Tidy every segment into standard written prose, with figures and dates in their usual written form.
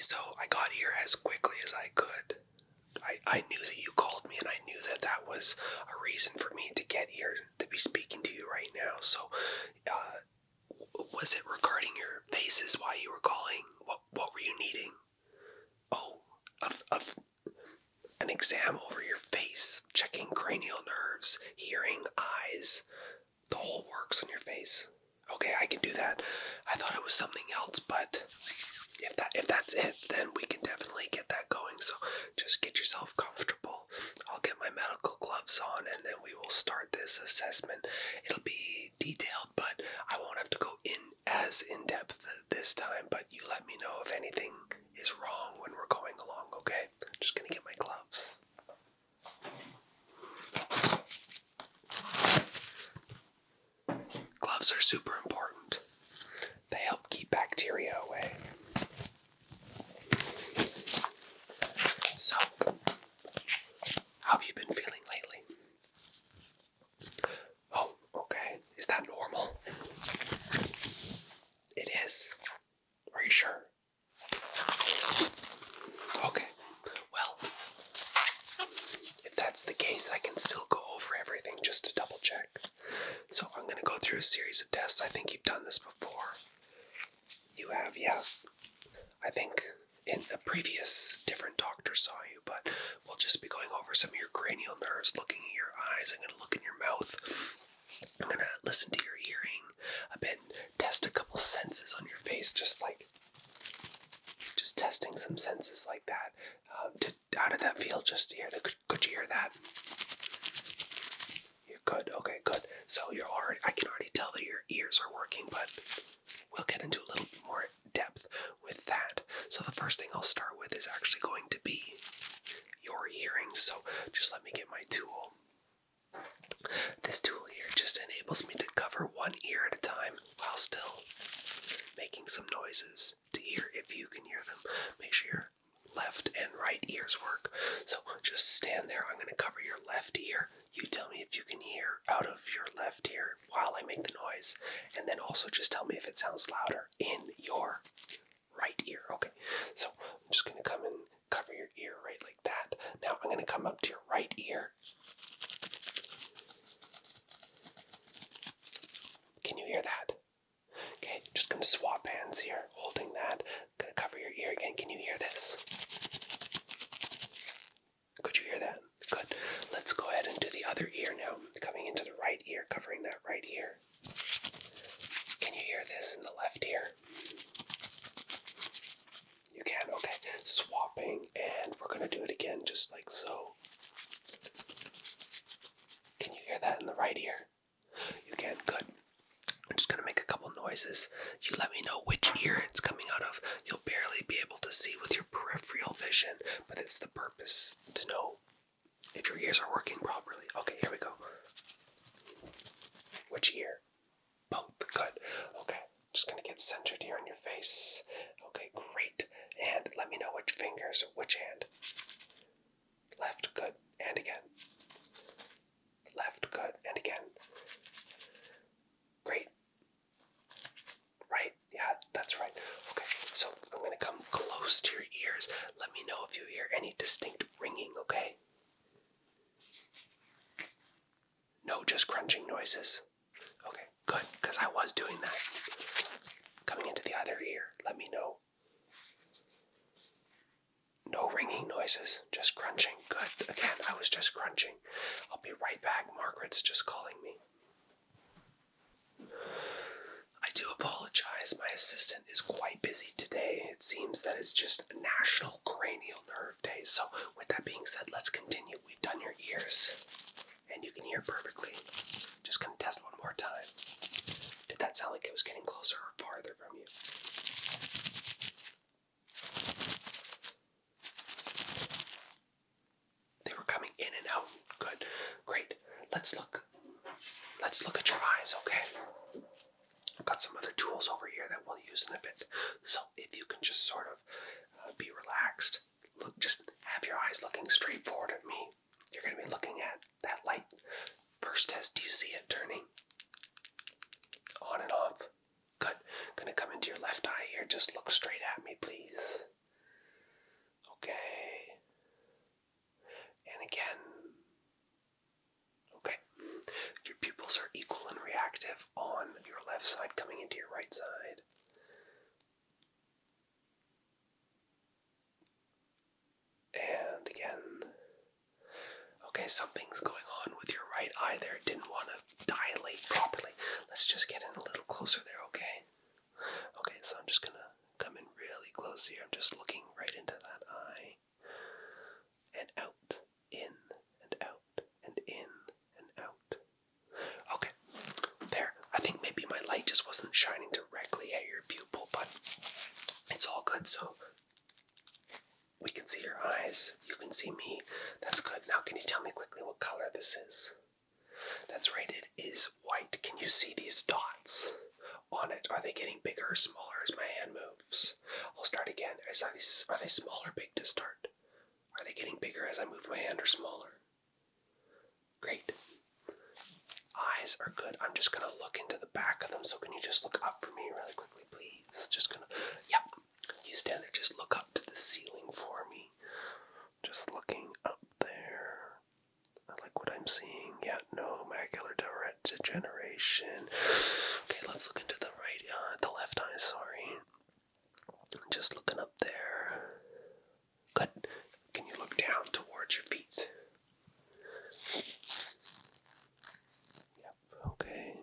so I got here as quickly as I could. I knew that you called me, and I knew that that was a reason for me to get here to be speaking to you right now. So, was it regarding your faces why you were calling? What were you needing? Oh, an exam over your face, checking cranial nerves, hearing, eyes, the whole works on your face. Okay, I can do that. I thought it was something else, but if that's it, then we can definitely get that going. So just get yourself comfortable. I'll get my medical gloves on, and then we will start this assessment. It'll be detailed, but I won't have to go in depth this time. But you let me know if anything is wrong when we're going along. Okay? I'm just gonna get my gloves. Gloves are super important. They help keep bacteria away. So, how have you been feeling lately? Oh, okay. Is that normal? It is. Are you sure? Okay. Well, if that's the case, I can still go over everything just to double check. So I'm going to go through a series of tests. I think you've done this before. You have, yeah. I think in a previous different doctor saw you, but we'll just be going over some of your cranial nerves, looking at your eyes. I'm going to look in your mouth. I'm going to listen to your hearing a bit, test a couple senses on your face, just testing some senses like that. How did that feel just to hear that? Could you hear that? You're good. Okay, good. So I can already tell that your ears are working, but we'll get into a little bit more depth with that. So the first thing I'll start with is actually going to be your hearing. So just let me get my tool. This tool here just enables me to cover one ear at a time while still making some noises to hear if you can hear them. Make sure your left and right ears work. So just stand there. I'm going to cover your left ear. You tell me if you can hear out of your left ear while I make the noise. And then also just tell me if it sounds louder in your right ear. Okay, so I'm just going to come and cover your ear right like that. Now I'm going to come up to your right ear. Can you hear that? Okay, just going to swap hands here, holding that. Going to cover your ear again. Can you hear this? Could you hear that? Good. Let's go ahead and do the other ear now. Coming into the right ear, covering that right ear. Can you hear this in the left ear? You can? Okay. Swapping, and we're going to do it again, just like so. Can you hear that in the right ear? You can? Good. I'm just going to make a couple noises. You let me know which ear it's coming out of. You'll barely be able to see with your peripheral vision, but it's the purpose to know if your ears are working properly. Okay, here we go. Which ear? Both. Good. Okay, just going to get centered here on your face. Okay, great. And let me know which fingers, which hand. Left. Good. And again. Left. Good. And again. Great. Right? Yeah, that's right. Okay, so I'm going to come close to your ears. Let me know if you hear any distinct ringing, okay? No, just crunching noises. Okay, good, because I was doing that. Coming into the other ear, let me know. No ringing noises, just crunching. Good. Again, I was just crunching. I'll be right back. Margaret's just calling me. I do apologize. My assistant is quite busy today. It seems that it's just National Cranial Nerve Day. So with that being said, let's continue. We've done your ears, and you can hear perfectly. Just going to test one more time. Did that sound like it was getting closer or farther from you? They were coming in and out. Good. Great. Let's look at your eyes, okay? I've got some other tools over here that we'll use in a bit. So if you can just sort of be relaxed. Look, just have your eyes looking straight forward at me. You're going to be looking at that light. First test, do you see it turning? On and off. Good. Going to come into your left eye here. Just look straight at me, please. something's going on with your right eye there. It didn't want to dilate properly. Let's just get in a little closer there, okay? Okay, so I'm just gonna come in really close here. I'm just looking right into that eye. And out, in, and out, and in, and out. Okay, there. I think maybe my light just wasn't shining directly at your pupil, but it's all good, so we can see your eyes. You can see me. That's good. Now, can you tell me quickly what color this is? That's right, it is white. Can you see these dots on it? Are they getting bigger or smaller as my hand moves? I'll start again. Are they small or big to start? Are they getting bigger as I move my hand or smaller? Great. Eyes are good. I'm just going to look into the back of them, so can you just look up for me really quickly, please? Yep. You stand there, just look up to the ceiling for me. Just looking up there. I like what I'm seeing. Yeah, no macular degeneration. Okay, let's look into the left eye, sorry. Just looking up there. Good. Can you look down towards your feet? Yep, okay.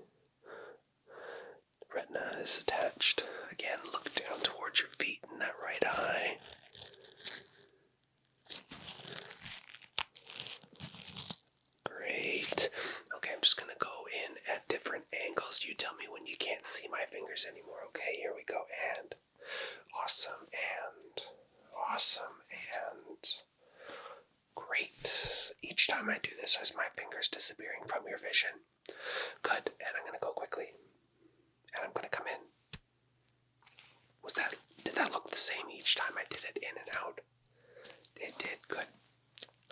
Retina is attached. Again, look down towards your feet in that right eye. Great. Okay, I'm just going to go in at different angles. You tell me when you can't see my fingers anymore. Okay, here we go. And awesome, and awesome, and great. Each time I do this, as my fingers disappearing from your vision. Good, and I'm going to go quickly. And I'm going to come in. Did that look the same each time I did it in and out? It did, good.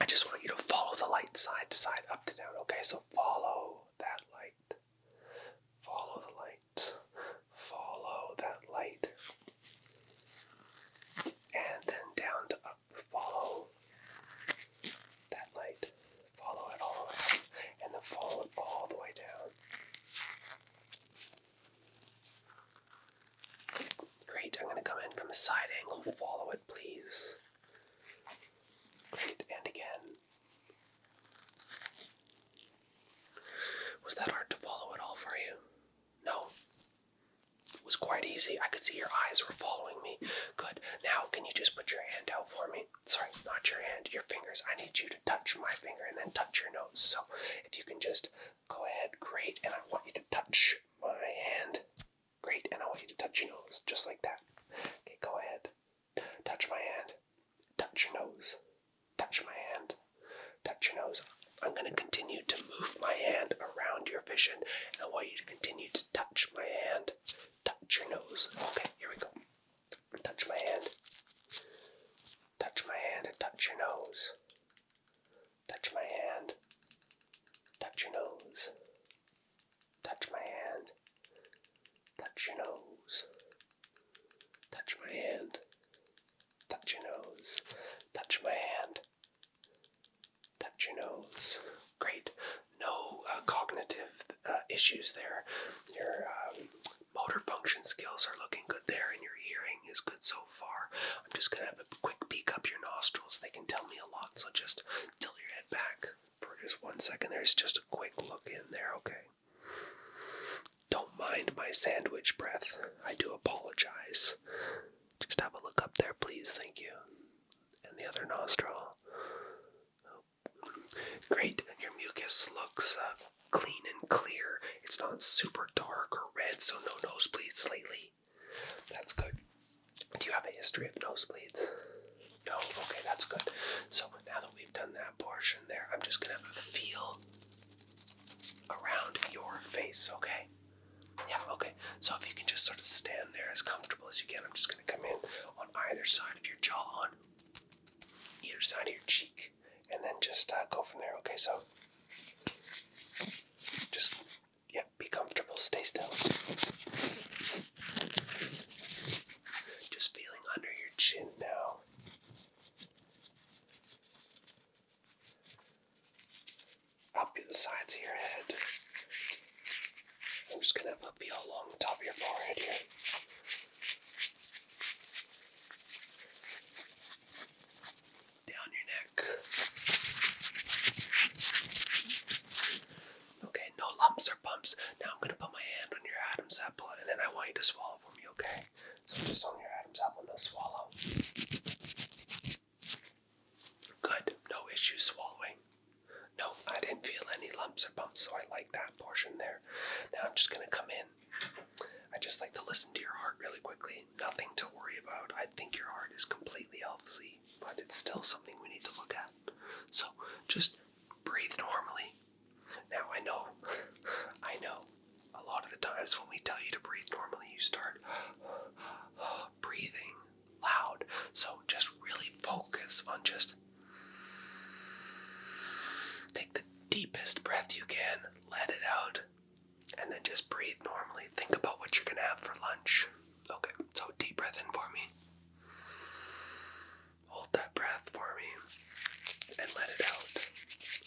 I just want you to follow the light side to side, up to down, okay? So follow that light. Follow the light. Follow that light. And then down to up. Follow that light. Follow it all the way up. And then follow it all the way down. Great, I'm going to come in from a side angle. Follow it, please. Great, and again. Was that hard to follow at all for you? No. It was quite easy. I could see your eyes were following me. Good. Now, can you just put your hand out for me? Sorry, not your hand, your fingers. I need you to touch my finger and then touch your nose. So, if you can just go ahead, great. And I want you to touch my hand. Great, and I want you to touch your nose, just like that. Okay, go ahead. Touch my hand. Touch your nose. Touch my hand. Touch your nose. I'm going to continue to move my hand around your vision. And I want you to continue to touch my hand. Touch your nose. Okay, here we go. Touch my hand. Touch my hand and touch your nose. Touch my hand. Touch your nose. Touch my hand. Touch your nose. Touch my hand. Touch your nose. Touch my hand. Touch your nose. Great. No cognitive issues there. Your motor function skills are looking good there, and your hearing is good so far. I'm just going to have a quick peek up your nostrils. They can tell me a lot, so just tilt your head back for just 1 second. There's just a quick look in there, okay? Don't mind my sandwich breath. I do apologize. Just have a look up there, please. Thank you. And the other nostril. Oh. Great. Your mucus looks clean and clear. It's not super dark or red, so no nosebleeds lately. That's good. Do you have a history of nosebleeds? No? Okay, that's good. So now that we've done that portion there, I'm just going to have a feel around your face, okay? Yeah, okay. So if you can just sort of stand there as comfortable as you can, I'm just going to come in on either side of your jaw, on either side of your cheek, and then just go from there, okay? So just, yeah, be comfortable, stay still. Just feeling under your chin now. Up the sides of your head. I'm just going to have a feel along the top of your forehead here. Down your neck. you to swallow for me, okay? So just on your Adam's apple, now swallow. Good. No issues swallowing. No, I didn't feel any lumps or bumps, so I like that portion there. Now I'm just going to come in. I just like to listen to your heart really quickly. Nothing to worry about. I think your heart is completely healthy, but it's still something we need to look at. So just breathe normally. Now I know, a lot of the times when we tell you to breathe normally, you start breathing loud. So just really focus on just take the deepest breath you can, let it out, and then just breathe normally. Think about what you're going to have for lunch. Okay, so deep breath in for me. Hold that breath for me. And let it out.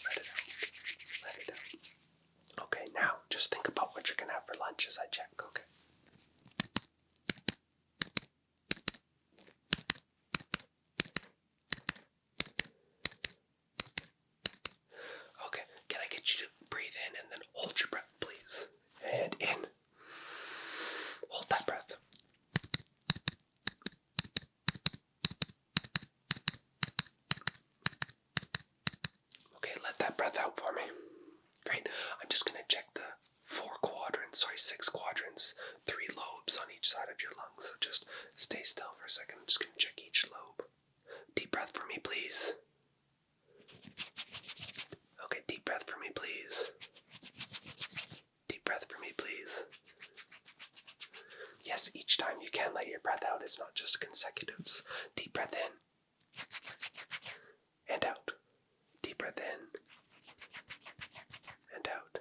Let it out. Let it out. Okay, now just think about what you're going to have for lunch as I check, okay? Okay, can I get you to breathe in and then hold your breath, please? And in. Hold that breath. Okay, let that breath out for me. Great. I'm just going to check the 6 quadrants, 3 lobes on each side of your lungs. So just stay still for a second. I'm just going to check each lobe. Deep breath for me, please. Okay, deep breath for me, please. Deep breath for me, please. Yes, each time you can let your breath out. It's not just consecutives. Deep breath in. And out. Deep breath in. And out.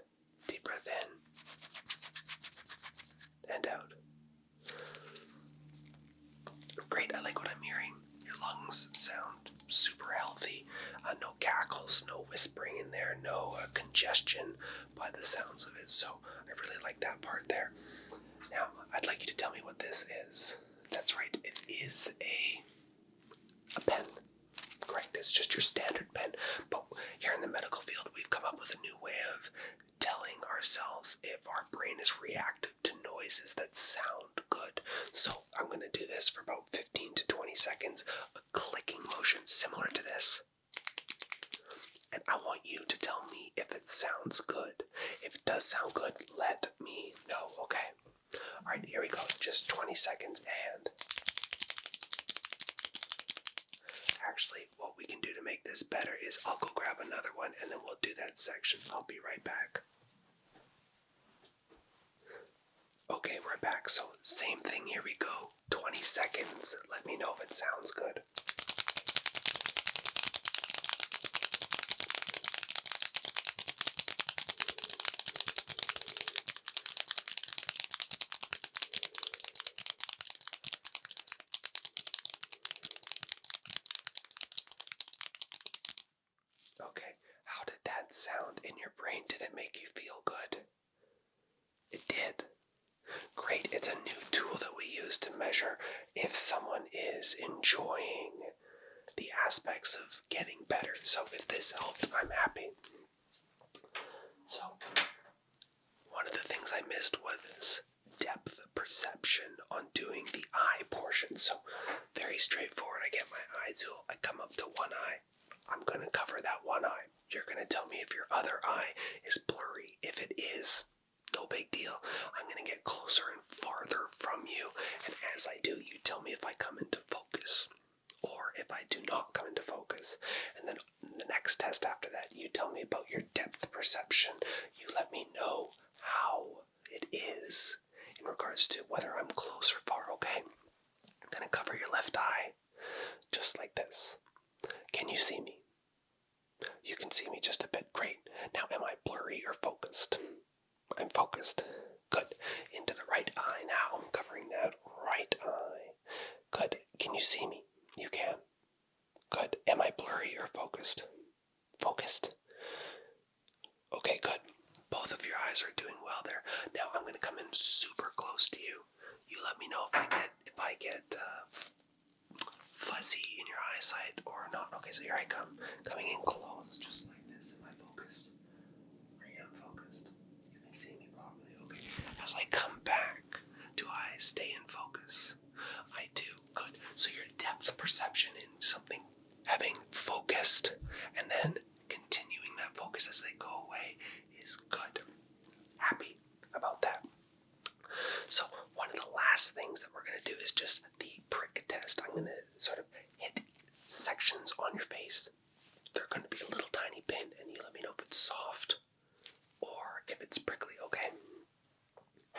Deep breath in. And out. Great, I like what I'm hearing. Your lungs sound super healthy. No cackles, no whispering in there, no congestion by the sounds of it. So I really like that part there. Now, I'd like you to tell me what this is. That's right, it is a pen. Correct, it's just your standard pen. But here in the medical field, we've come up with a new way of telling ourselves if our brain is reactive to noises that sound good. So I'm going to do this for about 15 to 20 seconds, a clicking motion similar to this. And I want you to tell me if it sounds good. If it does sound good, let me know, okay? Alright, here we go. Just 20 seconds and... Actually, what we can do to make this better is I'll go grab another one and then we'll do that section. I'll be right back. Okay, we're back. So, same thing. Here we go. 20 seconds. Let me know if it sounds good. Okay, how did that sound in your brain? Did it make you feel good? It did. Great, it's a new tool that we use to measure if someone is enjoying the aspects of getting better. So if this helped, I'm happy. So, one of the things I missed was depth perception on doing the eye portion. So, very straightforward. I get my eye tool, I come up to one eye. I'm going to cover that one eye. You're going to tell me if your other eye is blurry. If it is, no big deal. I'm going to get closer and farther from you. And as I do, you tell me if I come into focus or if I do not come into focus. And then the next test after that, you tell me about your depth perception. You let me know how it is in regards to whether I'm close or far, okay? I'm going to cover your left eye just like this. Can you see me? You can see me just a bit. Great. Now, am I blurry or focused? I'm focused. Good. Into the right eye now. I'm covering that right eye. Good. Can you see me? You can. Good. Am I blurry or focused? Focused. Okay, good. Both of your eyes are doing well there. Now I'm going to come in super close to you. You let me know if I get fuzzy in your eyesight or not. Okay, so here I come. Coming in close, just like this. Am I focused? I am focused. You can see me properly. Okay. As I come back, do I stay in focus? I do. Good. So your depth perception in something, having focused and then continuing that focus as they go away, is good. Happy about that. So one of the last things that we're going to do is just the prick test. I'm going to sort of hit sections on your face. They're going to be a little tiny pin, and you let me know if it's soft or if it's prickly, okay?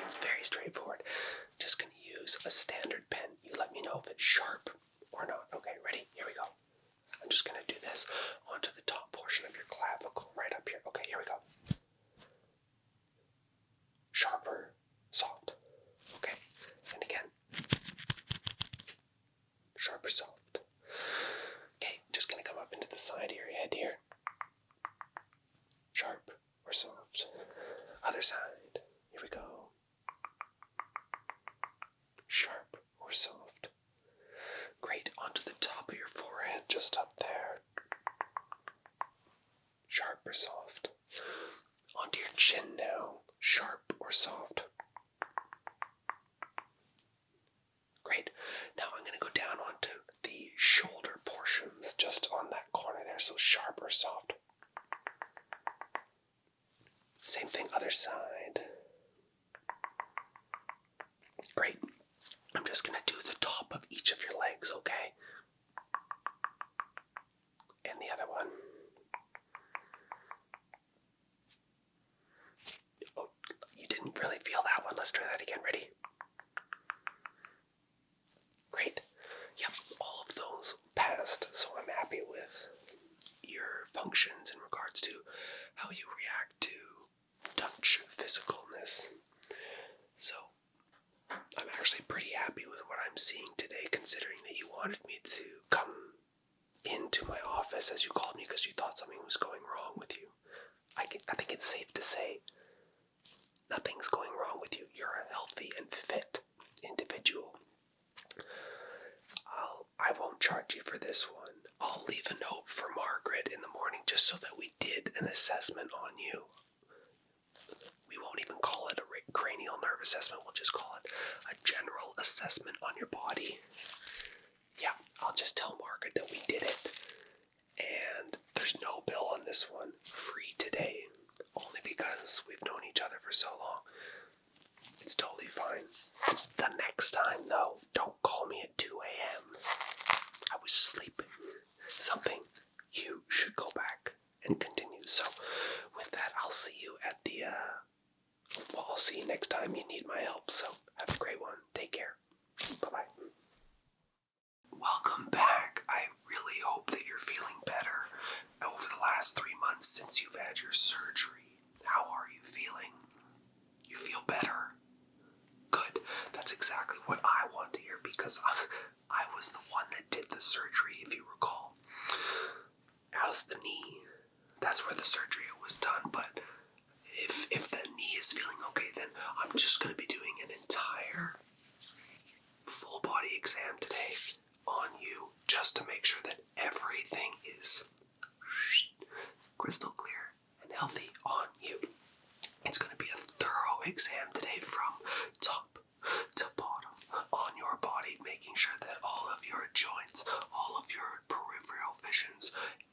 It's very straightforward. Just going to use a standard pen. You let me know if it's sharp or not. Okay, ready? Here we go. I'm just going to do this onto the top portion of your clavicle, right up here. Okay, here we go. Sharper, soft. Okay, and again. Sharp or soft. Okay, just going to come up into the side of your head here. Sharp or soft. Other side. Here we go. Sharp or soft. Great, onto the top of your forehead, just up there. Sharp or soft. Onto your chin now. Sharp or soft. Great. Now I'm going to go down onto the shoulder portions, just on that corner there, so sharp or soft. Same thing, other side. Great. I'm just going to do the top of each of your legs, okay? And the other one. Oh, you didn't really feel that one. Let's try that again. Ready? Great. Yep, all of those passed, so I'm happy with your functions in regards to how you react to touch physicalness. So, I'm actually pretty happy with what I'm seeing today, considering that you wanted me to come into my office, as you called me, because you thought something was going wrong with you. I think it's safe to say nothing's going wrong with you. You're a healthy and fit individual. I won't charge you for this one. I'll leave a note for Margaret in the morning just so that we did an assessment on you. We won't even call it a cranial nerve assessment. We'll just call it a general assessment on your body. Yeah, I'll just tell Margaret that we did it. And there's no bill on this one. Free today. Only because we've known each other for so long. It's totally fine. The next time, though, don't call me at 2 a.m. I was sleeping. Something you should go back and continue. So, with that, I'll see you at the, I'll see you next time you need my help. So, have a great one. Take care. Bye-bye. Welcome back. I really hope that you're feeling better over the last 3 months since you've had your surgery. How are you feeling? You feel better? Good. That's exactly what I want to hear, because I was the one that did the surgery, if you recall. How's the knee? That's where the surgery was done, but if the knee is feeling okay, then I'm just going to be doing an entire full body exam today on you, just to make sure that everything is crystal clear and healthy on you. It's going to be a thorough exam today from top to bottom on your body, making sure that all of your joints, all of your peripheral visions,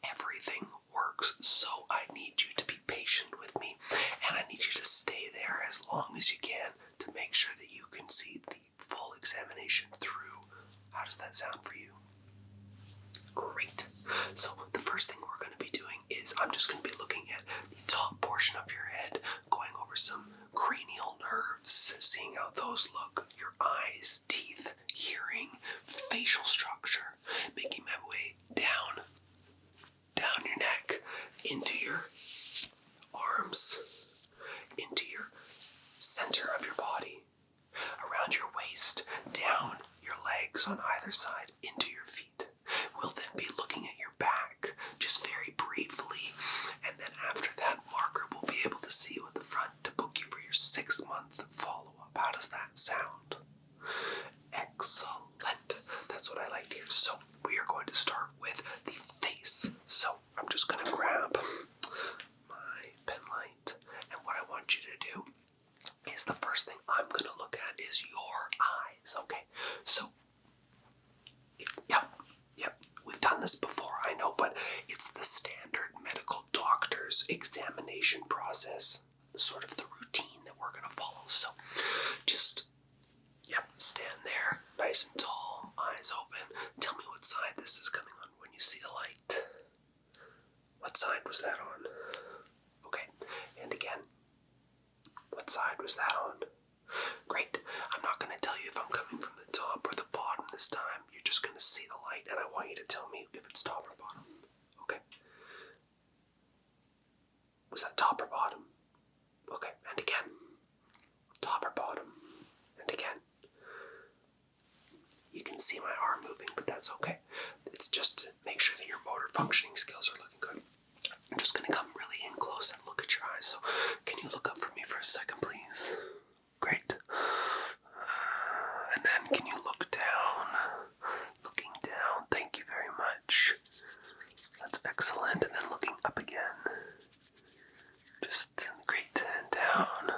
everything works. So I need you to be patient with me, and I need you to stay there as long as you can to make sure that you can see the full examination through. How does that sound for you? Great. So the first thing we're going to be doing is I'm just going to be looking at the top portion of your head, going over some cranial nerves, seeing how those look, your eyes, teeth, hearing, facial structure, making my way down your neck, into your arms, into your center of your body, around your waist, down your legs on either side, into your feet. We'll then be looking at your back, just very briefly, and then after that, Margaret will be able to see you at the front to book you for your 6-month follow-up. How does that sound? Excellent. That's what I like to hear. So we are going to start with the face. So I'm just going to grab my pen light, and what I want you to do eyes, the first thing I'm going to look at is your eyes, okay? So, yep, we've done this before, I know, but it's the standard medical doctor's examination process, sort of the routine that we're going to follow. So, just, stand there, nice and tall, eyes open. Tell me what side this is coming on when you see the light. What side was that on? Okay, and again. What side was that on? Great. I'm not going to tell you if I'm coming from the top or the bottom this time. You're just going to see the light, and I want you to tell me if it's top or bottom. Okay. Was that top or bottom? Okay, and again. Top or bottom? And again. You can see my arm moving, but that's okay. It's just to make sure that your motor functioning skills are looking good. I'm just going to come really in close and look at your eyes. So, can you look up for me for a second, please? Great. And then, can you look down? Looking down. Thank you very much. That's excellent. And then looking up again. Just great. And down.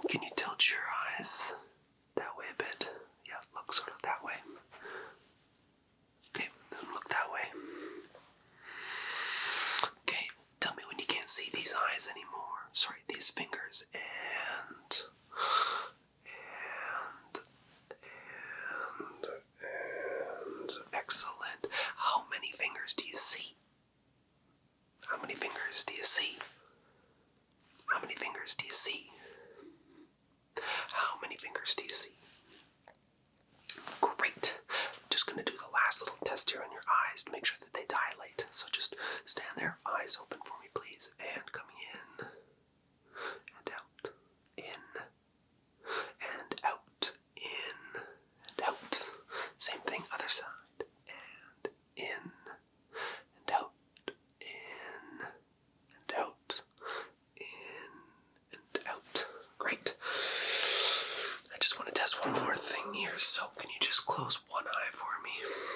Can you tilt your eyes that way a bit? Yeah, look sort of that way. Okay, then look that way. Okay, tell me when you can't see these eyes anymore. Sorry, these fingers. And excellent. How many fingers do you see? How many fingers do you see? How many fingers do you see? How many fingers do you see? Great. Just going to do the last little test here on your eyes to make sure that they dilate. So just stand there, eyes open for me, please. And coming in and out. In and out. In and out. Same thing, other side. And in and out. In and out. In and out. Great. I just want to test one more thing here, so can you just close one eye for me?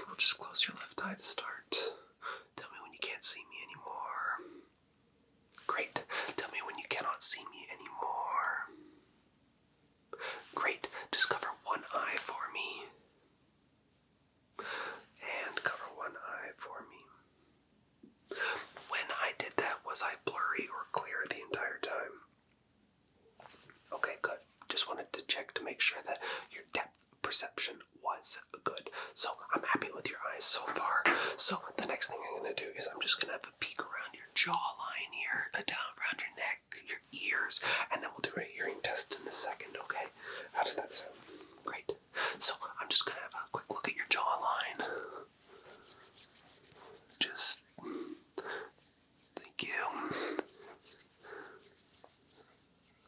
We'll just close your left eye to start. Tell me when you can't see me anymore. Great. Tell me when you cannot see me anymore. Great. Just cover one eye for me. And cover one eye for me. When I did that, was I blurry or clear the entire time? Okay, good. Just wanted to check to make sure that your depth perception was good. So I'm happy with your eyes so far. So the next thing I'm going to do is I'm just going to have a peek around your jawline here, down around your neck, your ears, and then we'll do a hearing test in a second, okay? How does that sound? Great. So I'm just going to have a quick look at your jawline. Just, thank you.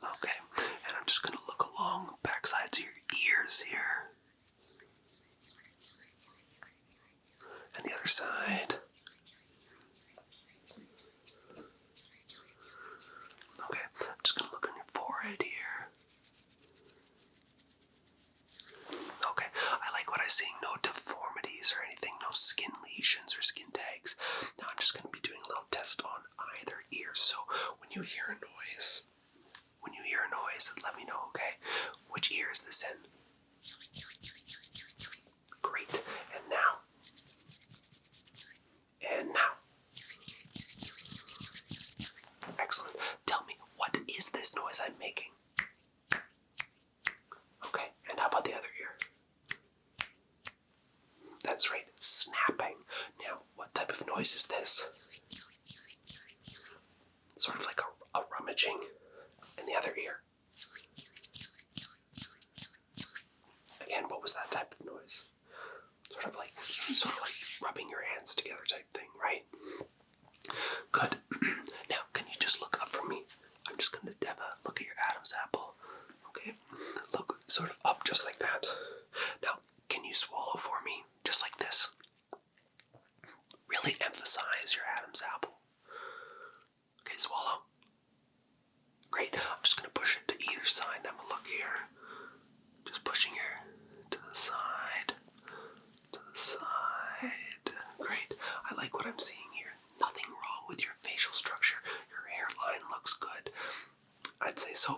Okay, and I'm just going to look along back sides of your ears here. And the other side. Okay, I'm just going to look on your forehead here. Okay, I like what I see. No deformities or anything, no skin lesions or skin tags. Now I'm just going to be doing a little test on either ear. So when you hear a noise, let me know, okay? Which ear is this in? Great. And now. And now. Excellent. Tell me, what is this noise I'm making? Okay, and how about the other ear? That's right, snapping. Now, what type of noise is this? Sort of like a rummaging in the other ear. Again, what was that type of noise? Sort of like rubbing your hands together type thing, right? Good. Now, can you just look up for me? I'm just going to have a look at your Adam's apple. Okay, look sort of up just like that. Now, can you swallow for me? Just like this. Really emphasize your Adam's apple. Okay, swallow. Great. I'm just going to push it to either side. Have a look here. Just pushing here to the side. To the side. Great. I like what I'm seeing here. Nothing wrong with your facial structure. Your hairline looks good. I'd say so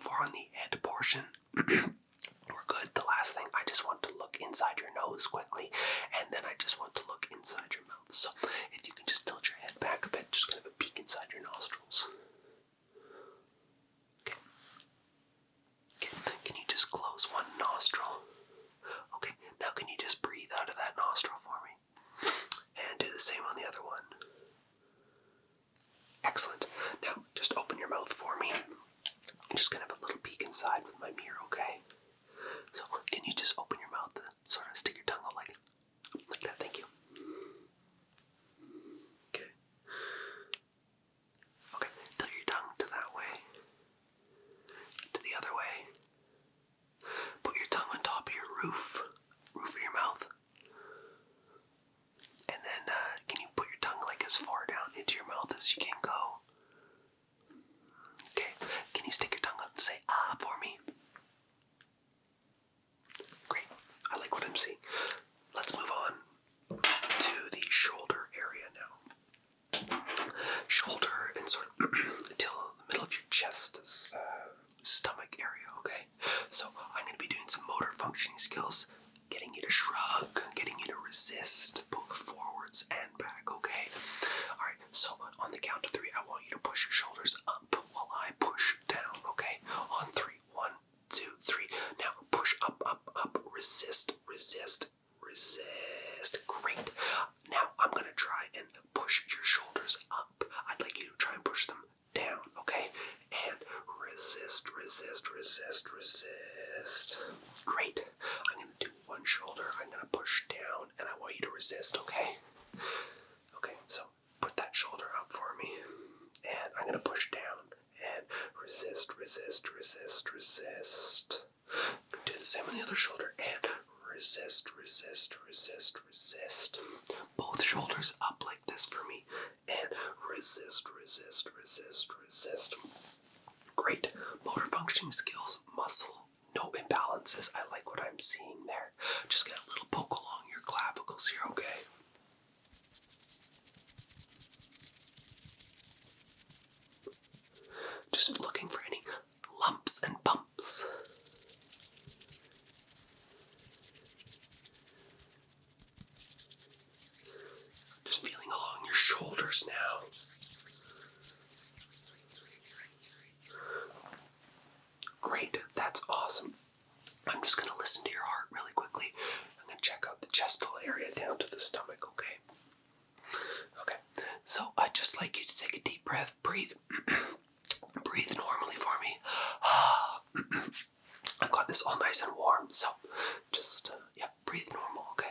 resist both forwards and back, okay? Alright, so on the count of 3, I want you to push your shoulders up while I push down, okay? On 3. 1, 2, 3. Now push up, up, up. Resist, resist, resist. Great. Now I'm going to try and push your shoulders up. I'd like you to try and push them down, okay? And resist, resist, resist, resist. Great. I'm going to do one shoulder. I'm going to push down, and I want you to resist, okay? Okay, so put that shoulder up for me. And I'm going to push down and resist, resist, resist, resist. Do the same on the other shoulder and resist, resist, resist, resist. Both shoulders up like this for me and resist, resist, resist, resist. Great. Motor functioning skills, muscle, no imbalances. I like what I'm seeing there. Just get a little poke along your clavicles here, okay? Just looking for any lumps and bumps. Just feeling along your shoulders now. Great, that's awesome. I'm just going to listen to your heart really quickly. I'm going to check out the chestal area down to the stomach, okay? Okay, so I'd just like you to take a deep breath. Breathe. Breathe normally for me. I've got this all nice and warm, so just, breathe normal, okay?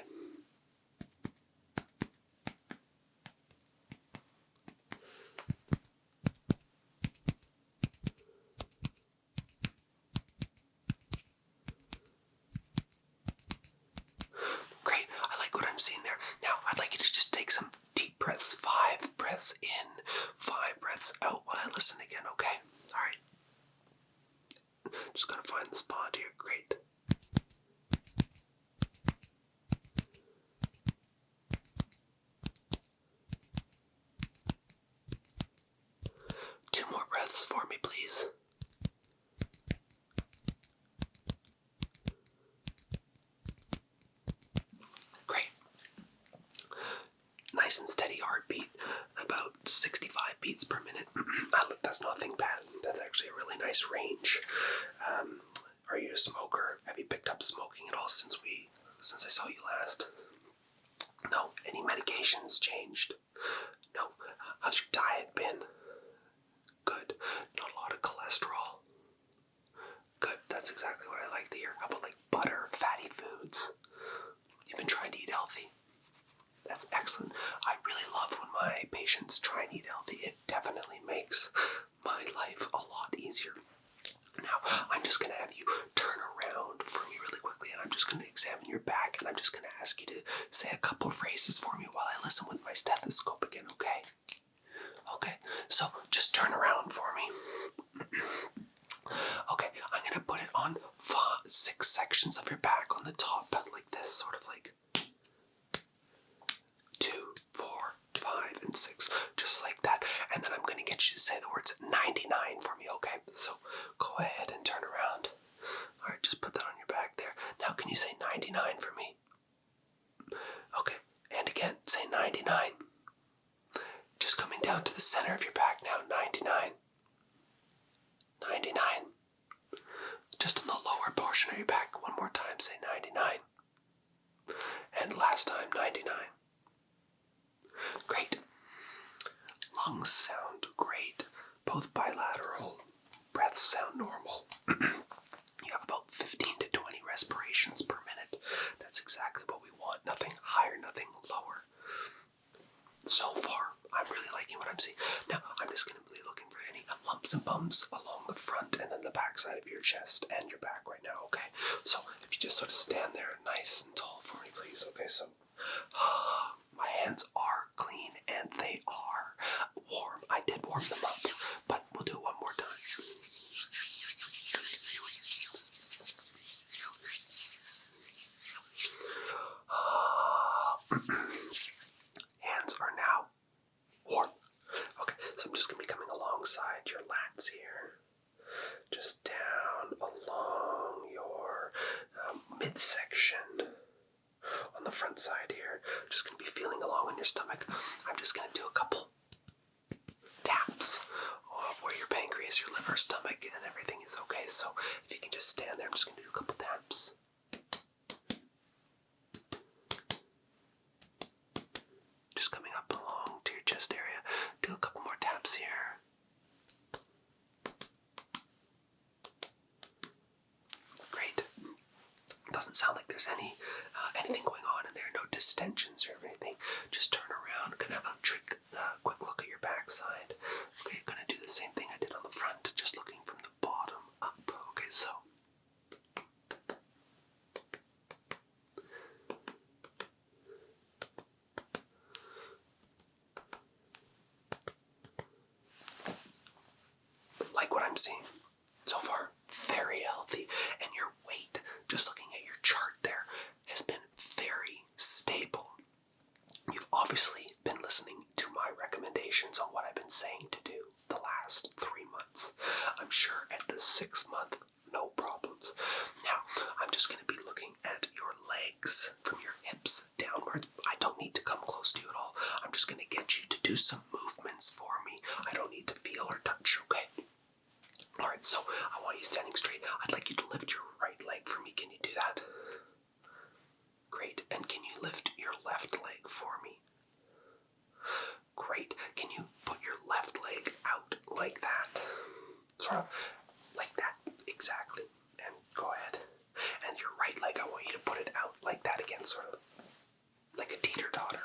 Great, I like what I'm seeing there. Now, I'd like you to just take some deep breaths. 5 breaths in, 5 breaths out while I listen again, okay? Alright. Just gotta find the spot here. Great. Two more breaths for me, please. Great. Nice and steady heartbeat, about 65 beats per minute. That's nothing bad. That's actually a really nice range. Are you a smoker? Have you picked up smoking at all since I saw you last? No. Any medications changed? No. How's your diet been? Good. Not a lot of cholesterol? Good. That's exactly what I like to hear. How about like butter, fatty foods? You've been trying to eat healthy? That's excellent. I really love when my patients try and eat healthy. It definitely makes my life a lot easier. Now, I'm just going to have you turn around for me really quickly, and I'm just going to examine your back, and I'm just going to ask you to say a couple phrases for me while I listen with my stethoscope again, okay? Okay, so just turn around for me. Okay, I'm going to put it on 6 sections of your back on the top, like this, sort of like 2, 4, 5, and 6, just like that. And then I'm going to get you to say the words 99 for me, okay? So go ahead and turn around. Alright, just put that on your back there. Now can you say 99 for me? Okay, and again, say 99. Just coming down to the center of your back now, 99. 99. Just on the lower portion of your back, one more time, say 99. And last time, 99. Great. Lungs sound great. Both bilateral. Breaths sound normal. You have about 15 to 20 respirations per minute. That's exactly what we want. Nothing higher, nothing lower. So far, I'm really liking what I'm seeing. Now, I'm just going to be looking for any lumps and bumps along the front and then the back side of your chest and your back right now, okay? So, if you just sort of stand there nice and tall for me, please, okay? So, my hands are clean and they are warm. I did warm them up, but we'll do it one more time. Hands are now warm. Okay, so I'm just going to be coming alongside your lats here. Just down along your midsection on the front side here. Just your stomach, I'm just going to do a couple taps where your pancreas, your liver, stomach, and everything is okay. So if you can just stand there, I'm just going to do a couple taps. Just coming up along to your chest area. Do a couple more taps here. Great. Doesn't sound like there's anything going on in there, no distensions or anything. Just turn around. Gonna have a quick look at your backside. Okay, gonna do the same thing I did on the front, just looking from the bottom up. Okay, so like what I'm seeing so far, very healthy, and your weight, just looking at your chart there, has been very stable. You've obviously been listening to my recommendations on what I've been saying to do the last 3 months. I'm sure at the 6th month, no problems. Now, I'm just going to be looking at your legs from your hips downwards. I don't need to come close to you at all. I'm just going to get you to do some movements for me. I don't need to feel or touch, okay? Alright, so I want you standing straight. I'd like you to lift your right leg for me. Can you do that? Great. And can you lift your left leg for me? Great. Can you put your left leg out like that? Sort of like that. Exactly. And go ahead. And your right leg, I want you to put it out like that again, sort of like a teeter-totter.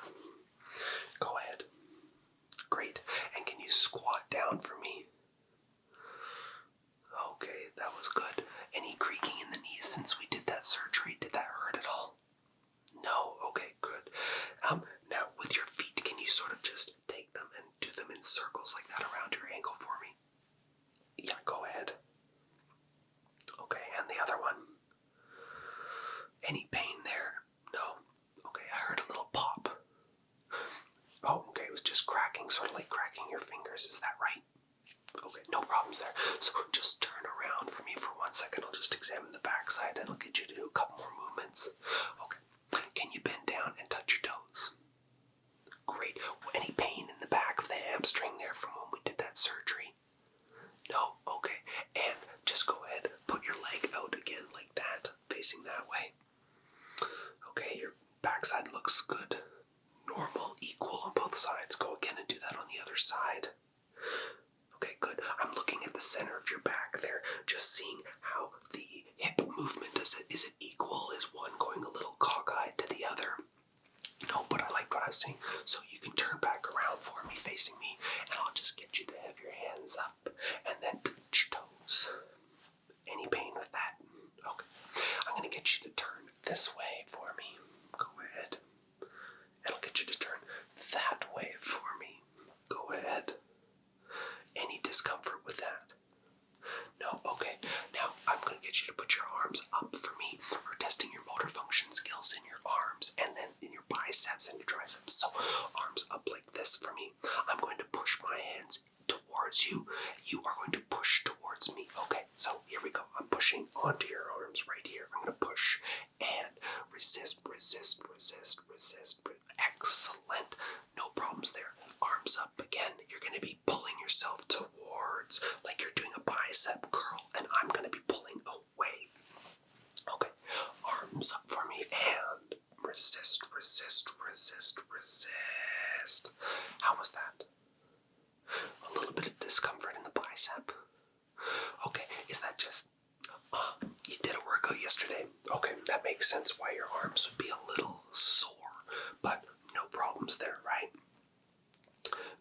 Go ahead. Great. And can you squat down for me? Okay, that was good. Any creaking in the knees since we did that surgery? Did that hurt at all? No? Okay, good. Now, with your feet, can you sort of just take them and do them in circles like that around your ankle for me? Yeah, go ahead. Okay, and the other one. Any pain there? No? Okay, I heard a little pop. Oh, okay, it was just cracking, sort of like cracking your fingers. Is that right? Okay, no problems there. So just turn around for me for 1 second. I'll just examine the backside and I'll get you to do a couple more movements. Okay. Can you bend down and touch your toes? Great. Any pain in the back of the hamstring there from when we did that surgery? No? Okay. And just go ahead, put your leg out again like that, facing that way. Okay, your backside looks good. Normal, equal on both sides. Go again and do that on the other side. Okay, good. I'm looking at the center of your back there, just seeing how the hip movement is it equal? Is one going a little cockeyed to the other? No, but I liked what I was seeing. So you can turn back around for me, facing me, and I'll just get you to have your hands up and then touch your toes. Any pain with that? Okay. I'm going to get you to turn this way for me. Go ahead. And I'll get you to turn that way for me. Go ahead. Any discomfort with that? No? Okay. Now, I'm going to get you to put your arms up for me. We're testing your motor function skills in your arms and then in your biceps and your triceps. So, arms up like this for me. I'm going to push my hands towards you. You are going to push towards me. Okay, so here we go. I'm pushing onto your arms right here. I'm going to push and resist, resist, resist, resist. Excellent. No problems there. Arms up again. You're going to be pulling yourself towards, like you're doing a bicep curl, and I'm going to be pulling away. Okay, arms up for me, and resist, resist, resist, resist. How was that? A little bit of discomfort in the bicep. Okay, is that just, you did a workout yesterday? Okay, that makes sense why your arms would be a little sore, but no problems there, right?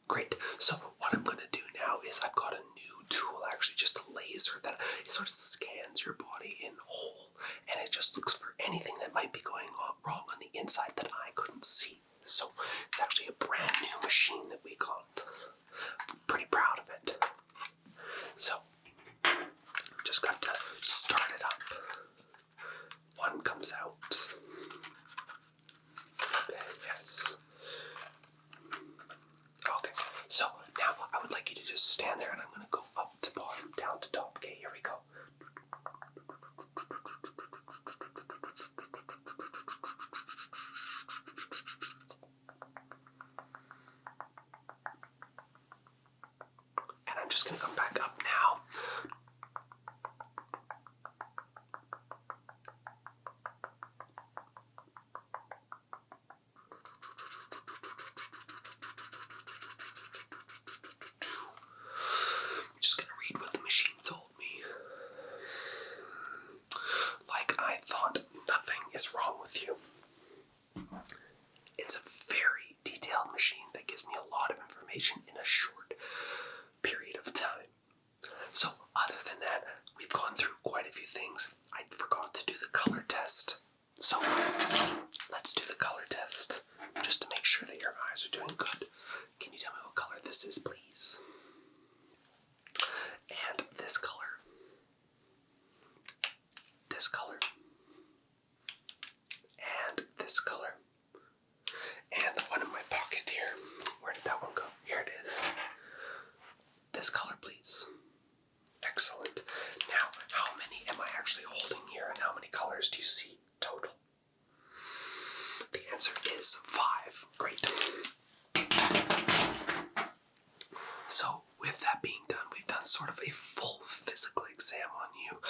Great. So what I'm going to do now is I've got a new tool, actually just a laser that it sort of scans your body in whole, and it just looks for anything that might be going on wrong on the inside that I couldn't see. So it's actually a brand new machine that we got. I'm pretty proud of it. So just got to start it up. One comes out. Okay, yes. Okay, so now I would like you to just stand there and I'm going to go up to bottom, down to top. Okay, here we go. eyes are doing good. Can you tell me what color this is, please? And this color. This color. And this color. And the one in my pocket here. Where did that one go? Here it is. This color, please. Excellent. Now, how many am I actually holding here, and how many colors do you see total? The answer is 5. Great. So, with that being done, we've done sort of a full physical exam on you.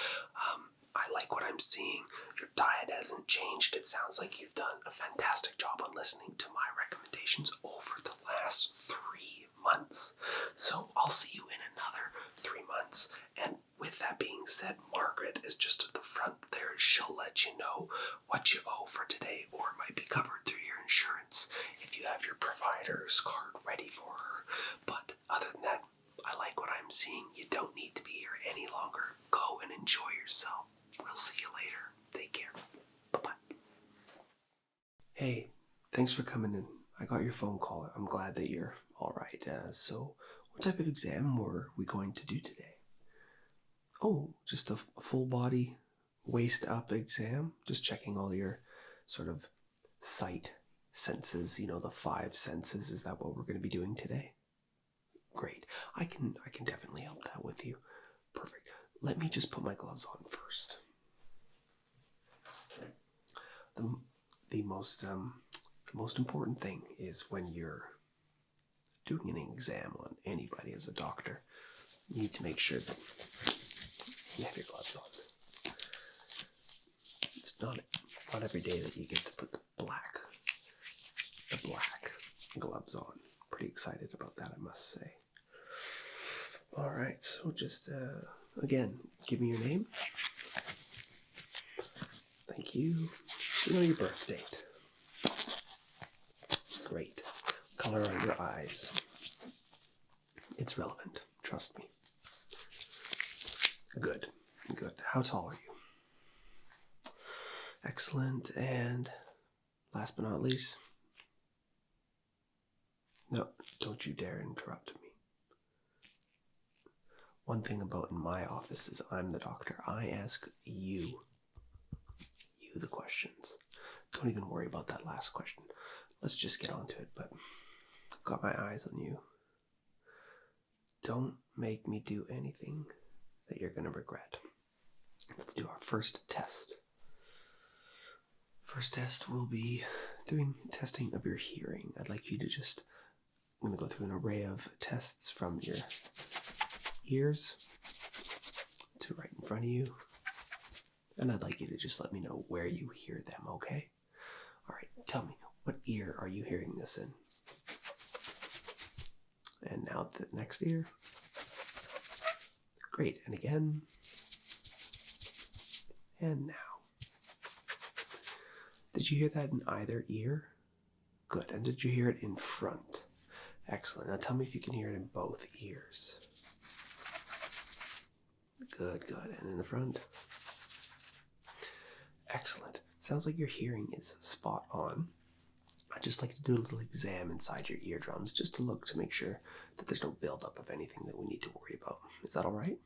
I like what I'm seeing. Your diet hasn't changed. It sounds like you've done a fantastic job on listening to my recommendations over the last 3 months. So I'll see you in another 3 months. And with that being said, Margaret is just at the front there. She'll let you know what you owe for today, or it might be covered through your insurance if you have your provider's card ready for her. But other than that, I like what I'm seeing. You don't need to be here any longer. Go and enjoy yourself. We'll see you later. Take care. Bye-bye. Hey, thanks for coming in. I got your phone call. I'm glad that you're all right. So what type of exam were we going to do today? Oh, just a full body, waist up exam. Just checking all your sort of sight senses, the 5 senses. Is that what we're going to be doing today? Great. I can definitely help that with you. Perfect. Let me just put my gloves on first. The most important thing is when you're doing an exam on anybody as a doctor, you need to make sure that you have your gloves on. It's not every day that you get to put the black gloves on. Pretty excited about that, I must say. All right, so just again, give me your name. Thank you. Your birth date. Great. Color on your eyes. It's relevant. Trust me. Good. How tall are you? Excellent. And last but not least, no, don't you dare interrupt me. One thing about in my office is I'm the doctor. I ask you the questions. Don't even worry about that last question. Let's just get on to it, but I've got my eyes on you. Don't make me do anything that you're going to regret. Let's do our first test. First test will be doing testing of your hearing. I'd like you to I'm going to go through an array of tests from your ears to right in front of you. And I'd like you to just let me know where you hear them, okay? All right, tell me, what ear are you hearing this in? And now the next ear. Great, and again. And now. Did you hear that in either ear? Good, and did you hear it in front? Excellent, now tell me if you can hear it in both ears. Good, and in the front? Excellent. Sounds like your hearing is spot on. I'd just like to do a little exam inside your eardrums just to look to make sure that there's no buildup of anything that we need to worry about. Is that all right?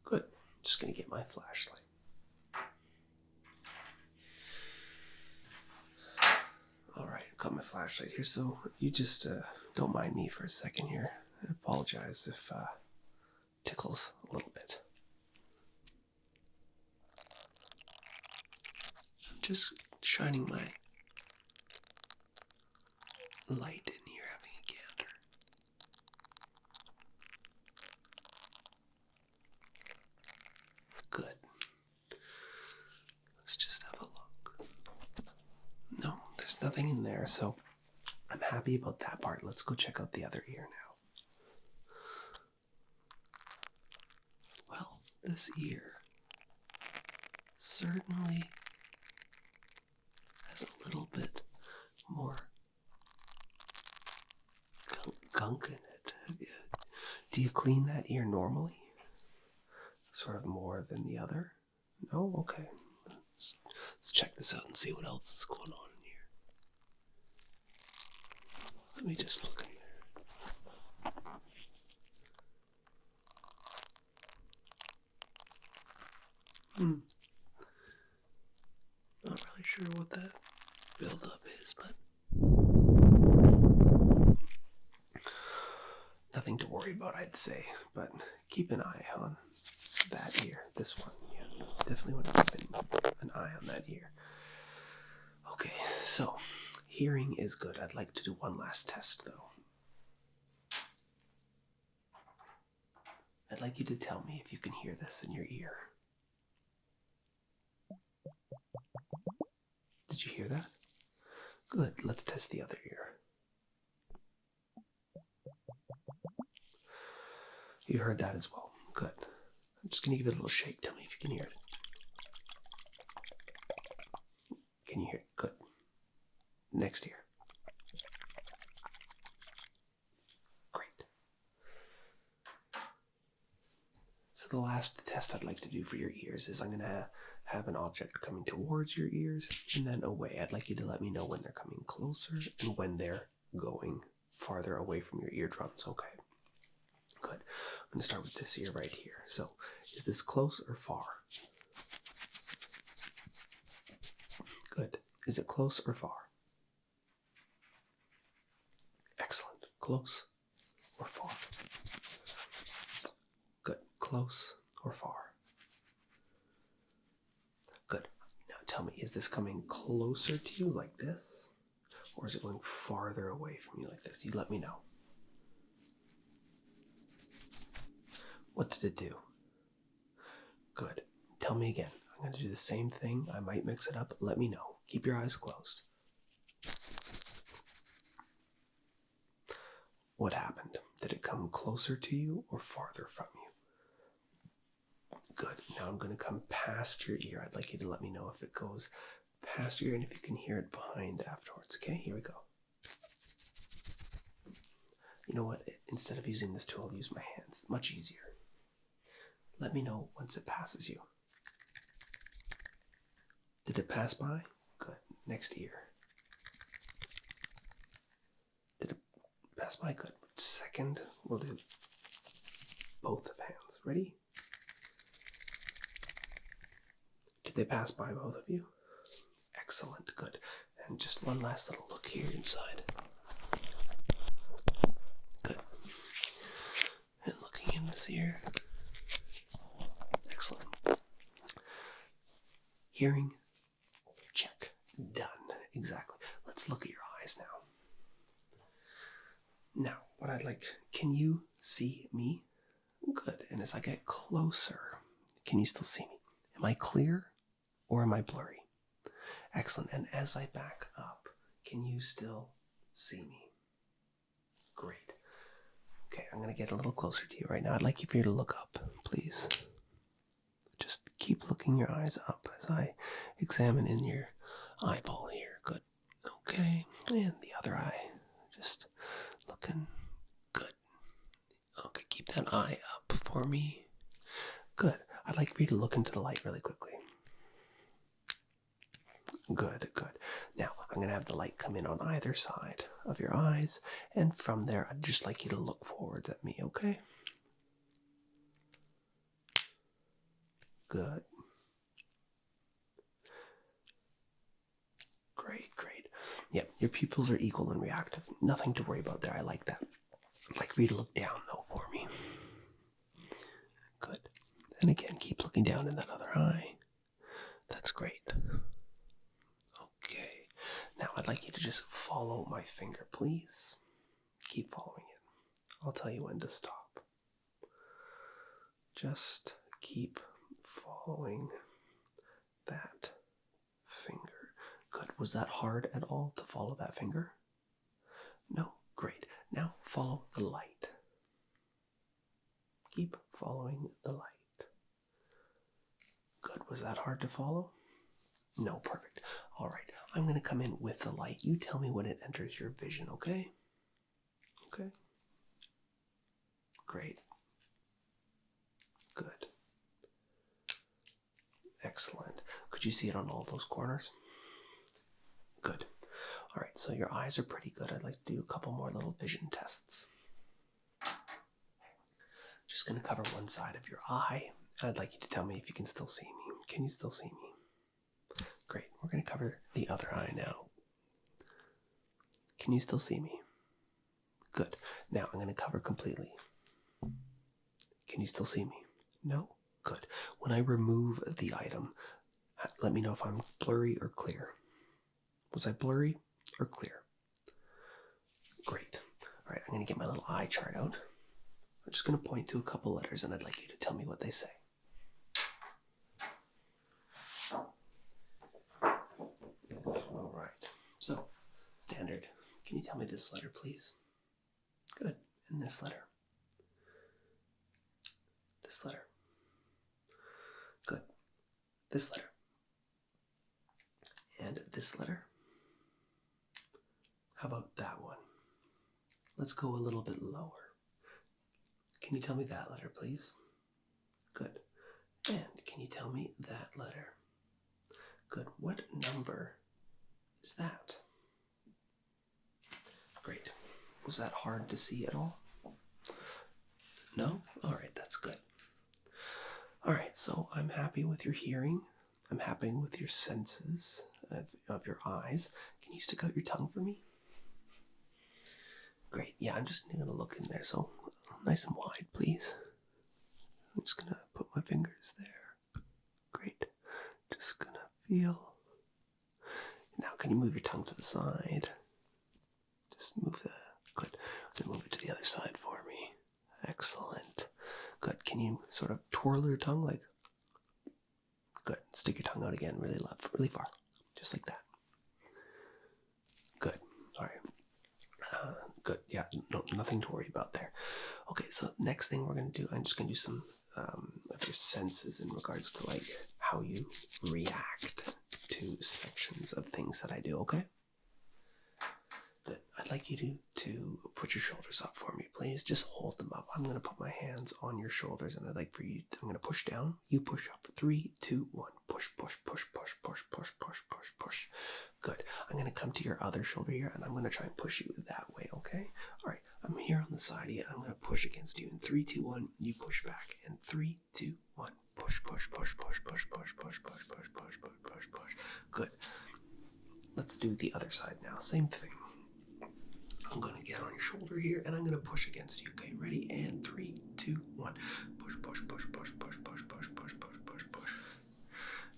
Good. Just going to get my flashlight. All right, I've got my flashlight here, so you just don't mind me for a second here. I apologize if tickles a little bit. Just shining my light in here, having a gander. Good. Let's just have a look. No, there's nothing in there, so I'm happy about that part. Let's go check out the other ear now. Well, this ear certainly has a little bit more gunk in it. Do you clean that ear normally? Sort of more than the other? No? Okay. Let's check this out and see what else is going on in Let me just look in there. Not really sure what that buildup is, but nothing to worry about, I'd say. But keep an eye on that ear. This one, yeah, definitely want to keep an eye on that ear. Okay, so hearing is good. I'd like to do one last test, though. I'd like you to tell me if you can hear this in your ear. Did you hear that? Good. Let's test the other ear. You heard that as well. Good. I'm just going to give it a little shake. Tell me if you can hear it. Can you hear it? Good. Next ear. Great. So the last test I'd like to do for your ears is I'm going to have an object coming towards your ears and then away. I'd like you to let me know when they're coming closer and when they're going farther away from your eardrums. Okay. Good. I'm going to start with this ear right here. So, is this close or far? Good. Is it close or far? Excellent. Close or far? Good. Close or far? Good. Now tell me, is this coming closer to you like this? Or is it going farther away from you like this? You let me know. What did it do? Good. Tell me again. I'm going to do the same thing. I might mix it up. Let me know. Keep your eyes closed. What happened? Did it come closer to you or farther from you? Good. Now I'm going to come past your ear. I'd like you to let me know if it goes past your ear and if you can hear it behind afterwards. Okay, here we go. You know what? Instead of using this tool, I'll use my hands. Much easier. Let me know once it passes you. Did it pass by? Good. Next ear. Did it pass by? Good. Second, we'll do both of hands. Ready? Did they pass by, both of you? Excellent. Good. And just one last little look here inside. Good. And looking in this ear. Excellent. Hearing, check. Done. Exactly. Let's look at your eyes now. Now, what I'd like, can you see me? Good. And as I get closer, can you still see me? Am I clear or am I blurry? Excellent. And as I back up, can you still see me? Great. Okay, I'm going to get a little closer to you right now. I'd like you for you to look up, please. Just keep looking your eyes up as I examine in your eyeball here. Good. Okay. And the other eye. Just looking good. Okay, keep that eye up for me. Good. I'd like for you to look into the light really quickly. Good, good. Now, I'm going to have the light come in on either side of your eyes, and from there, I'd just like you to look forwards at me, okay? Good. Great, great. Yep, your pupils are equal and reactive. Nothing to worry about there. I like that. I'd like for you to look down, though, for me. Good. And again, keep looking down in that other eye. That's great. Okay. Now, I'd like you to just follow my finger, please. Keep following it. I'll tell you when to stop. Just keep following that finger. Good. Was that hard at all to follow that finger? No? Great. Now follow the light. Keep following the light. Good. Was that hard to follow? No. Perfect. All right. I'm going to come in with the light. You tell me when it enters your vision, okay? Okay. Great. Good. Excellent. Could you see it on all those corners? Good. All right, so your eyes are pretty good. I'd like to do a couple more little vision tests. Just going to cover one side of your eye, and I'd like you to tell me if you can still see me. Can you still see me? Great. We're going to cover the other eye now. Can you still see me? Good. Now I'm going to cover completely. Can you still see me? No? Good. When I remove the item, let me know if I'm blurry or clear. Was I blurry or clear? Great. All right, I'm going to get my little eye chart out. I'm just going to point to a couple letters, and I'd like you to tell me what they say. All right. So, standard. Can you tell me this letter, please? Good. And this letter. This letter. Good. This letter. And this letter. How about that one? Let's go a little bit lower. Can you tell me that letter, please? Good. And can you tell me that letter? Good. What number is that? Great. Was that hard to see at all? No? All right, that's good. All right, so I'm happy with your hearing. I'm happy with your senses of your eyes. Can you stick out your tongue for me? Great. Yeah, I'm just going to look in there. So nice and wide, please. I'm just going to put my fingers there. Great. Just going to feel. Now, can you move your tongue to the side? Just move that. Good. Then move it to the other side for me. Excellent. Good. Can you sort of twirl your tongue like? Good. Stick your tongue out again really far. Just like that. Good. All right. Good. Yeah, no, nothing to worry about there. Okay, so next thing we're going to do, I'm just going to do some of your senses in regards to like how you react to sections of things that I do, okay? Good. I'd like you to put your shoulders up for me, please. Just hold them up. I'm going to put my hands on your shoulders, and I'd like for you, I'm going to push down. You push up. 3, 2, 1. Push, push, push, push, push, push, push, push, push. Good. I'm going to come to your other shoulder here, and I'm going to try and push you that way, okay? All right. I'm here on the side of you. I'm going to push against you. In 3, 2, 1, you push back. And 3, 2, 1. Push, push, push, push, push, push, push, push, push, push, push, push, push. Good. Let's do the other side now. Same thing. I'm going to get on your shoulder here, and I'm going to push against you. Okay, ready? And 3, 2, 1. Push, push, push, push, push, push, push, push, push, push, push.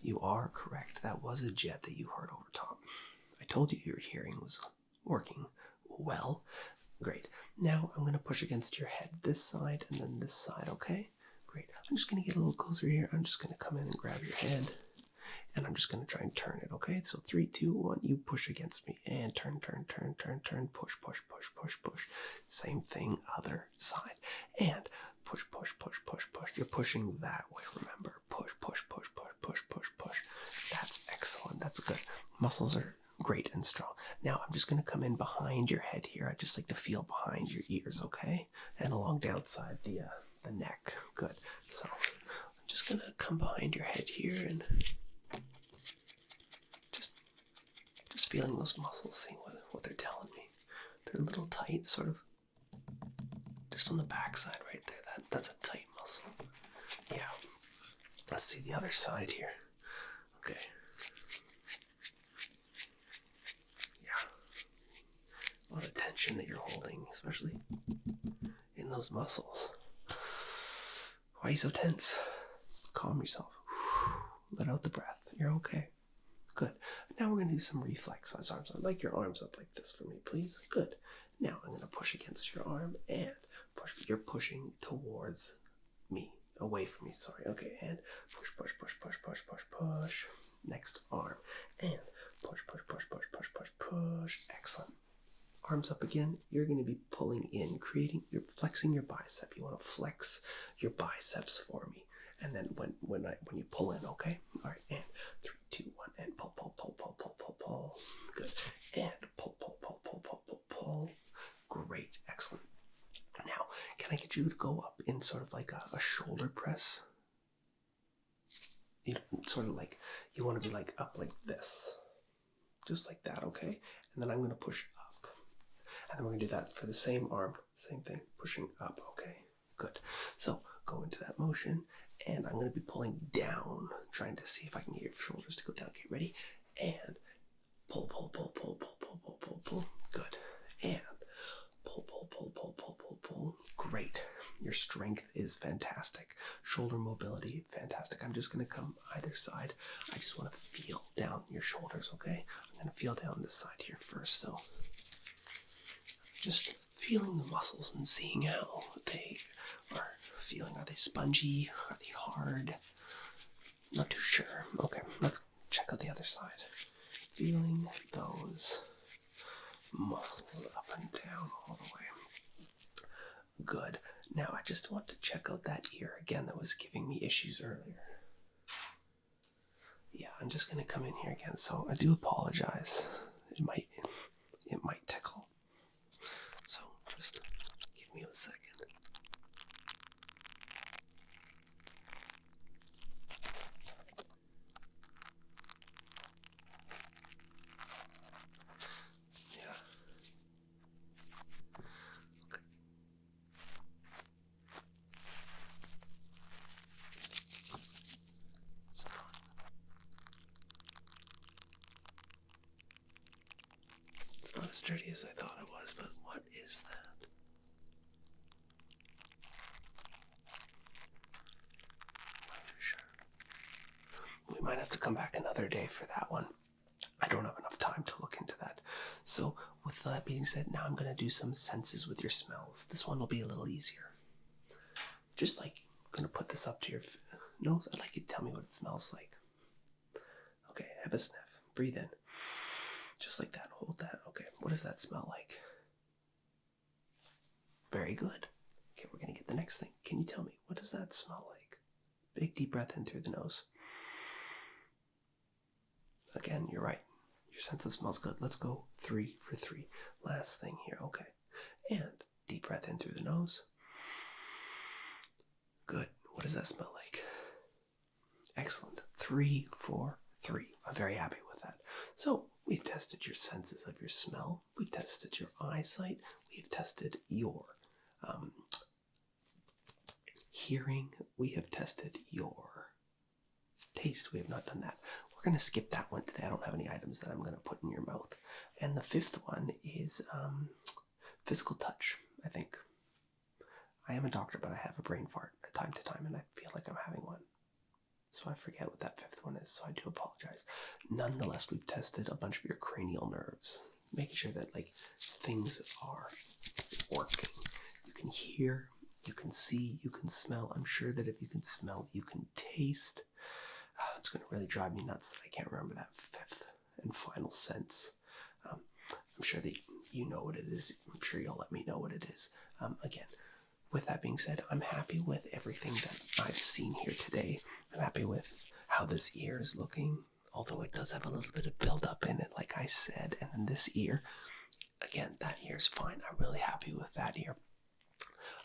You are correct. That was a jet that you heard over top. I told you your hearing was working well. Great. Now I'm going to push against your head this side and then this side, okay? Great. I'm just going to get a little closer here. I'm just going to come in and grab your head. And I'm just going to try and turn it, okay? So 3, 2, 1, you push against me. And turn, turn, turn, turn, turn, push, push, push, push, push. Same thing, other side. And push, push, push, push, push. You're pushing that way, remember. Push, push, push, push, push, push, push. That's excellent. That's good. Muscles are great and strong. Now I'm just going to come in behind your head here. I just like to feel behind your ears, okay? And along downside the neck. Good. So I'm just going to come behind your head here and just feeling those muscles, seeing what they're telling me. They're a little tight, sort of just on the backside right there. That's a tight muscle. Yeah. Let's see the other side here. Okay. Yeah. A lot of tension that you're holding, especially in those muscles. Why are you so tense? Calm yourself. Let out the breath. You're okay. Good. Now we're going to do some reflex on his arms. I'd like your arms up like this for me, please. Good. Now I'm going to push against your arm and push. You're pushing towards me. Away from me, sorry. Okay, and push, push, push, push, push, push, push. Next arm. And push, push, push, push, push, push, push. Excellent. Arms up again. You're going to be pulling in, you're flexing your bicep. You want to flex your biceps for me. And then when you pull in, okay? All right, and 3, 2, 1, and pull, pull, pull, pull, pull, pull, pull. Good. And pull, pull, pull, pull, pull, pull, pull. Great. Excellent. Now, can I get you to go up in sort of like a shoulder press? You know, sort of like, you want to be like up like this. just like that, okay? And then I'm going to push up. And then we're going to do that for the same arm. Same thing, pushing up, okay? Good. So go into that motion, and I'm going to be pulling down, trying to see if I can get your shoulders to go down. Okay, ready? And pull, pull, pull, pull, pull, pull, pull, pull, pull. Good. And pull, pull, pull, pull, pull, pull, pull. Great. Your strength is fantastic. Shoulder mobility, fantastic. I'm just going to come either side. I just want to feel down your shoulders, okay? I'm going to feel down this side here first, so just feeling the muscles and seeing how they are feeling. Are they spongy? Are they hard? Not too sure. Okay, let's check out the other side. Feeling those muscles up and down all the way. Good. Now I just want to check out that ear again that was giving me issues earlier. Yeah, I'm just going to come in here again. So I do apologize. It might tickle. So just give me a second. Yeah. Okay. It's not as sturdy as I thought it was, but what is that? Not too sure. We might have to come back another day for that one. I don't have enough time to look into that. So with that being said, now I'm going to do some senses with your smells. This one will be a little easier. Just like, I'm going to put this up to your nose. I'd like you to tell me what it smells like. Okay, have a sniff. Breathe in. Just like that. Hold that. Okay, what does that smell like? Very good. Okay, we're going to get the next thing. Can you tell me, what does that smell like? Big deep breath in through the nose. Again, you're right. Your sense of smell's good. Let's go 3 for 3. Last thing here. Okay. And deep breath in through the nose. Good. What does that smell like? Excellent. 3 for 3. I'm very happy with that. So we've tested your senses of your smell. We've tested your eyesight. We've tested your hearing. We have tested your taste. We have not done that. We're going to skip that one today. I don't have any items that I'm going to put in your mouth. And the 5th one is physical touch, I think. I am a doctor, but I have a brain fart from time to time, and I feel like I'm having one. So I forget what that 5th one is, so I do apologize. Nonetheless, we've tested a bunch of your cranial nerves, making sure that things are working. You can hear, you can see, you can smell. I'm sure that if you can smell, you can taste. It's going to really drive me nuts that I can't remember that 5th and final sense. I'm sure that you know what it is. I'm sure you'll let me know what it is. Again, with that being said, I'm happy with everything that I've seen here today. I'm happy with how this ear is looking, although it does have a little bit of buildup in it, like I said. And then this ear, again, that ear is fine. I'm really happy with that ear.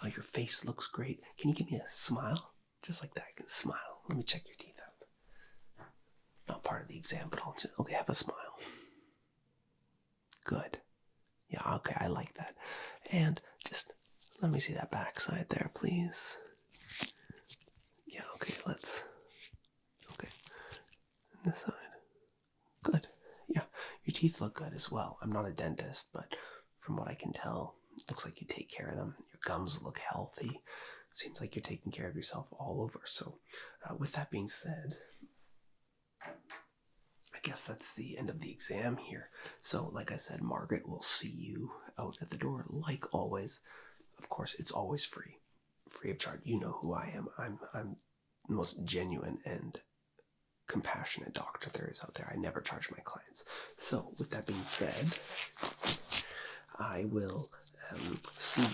Your face looks great. Can you give me a smile? Just like that, I can smile. Let me check your teeth out. Not part of the exam, but I'll just, okay, have a smile. Good. Yeah, okay, I like that. And just let me see that back side there, please. Yeah, okay, okay. And this side. Good. Yeah, your teeth look good as well. I'm not a dentist, but from what I can tell, it looks like you take care of them. Your gums look healthy. Seems like you're taking care of yourself all over. So with that being said, I guess that's the end of the exam here. So like I said, Margaret will see you out at the door like always. Of course, it's always free of charge. You know who I am. I'm the most genuine and compassionate doctor there is out there. I never charge my clients. So with that being said, I will see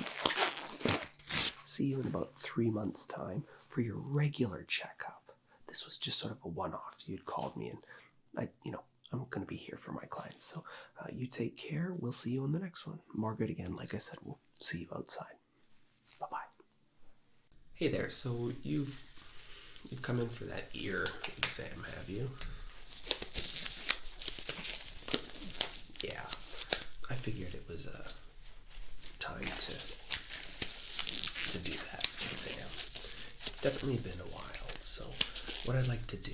you in about 3 months' time for your regular checkup. This was just sort of a one-off. You'd called me, and I'm going to be here for my clients. So you take care. We'll see you in the next one. Margaret, again, like I said, we'll see you outside. Bye-bye. Hey there. So you've come in for that ear exam, have you? Yeah, I figured it was time to do that exam. It's definitely been a while, so what I'd like to do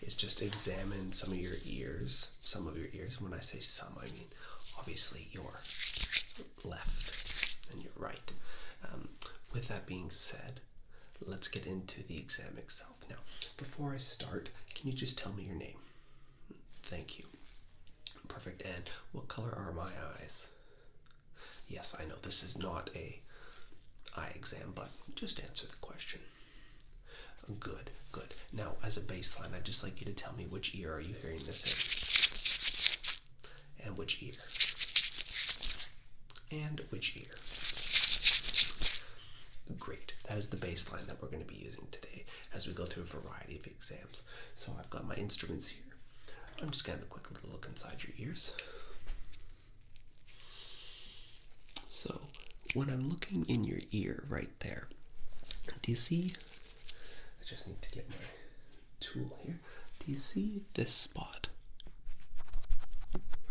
is just examine some of your ears. When I say some, I mean obviously your left and your right. With that being said, let's get into the exam itself. Now, before I start, can you just tell me your name? Thank you. Perfect. And what color are my eyes? Yes, I know this is not a eye exam, but just answer the question. Good, good. Now, as a baseline, I'd just like you to tell me which ear are you hearing this in? And which ear? And which ear? Great. That is the baseline that we're going to be using today as we go through a variety of exams. So I've got my instruments here. I'm just going to have a quick little look inside your ears. So when I'm looking in your ear right there, do you see? I just need to get my tool here. Do you see this spot?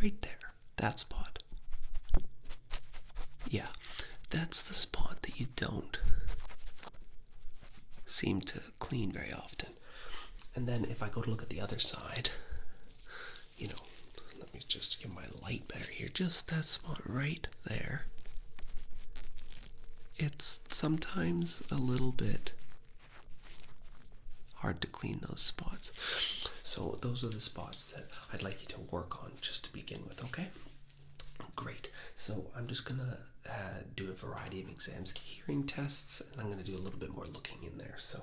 Right there. That spot. Yeah, that's the spot that you don't seem to clean very often. And then if I go to look at the other side, let me just get my light better here. Just that spot right there. It's sometimes a little bit hard to clean those spots. So those are the spots that I'd like you to work on just to begin with, okay? Great. So I'm just going to do a variety of exams, hearing tests, and I'm going to do a little bit more looking in there. So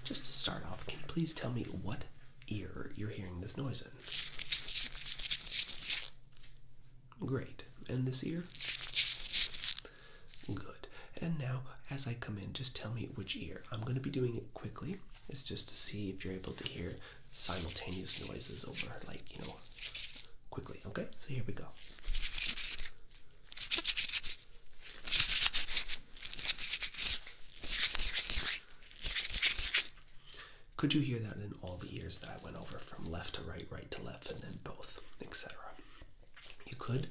just to start off, can you please tell me what ear you're hearing this noise in? Great. And this ear? Good. And now, as I come in, just tell me which ear. I'm going to be doing it quickly. It's just to see if you're able to hear simultaneous noises over, quickly. Okay? So here we go. Could you hear that in all the ears that I went over, from left to right, right to left, and then both, etc.? You could?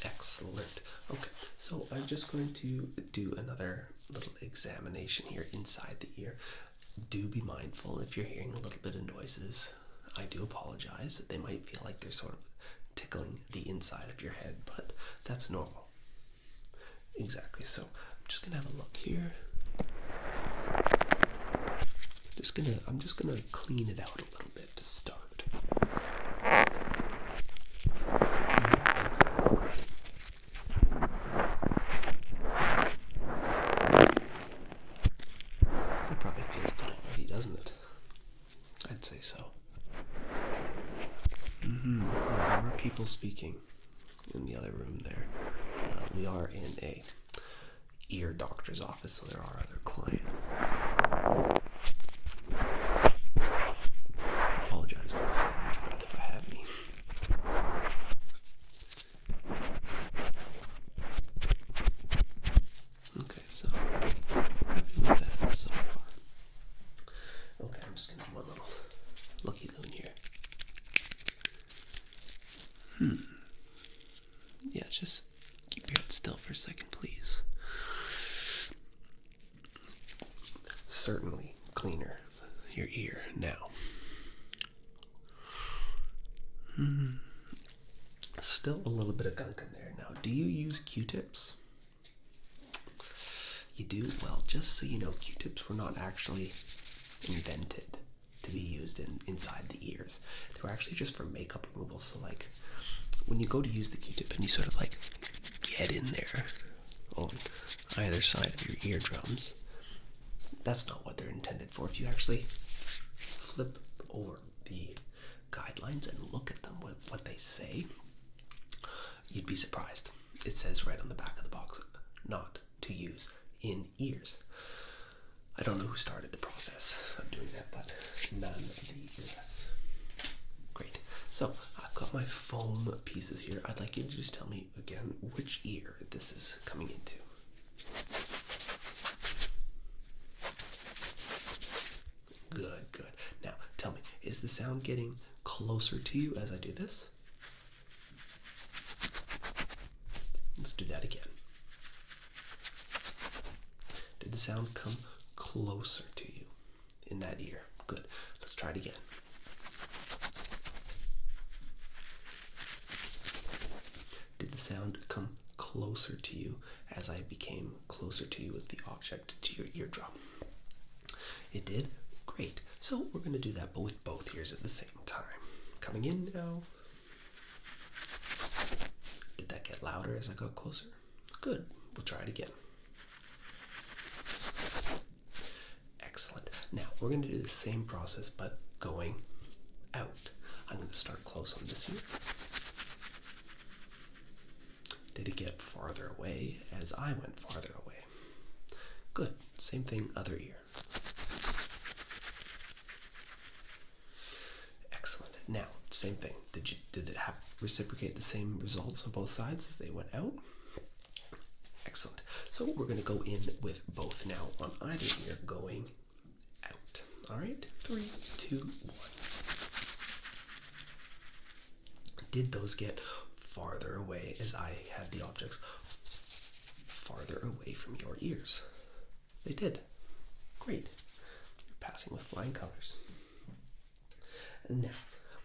Excellent. Okay, so I'm just going to do another little examination here inside the ear. Do be mindful if you're hearing a little bit of noises. I do apologize. They might feel like they're sort of tickling the inside of your head, but that's normal. Exactly. So I'm just gonna have a look here. I'm just gonna clean it out a little bit to start. Yeah, exactly. It probably feels good already, doesn't it? I'd say so. Yeah, there are people speaking in the other room there. We are in a ear doctor's office, so there are other clients. I apologize for the sound, but if I have any. Okay, so happy with that so far. Okay, I'm just gonna do one little looky-loon here. Yeah, just keep your head still for a second, please. Certainly cleaner your ear now. Still a little bit of gunk in there. Now, do you use Q-tips? You do? Well, just so you know, Q-tips were not actually invented to be used inside the ears. They were actually just for makeup removal. So when you go to use the Q-tip and you sort of get in there on either side of your eardrums, that's not what they're intended for. If you actually flip over the guidelines and look at them, what they say, you'd be surprised. It says right on the back of the box, not to use in ears. I don't know who started the process of doing that, but nonetheless. Great. So I've got my foam pieces here. I'd like you to just tell me again which ear this is coming into. Good, good. Now tell me, is the sound getting closer to you as I do this? Let's do that again. Did the sound come closer to you in that ear? Good. Let's try it again. Did the sound come closer to you as I became closer to you with the object to your eardrum? It did? Great. So we're going to do that, but with both ears at the same time. Coming in now. Did that get louder as I got closer? Good. We'll try it again. Excellent. Now we're going to do the same process, but going out. I'm going to start close on this ear. Did it get farther away as I went farther away? Good. Same thing, other ear. Excellent. Now, same thing. Did it reciprocate the same results on both sides as they went out? Excellent. So we're going to go in with both now on either ear going out. All right? 3, 2, 1. Did those get farther away as I had the objects farther away from your ears? They did. Great. You're passing with flying colors. And now,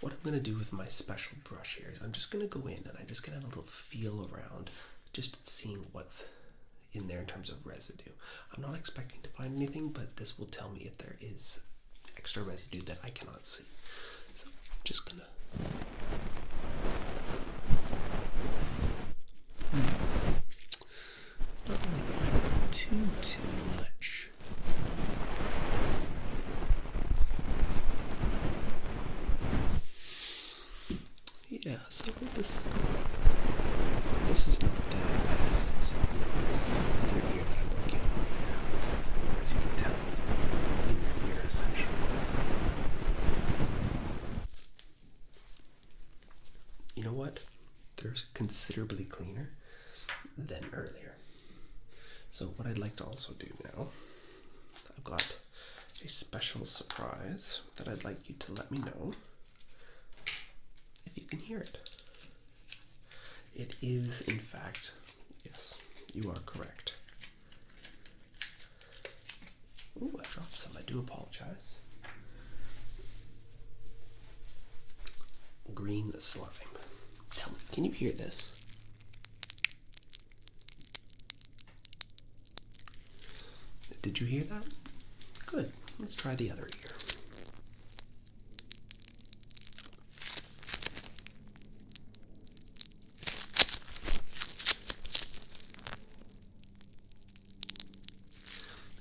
what I'm going to do with my special brush here is I'm just going to go in and I'm just going to have a little feel around, just seeing what's in there in terms of residue. I'm not expecting to find anything, but this will tell me if there is extra residue that I cannot see. So I'm just going to... Not really going too much. Yeah, so this is not that bad. It's another ear that I'm working on right now, as you can tell, in your ear essentially. You know what? They're considerably cleaner than earlier. So what I'd like to also do now, I've got a special surprise that I'd like you to let me know if you can hear it. It is, in fact, yes, you are correct. Ooh, I dropped some. I do apologize. Green slime. Tell me, can you hear this? Did you hear that? Good. Let's try the other ear.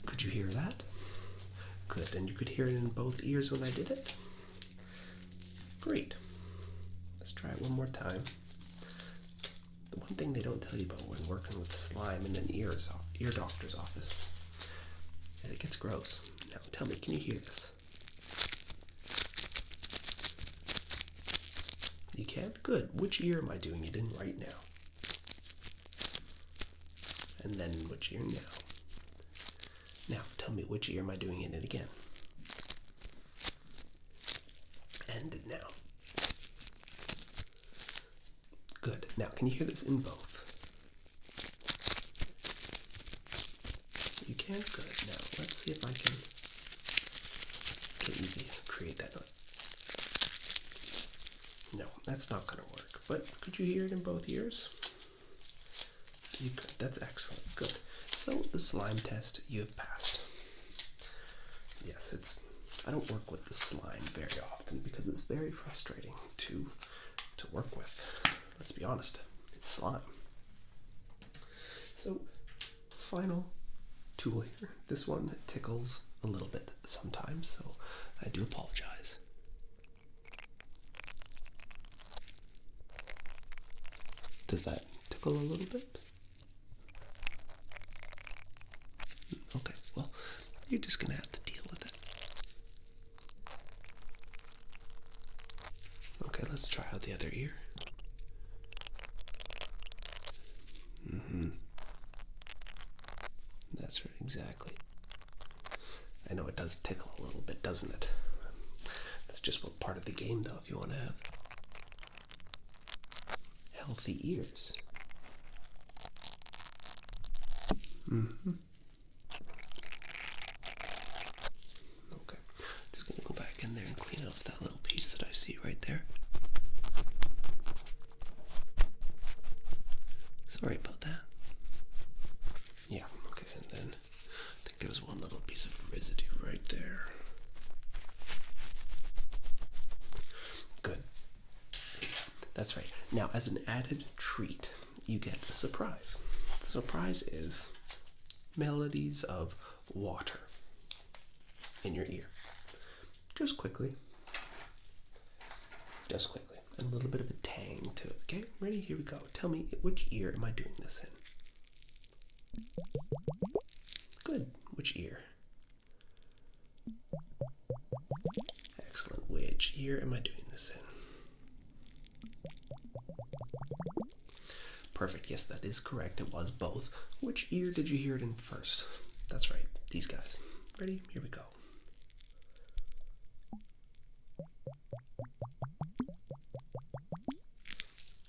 Could you hear that? Good. And you could hear it in both ears when I did it? Great. Let's try it one more time. The one thing they don't tell you about when working with slime in an ear doctor's office is it gets gross. Now tell me, can you hear this? You can? Good. Which ear am I doing it in right now? And then which ear now? Now tell me, which ear am I doing it in again? And now. Good. Now, can you hear this in both? You can? Good. Now, let's see if I can easy create that noise. No, that's not going to work. But could you hear it in both ears? You could. That's excellent. Good. So, the slime test, you have passed. Yes, I don't work with the slime very often because it's very frustrating to work with. Let's be honest, it's slime. So, final tool here. This one tickles a little bit sometimes, so I do apologize. Does that tickle a little bit? Okay, well, you're just gonna have to deal with it. Okay, let's try out the other ear. That's right, exactly. I know it does tickle a little bit, doesn't it? That's just what part of the game, though, if you want to have healthy ears. Mm-hmm. Okay, just gonna go back in there and clean off that little piece that I see right there. Sorry about that. Yeah, okay, and then I think there was one little piece of residue right there. Good. That's right. Now, as an added treat, you get a surprise. The surprise is melodies of water in your ear. Just quickly. Just quickly. And a little bit of a tang to it. Okay, ready? Here we go. Tell me, which ear am I doing this in? Good. Which ear? Excellent. Which ear am I doing this in? Perfect. Yes, that is correct. It was both. Which ear did you hear it in first? That's right. These guys. Ready? Here we go.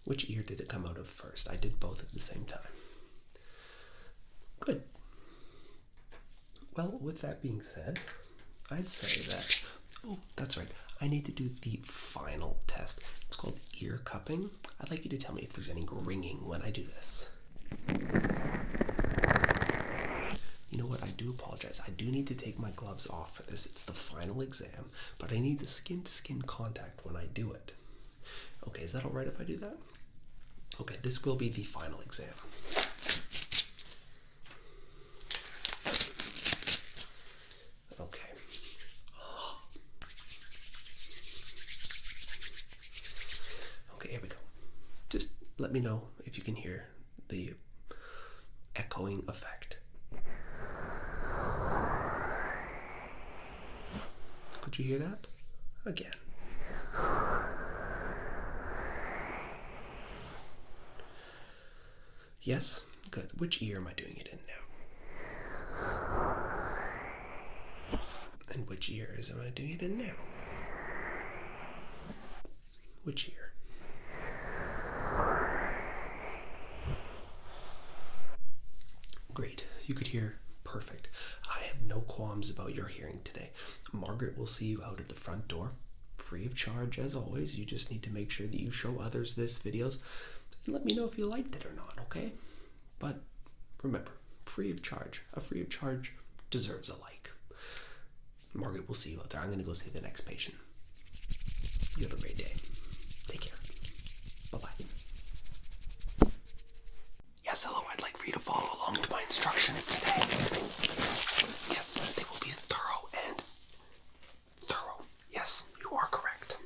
Which ear did it come out of first? I did both at the same time. Good. Well, with that being said, I'd say that, oh, that's right, I need to do the final test. It's called ear cupping. I'd like you to tell me if there's any ringing when I do this. You know what, I do apologize. I do need to take my gloves off for this. It's the final exam, but I need the skin-to-skin contact when I do it. Okay, is that all right if I do that? Okay, this will be the final exam. Okay. Okay, here we go. Just let me know if you can hear the echoing effect. Could you hear that? Again. Yes? Good. Which ear am I doing it in now? And which ear am I doing it in now? Which ear? Great. You could hear perfect. I have no qualms about your hearing today. Margaret will see you out at the front door, free of charge as always. You just need to make sure that you show others this videos. Let me know if you liked it or not, okay? But remember, free of charge. A free of charge deserves a like. Margaret will see you out there. I'm going to go see the next patient. You have a great day. Take care. Bye-bye. Yes, hello. I'd like for you to follow along to my instructions today. Yes, they will be thorough and thorough. Yes, you are correct.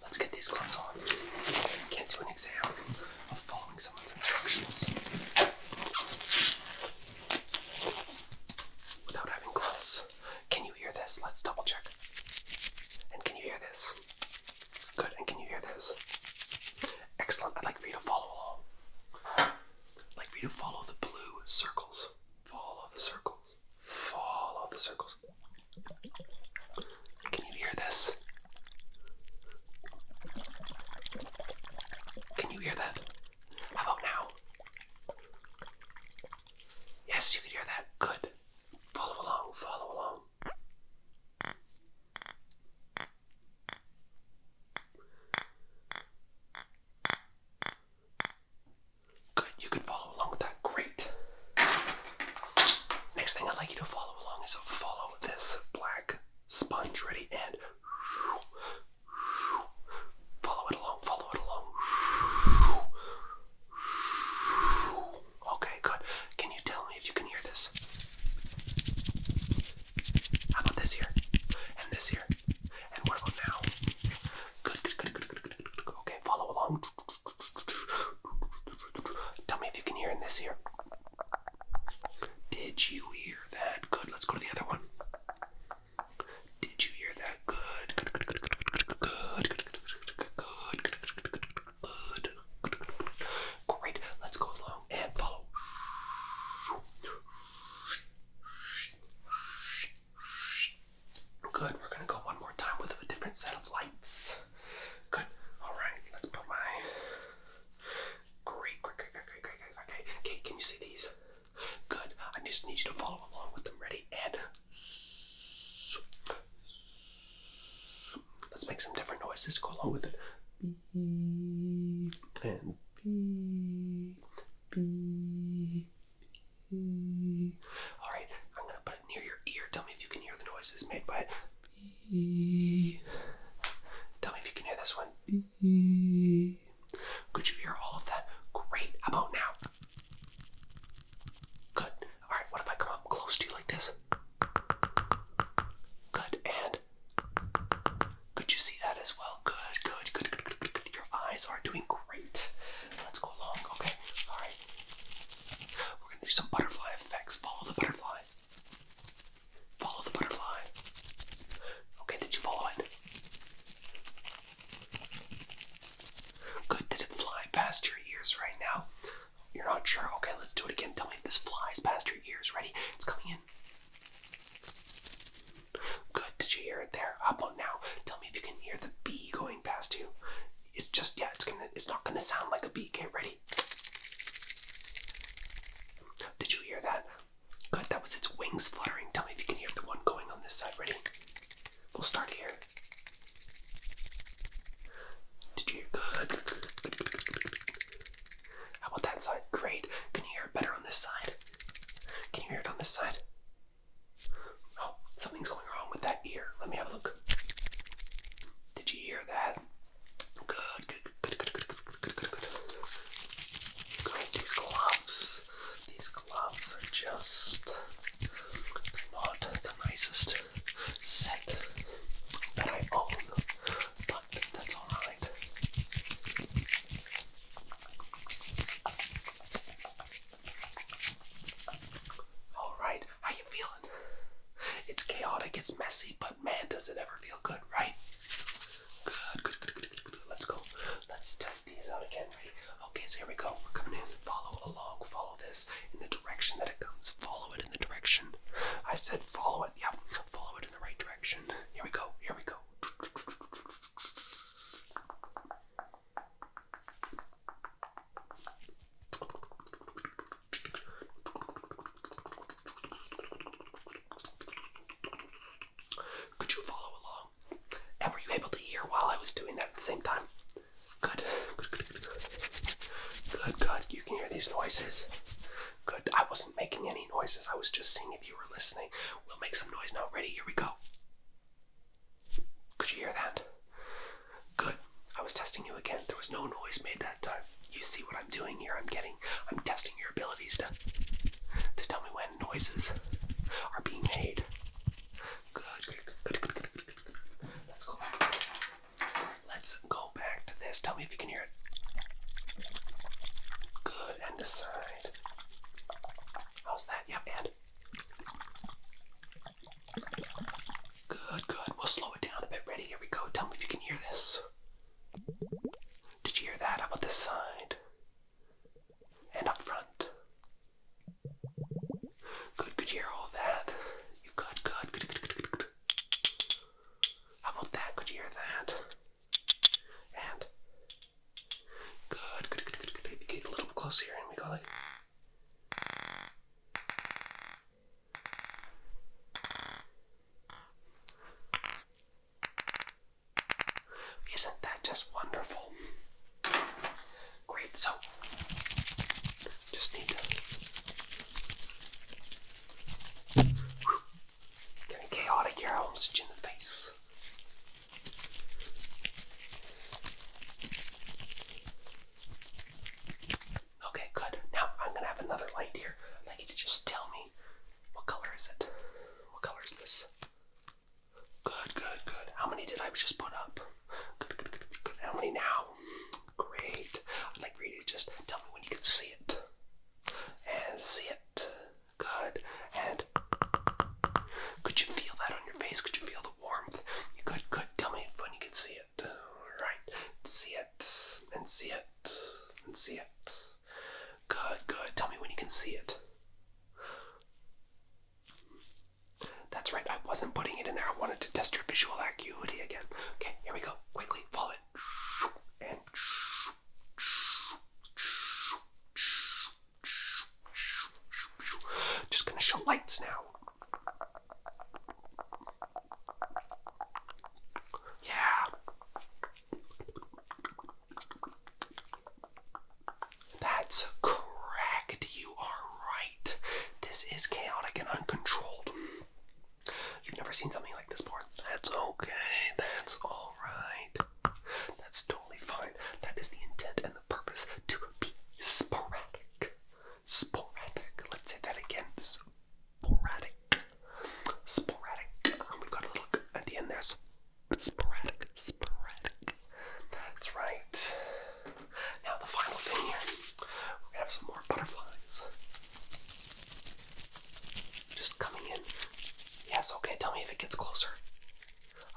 Let's get these gloves on. Can't do an exam of following someone's instructions without having gloves. Can you hear this? Let's double check. And can you hear this? Good. And can you hear this? Excellent. I'd like for you to follow along. I'd like for you to follow the blue circles. Follow the circles. Follow the circles. Can you hear this? Can you hear that? How about now? Yes, you can hear that. Good. Follow along, follow along. Good, you can follow along with that. Great. Next thing I'd like you to follow along is follow this black sponge. Ready? And follow it along, follow it along. Okay, good. Can you tell me if you can hear this? How about this here? And this here? And what about now? Good, good, good, good, good, good, good, good. Okay, follow along. Tell me if you can hear in this here. Did you hear that? Good. Let's go to the other one. Did you hear that? Good. Good. Good. Good. Good. Good. Good. Good. Good. Good. Great. Let's go along and follow. Good. We're gonna go one more time you see these? Good. I just need you to follow along with them. Ready? And let's make some different noises to go along with it. Beep and beep, beep, beep. All right, I'm gonna put it near your ear. Tell me if you can hear the noises made by it. Beep. Tell me if you can hear this one. Beep. Could you hear all of that? Great. How about now? Good. All right, what if I come up close to you like this? Good. And could you see that as well? Good. Your eyes are doing great. Let's go along, okay? All right. We're gonna do some butterfly effects. Follow the butterfly. Follow the butterfly. Okay, did you follow it? Good. Did it fly past your ears right now? You're not sure? Okay, let's do it again. Tell me if this flies past your ears. Ready? It's coming in. Good. Did you hear it there? How about now? Tell me if you can hear the bee going past you. It's just, yeah, it's not gonna sound like a bee. Okay, ready? Did you hear that? Good. That was its wings fluttering. Tell me if you can hear the one going on this side. Ready? We'll start here. Did you hear? Good. How about that side? Great. Can you hear it better on this side? Can you hear it on this side? Oh, something's going wrong with that ear. Let me have a look. Did you hear that? Good. Great. These gloves are just not the nicest set that I own, but that's all right. All right, how you feeling? It's chaotic, it's messy, but man, does it ever feel good, right? Good. Let's go. Let's test these out again. Ready? Okay, so here we go. We're coming in. Follow along. Follow this in the direction that it comes. Follow it in the direction. I said follow it. Yep. Follow it in the right direction. Here we go. Could you follow along? And were you able to hear while I was doing that at the same time? Good. You can hear these noises. Good. I wasn't making any noises. I was just seeing if you were listening. We'll make some noise now. Ready? Here we go. Could you hear that? Good. I was testing you again. There was no noise made that time. You see what I'm doing here? I'm testing your abilities to tell me when noises are being made. Good. Let's go back to this. Tell me if you can hear it. Good. And this side. How's that? Yep. And good. We'll slow it down a bit. Ready? Here we go. Tell me if you can hear this. Did you hear that? How about this side? And up front. Good. Could you hear all that? You good. How about that? Could you hear that? And good. If you get a little closer here and we go like. Isn't that just wonderful? Great, so just need to getting chaotic here. I almost hit you in the face. Okay, good. Now I'm gonna have another light here. I'd like you to just tell me what color is it? What color is this? Good. How many did I just put up? Good. How many now? Great. I'd like for you to just tell me when you can see it. And see it. Good. And could you feel that on your face? Could you feel the warmth? Good. Tell me when you can see it. All right. See it. And see it. And see it. Good. Tell me when you can see it. That's right. I wasn't putting it in there. I wanted to test your visual acuity again. Okay, here we go. Quickly, follow it. And just going to show lights now. Yeah. That's correct. You are right. This is chaotic and uncontrolled. You've never seen something like this before. That's okay. That's all right. That's totally fine. That is the intent and the purpose, to be sporadic. Sporadic. Let's say that again. Sporadic. Sporadic. We've got a little at the end there. Sporadic. Sporadic. That's right. Now the final thing here. We're gonna have some more butterflies. Just coming in. Yes, okay, tell me if it gets closer.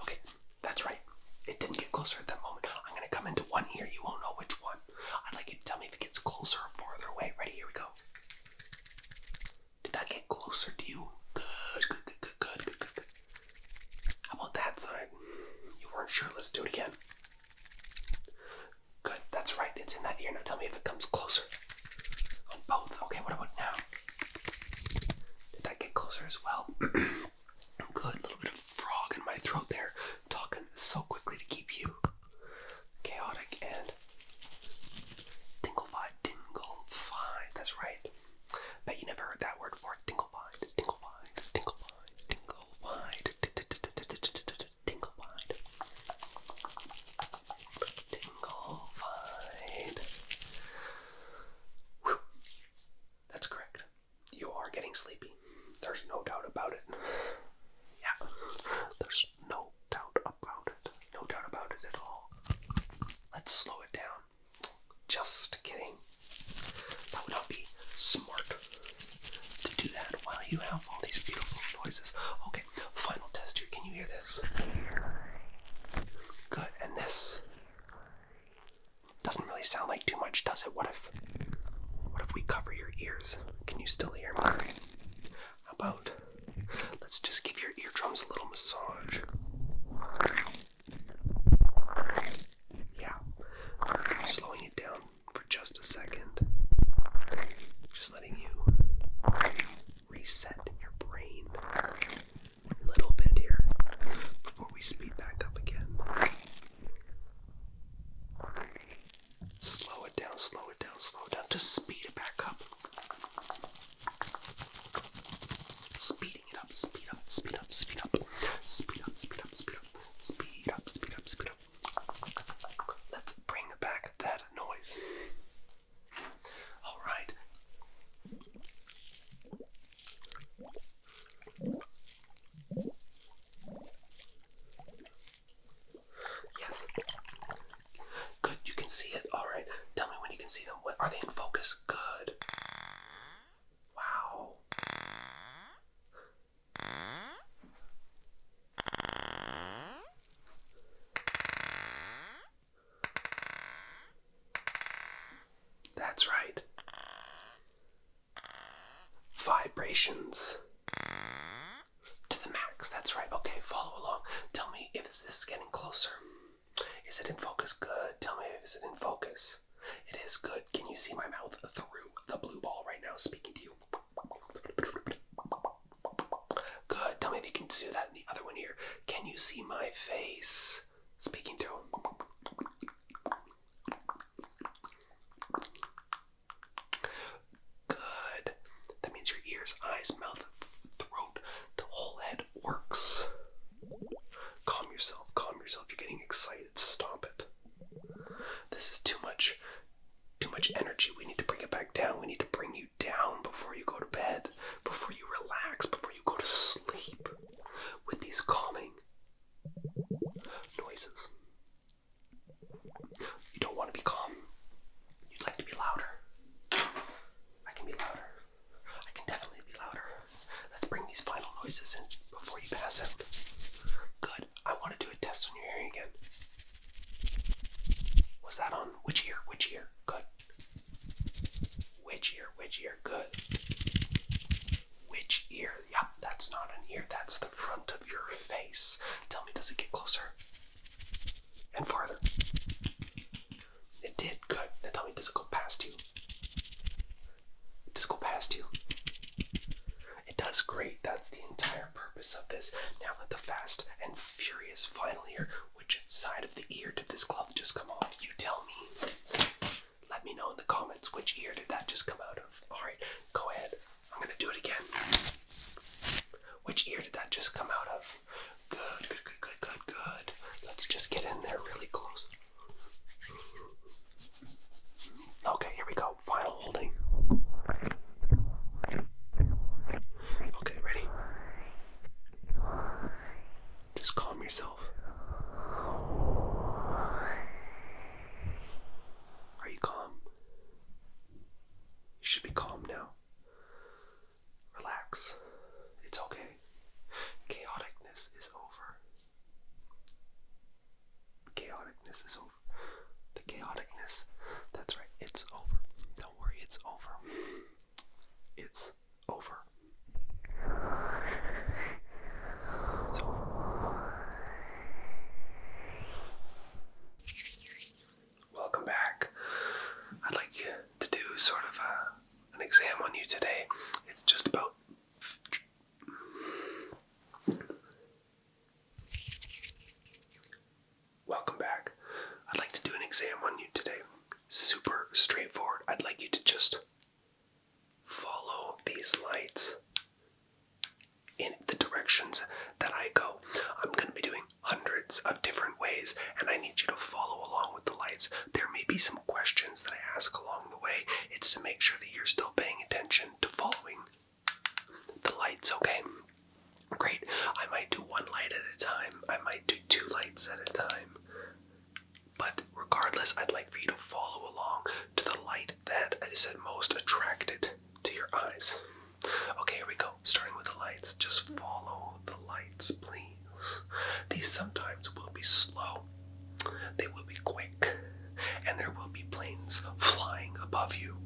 Okay, that's right. It didn't get closer at that moment. I'm gonna come into one ear. You won't know which one. I'd like you to tell me if it gets closer or farther away. Ready? Here we go. Did that get closer to you? Good, good, good, good, good, good, good. How about that side? You weren't sure. Let's do it again. Good, that's right. It's in that ear. Now tell me if it comes closer. On both. Okay, what about now? Did that get closer as well? Good, a little bit of frog in my throat there. Talking so quickly to keep you chaotic and tingle-fied. Tingle-fied, that's right. Bet you never heard that word before. Tingle-fied, tingle-fied, tingle-fied, tingle-fied, tingle-fied. Tingle-fied. Whew. That's correct. You are getting sleepy. There's no doubt about it. Yeah, there's no doubt about it. No doubt about it at all. Let's slow it down. Just kidding. That would not be smart to do that while you have all these beautiful noises. Okay, final test here. Can you hear this? Good, and this doesn't really sound like too much, does it? What if we cover your ears? Can you still hear me? How about let's just give your eardrums a little massage. Yeah. Slowing it down for just a second. Just letting you reset your brain a little bit here before we speed back up again. Slow it down, slow it down, slow it down. Just speed it back up. Speeding it up, speed up, speed up, speed up, speed up, speed up, speed up, speed up, speed up, speed up. Let's bring back that noise. All right. Yes. Good, you can see it. All right. Tell me when you can see them. Are they in focus? Good. Wow. That's right. Vibrations to the max. That's right. Okay, follow along. Tell me if this is getting closer. Is it in focus? Good. Tell me, is it in focus? It is good. Can you see my mouth through the blue ball right now speaking to you? Good. Tell me if you can do that in the other one here. Can you see my face speaking through? Good. That means your ears, eyes, mouth, throat, the whole head works. Calm yourself. Calm yourself. You're getting excited. Stop it. This is too much energy. We need to bring it back down. We need to bring you down before you go to bed, before you relax, before you go to sleep with these calming noises. You don't want to be calm. You'd like to be louder. I can be louder. I can definitely be louder. Let's bring these final noises in before you pass out. Good. I want to do a test on your hearing again. Was that on which ear? Which ear? Good. Which ear? Which ear? Good. Which ear? Yep, that's not an ear. That's the front of your face. Tell me, does it get closer? And farther? It did. Good. Now tell me, does it go past you? Does it go past you? pieces of this. Now, the fast and furious final here. Which side of the ear did this cloth just come off? You tell me. Let me know in the comments which ear did that just come out of. Alright, go ahead. I'm gonna do it again. Which ear did that just come out of? Good, good, good, good, good, good. Let's just get in there really close. Okay, here we go. Final holding. Okay, ready? Just calm yourself. Are you calm? You should be calm now. Relax. It's okay. Chaoticness is over. Chaoticness is over. The chaoticness. That's right. It's over. Don't worry. It's over. It's over. It's over. Welcome back. I'd like to do sort of an exam on you today. It's just about Welcome back. I'd like to do an exam on you today. Super straightforward. I'd like you to just follow these lights in the directions that I go. I'm going to be doing hundreds of different ways, and I need you to follow along with the lights. There may be some questions that I ask along the way. It's to make sure that you're still paying attention to following the lights, okay? Great. I might do one light at a time. I might do two lights at a time. But regardless, I'd like for you to follow along to the light that is most attracted to your eyes. Okay, here we go. Starting with the lights. Just follow the lights, please. These sometimes will be slow. They will be quick. And there will be planes flying above you,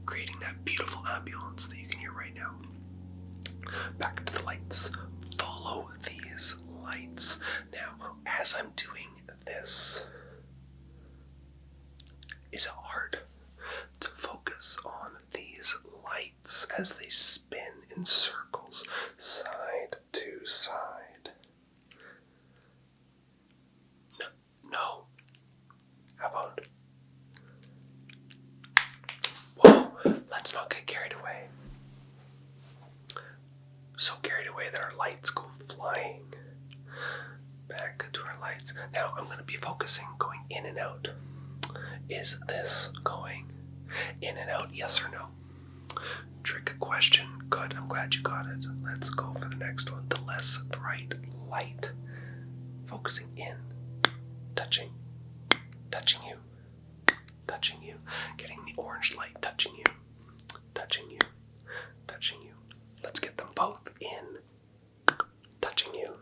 creating that beautiful ambience that you can hear right now. Back to the lights. Follow these lights. Now, as I'm doing this, is it hard to focus on these lights as they spin in circles, side to side? No. How about? Whoa, let's not get carried away. So carried away that our lights go flying. Back to our lights. Now I'm going to be focusing going in and out. Is this going in and out? Yes or no? Trick question. Good. I'm glad you got it. Let's go for the next one. The less bright light. Focusing in. Touching. Touching you. Touching you. Getting the orange light. Touching you. Touching you. Touching you. Let's get them both in. Touching you.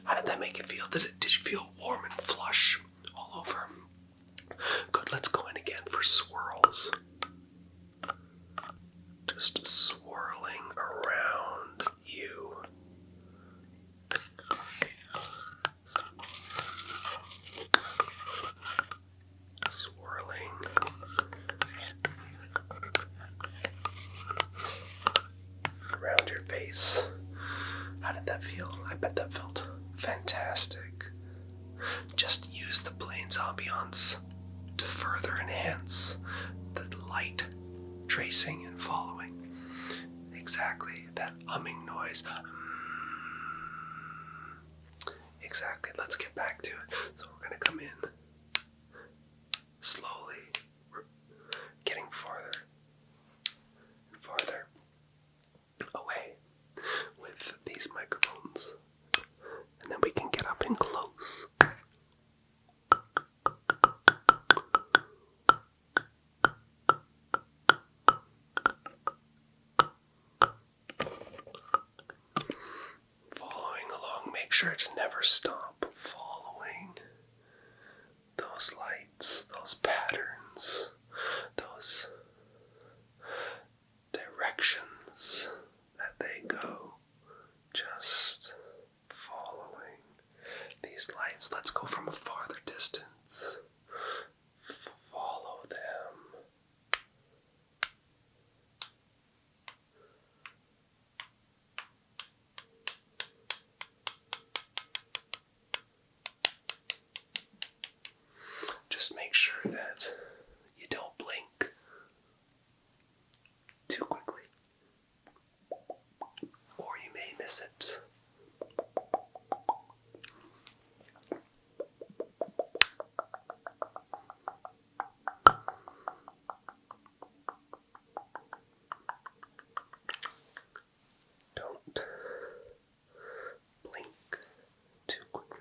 How did that make you feel? Did you feel warm and flush all over? Good, let's go in again for swirls. Just swirling around you. Swirling. Around your face. How did that feel? I bet that felt fantastic. Just use the plane's ambiance to further enhance the light tracing and following. Exactly, that humming noise. Exactly, let's get back to it. So we're going to come in slowly. We're getting farther and farther away with these microphones. And then we can get up and close. Following along, make sure to never stop following those lights, those patterns, those directions that they go. Just following these lights. Let's go from a farther distance. sure that you don't blink too quickly, or you may miss it. Don't blink too quickly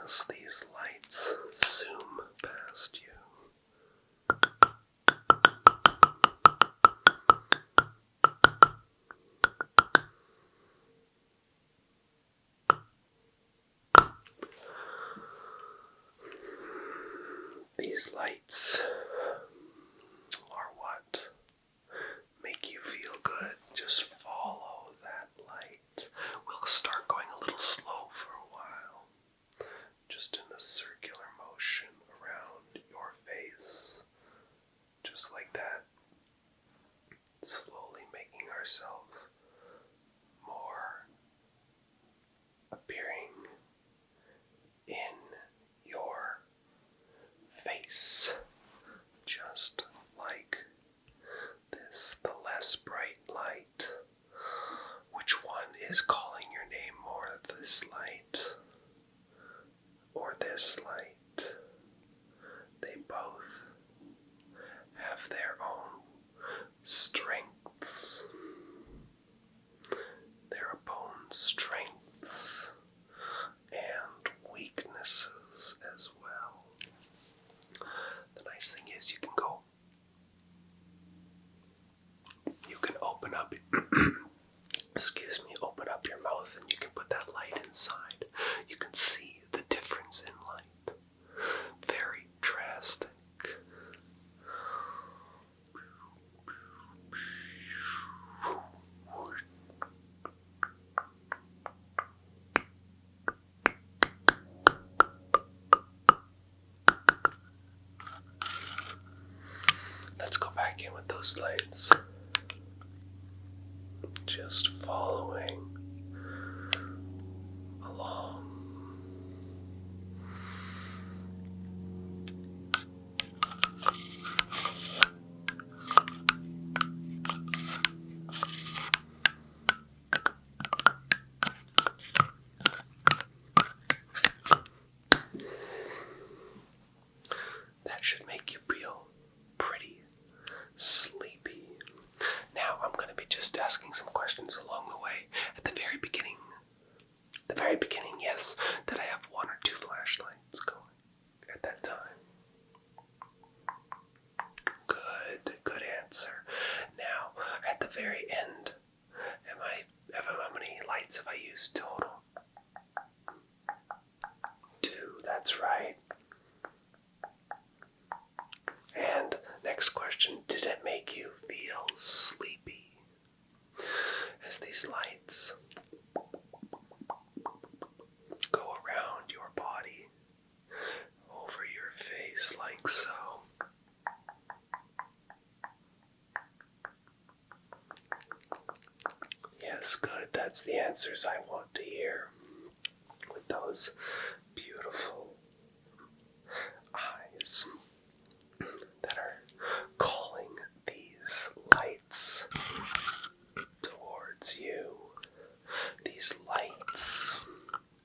as these lights zoom past you. These lights are what make you feel good. Just follow that light. We'll start going a little slow for a while, just in a circular motion around your face, just like that, slowly making ourselves more appearing in your face, just like this. The less bright light. Which one is calling your name more? This light or this light? They both have their own strengths, their own strengths and weaknesses as well. The nice thing is you can open up open up your mouth and you can put that light inside. You can see the difference in light. Very drastic. Let's go back in with those lights. Just following along. That should make you feel pretty sleepy. Now I'm going to be just asking some questions along the way. At the very beginning, yes, did I have one or two flashlights going at that time? Good answer. Now, at the very end, how many lights have I used total? 2, that's right. And next question, did it make you feel sleepy as these lights go around your body, over your face like so? Yes, good. That's the answers I want to hear. With those beautiful eyes that are calling these lights towards you. These lights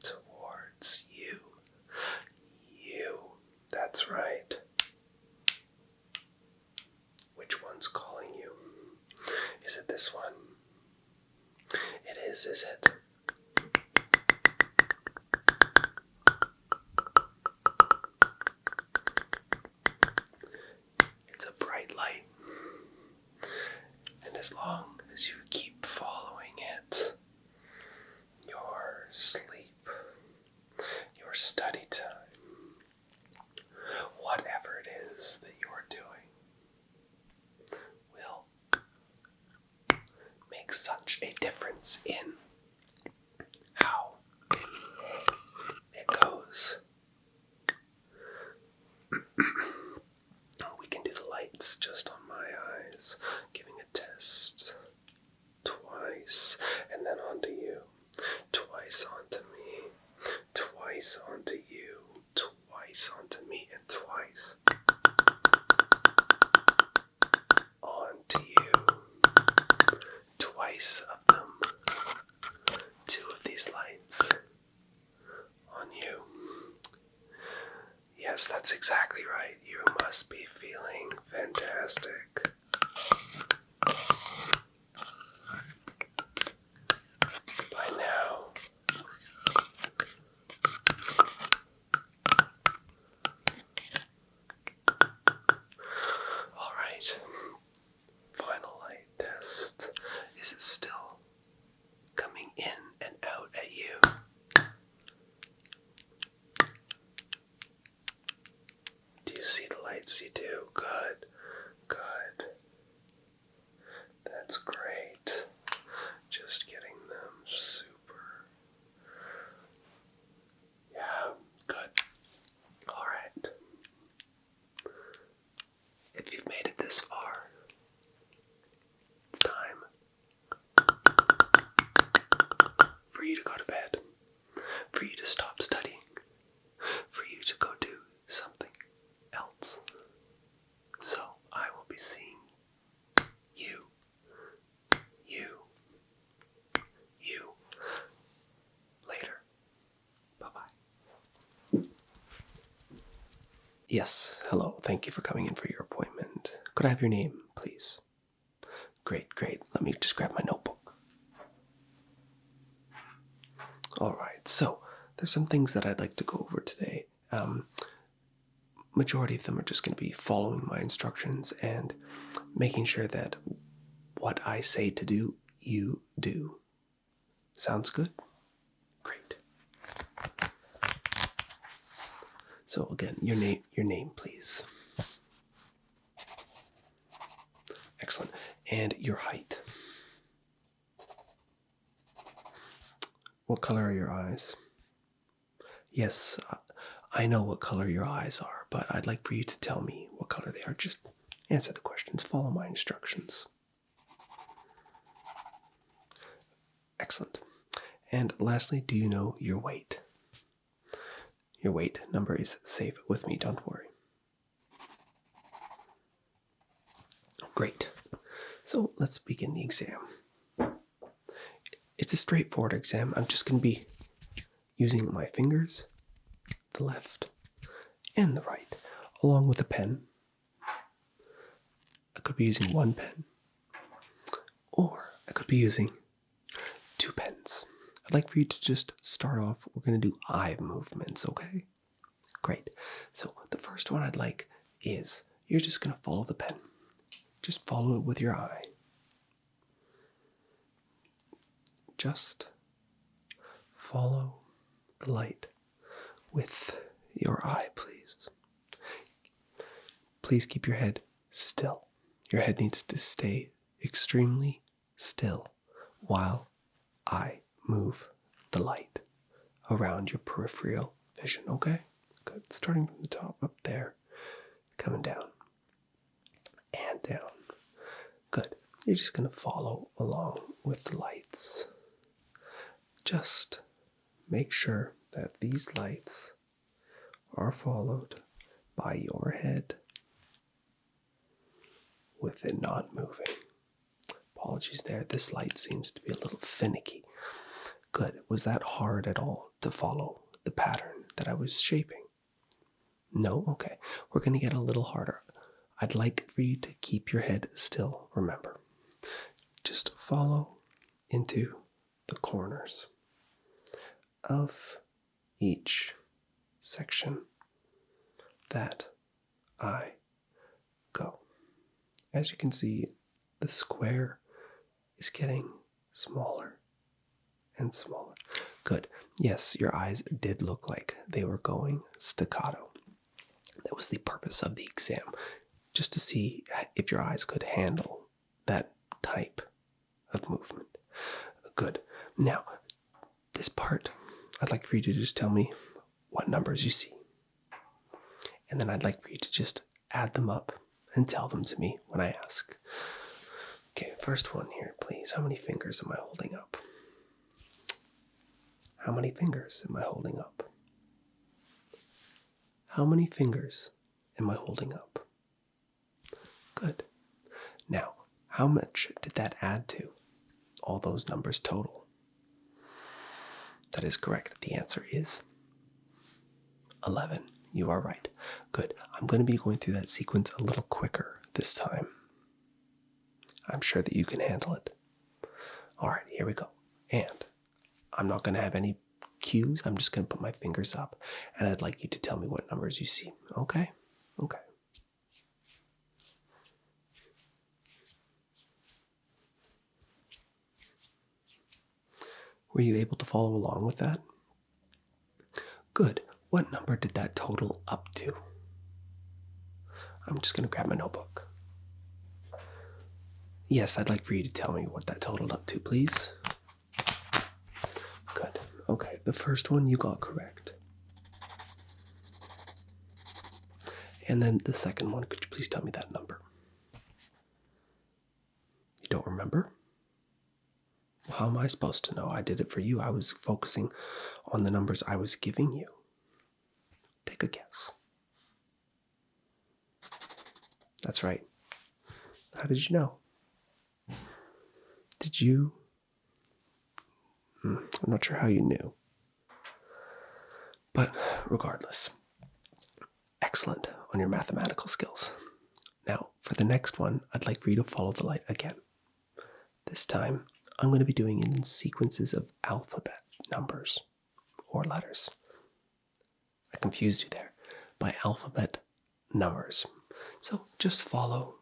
towards you. You. That's right. Which one's calling you? Is it this one? It is it? It's a bright light. And as long as you keep following it, your sleep, your study time, whatever it is that you're doing, will make such a difference in how it goes. We can do the lights just on my eyes, giving a test. Twice, and then onto you. Twice onto me. Twice onto you. Twice onto me. twice of them. 2 of these lights on you. Yes, that's exactly right. You must be feeling fantastic. By now. All right. Final light test. Is it still coming in and out at you? Do you see the lights? You do. Good. Good. That's great. Just getting them super. Yeah, good. All right. If you've made it this far, it's time for you to go to bed, for you to stop studying, for you to go do something else. So I will be seeing you later. Bye-bye. Yes, hello. Thank you for coming in for your appointment. Could I have your name, please? Great. Let me just grab my notebook. All right, so there's some things that I'd like to go over today. Majority of them are just going to be following my instructions and making sure that what I say to do, you do. Sounds good? Great. So again, your name, please. Excellent. And your height. What color are your eyes? Yes, I know what color your eyes are, but I'd like for you to tell me what color they are. Just answer the questions. Follow my instructions. Excellent. And lastly, do you know your weight? Your weight number is safe with me, don't worry. Great. So let's begin the exam. It's a straightforward exam. I'm just going to be using my fingers, the left and the right, along with a pen. I could be using one pen, or I could be using 2 pens. I'd like for you to just start off. We're going to do eye movements, okay? Great. So the first one I'd like is you're just going to follow the pen. Just follow it with your eye. Just follow the light with your eye, please. Please keep your head still. Your head needs to stay extremely still while I move the light around your peripheral vision, okay? Good. Starting from the top up there, coming down and down. Good. You're just going to follow along with the lights. Just make sure that these lights are followed by your head with it not moving. Apologies there. This light seems to be a little finicky. Good. Was that hard at all to follow the pattern that I was shaping? No? Okay. We're going to get a little harder. I'd like for you to keep your head still, remember. Just follow into the corners of each section that I go. As you can see, the square is getting smaller and smaller. Good. Yes, your eyes did look like they were going staccato. That was the purpose of the exam, just to see if your eyes could handle that type of movement. Good. Now, this part, I'd like for you to just tell me what numbers you see. And then I'd like for you to just add them up and tell them to me when I ask. Okay, first one here, please. How many fingers am I holding up? How many fingers am I holding up? How many fingers am I holding up? Good. Now, how much did that add to all those numbers total. That is correct. The answer is 11. You are right. Good. I'm going to be going through that sequence a little quicker this time. I'm sure that you can handle it. All right, here we go. And I'm not going to have any cues. I'm just going to put my fingers up, and I'd like you to tell me what numbers you see. Okay? Okay. Were you able to follow along with that? Good. What number did that total up to? I'm just going to grab my notebook. Yes, I'd like for you to tell me what that totaled up to, please. Good. Okay, the first one you got correct. And then the second one, could you please tell me that number? You don't remember? Well, how am I supposed to know? I did it for you. I was focusing on the numbers I was giving you. Take a guess. That's right. How did you know? Did you? I'm not sure how you knew. But regardless, excellent on your mathematical skills. Now, for the next one, I'd like for you to follow the light again. This time, I'm going to be doing it in sequences of alphabet numbers or letters. I confused you there. By alphabet numbers. So just follow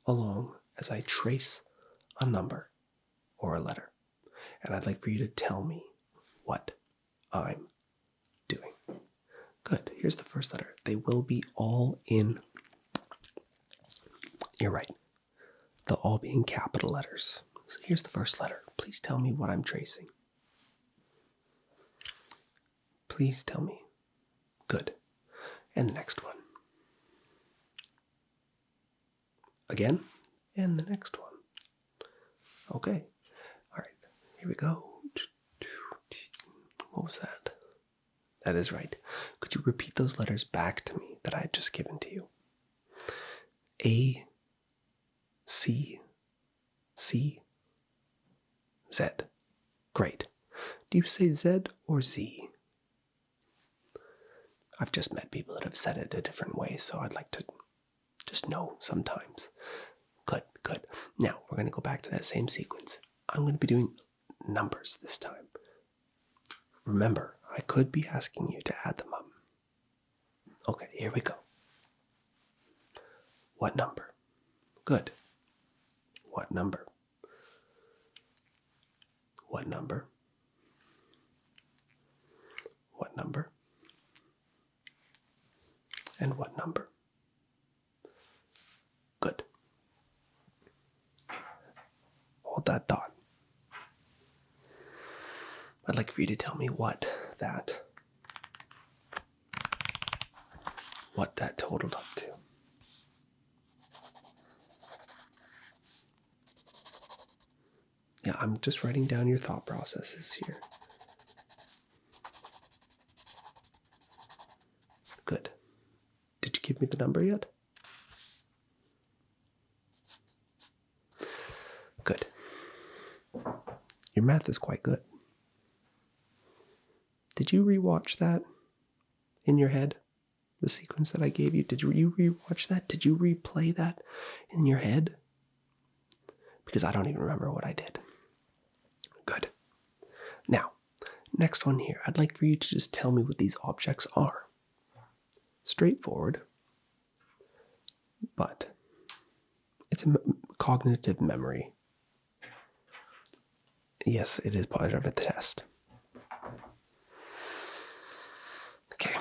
along as I trace a number or a letter. And I'd like for you to tell me what I'm doing. Good. Here's the first letter. They will be all in. You're right. They'll all be in capital letters. So here's the first letter. Please tell me what I'm tracing. Please tell me. Good. And the next one. Again. And the next one. Okay. All right. Here we go. What was that? That is right. Could you repeat those letters back to me that I had just given to you? A, C, C, Z. Great. Do you say Z or Z? I've just met people that have said it a different way, so I'd like to just know sometimes. Good, good. Now, we're going to go back to that same sequence. I'm going to be doing numbers this time. Remember, I could be asking you to add them up. Okay, here we go. What number? Good. What number? What number? What number? And what number? Good. Hold that thought. I'd like for you to tell me what that totaled up to. Yeah, I'm just writing down your thought processes here. Good. Did you give me the number yet? Good. Your math is quite good. Did you rewatch that in your head? The sequence that I gave you? Did you rewatch that? Did you replay that in your head? Because I don't even remember what I did. Good. Now, next one here. I'd like for you to just tell me what these objects are. Straightforward, but it's a cognitive memory. Yes, it is part of a test. Okay.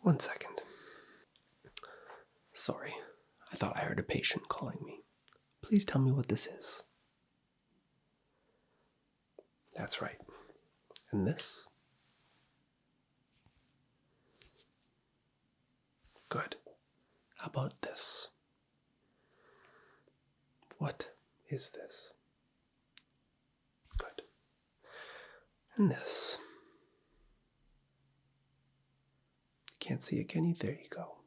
1 second. Sorry, I thought I heard a patient calling me. Please tell me what this is. That's right. And this? Good. How about this? What is this? Good. And this? You can't see it, can you? There you go.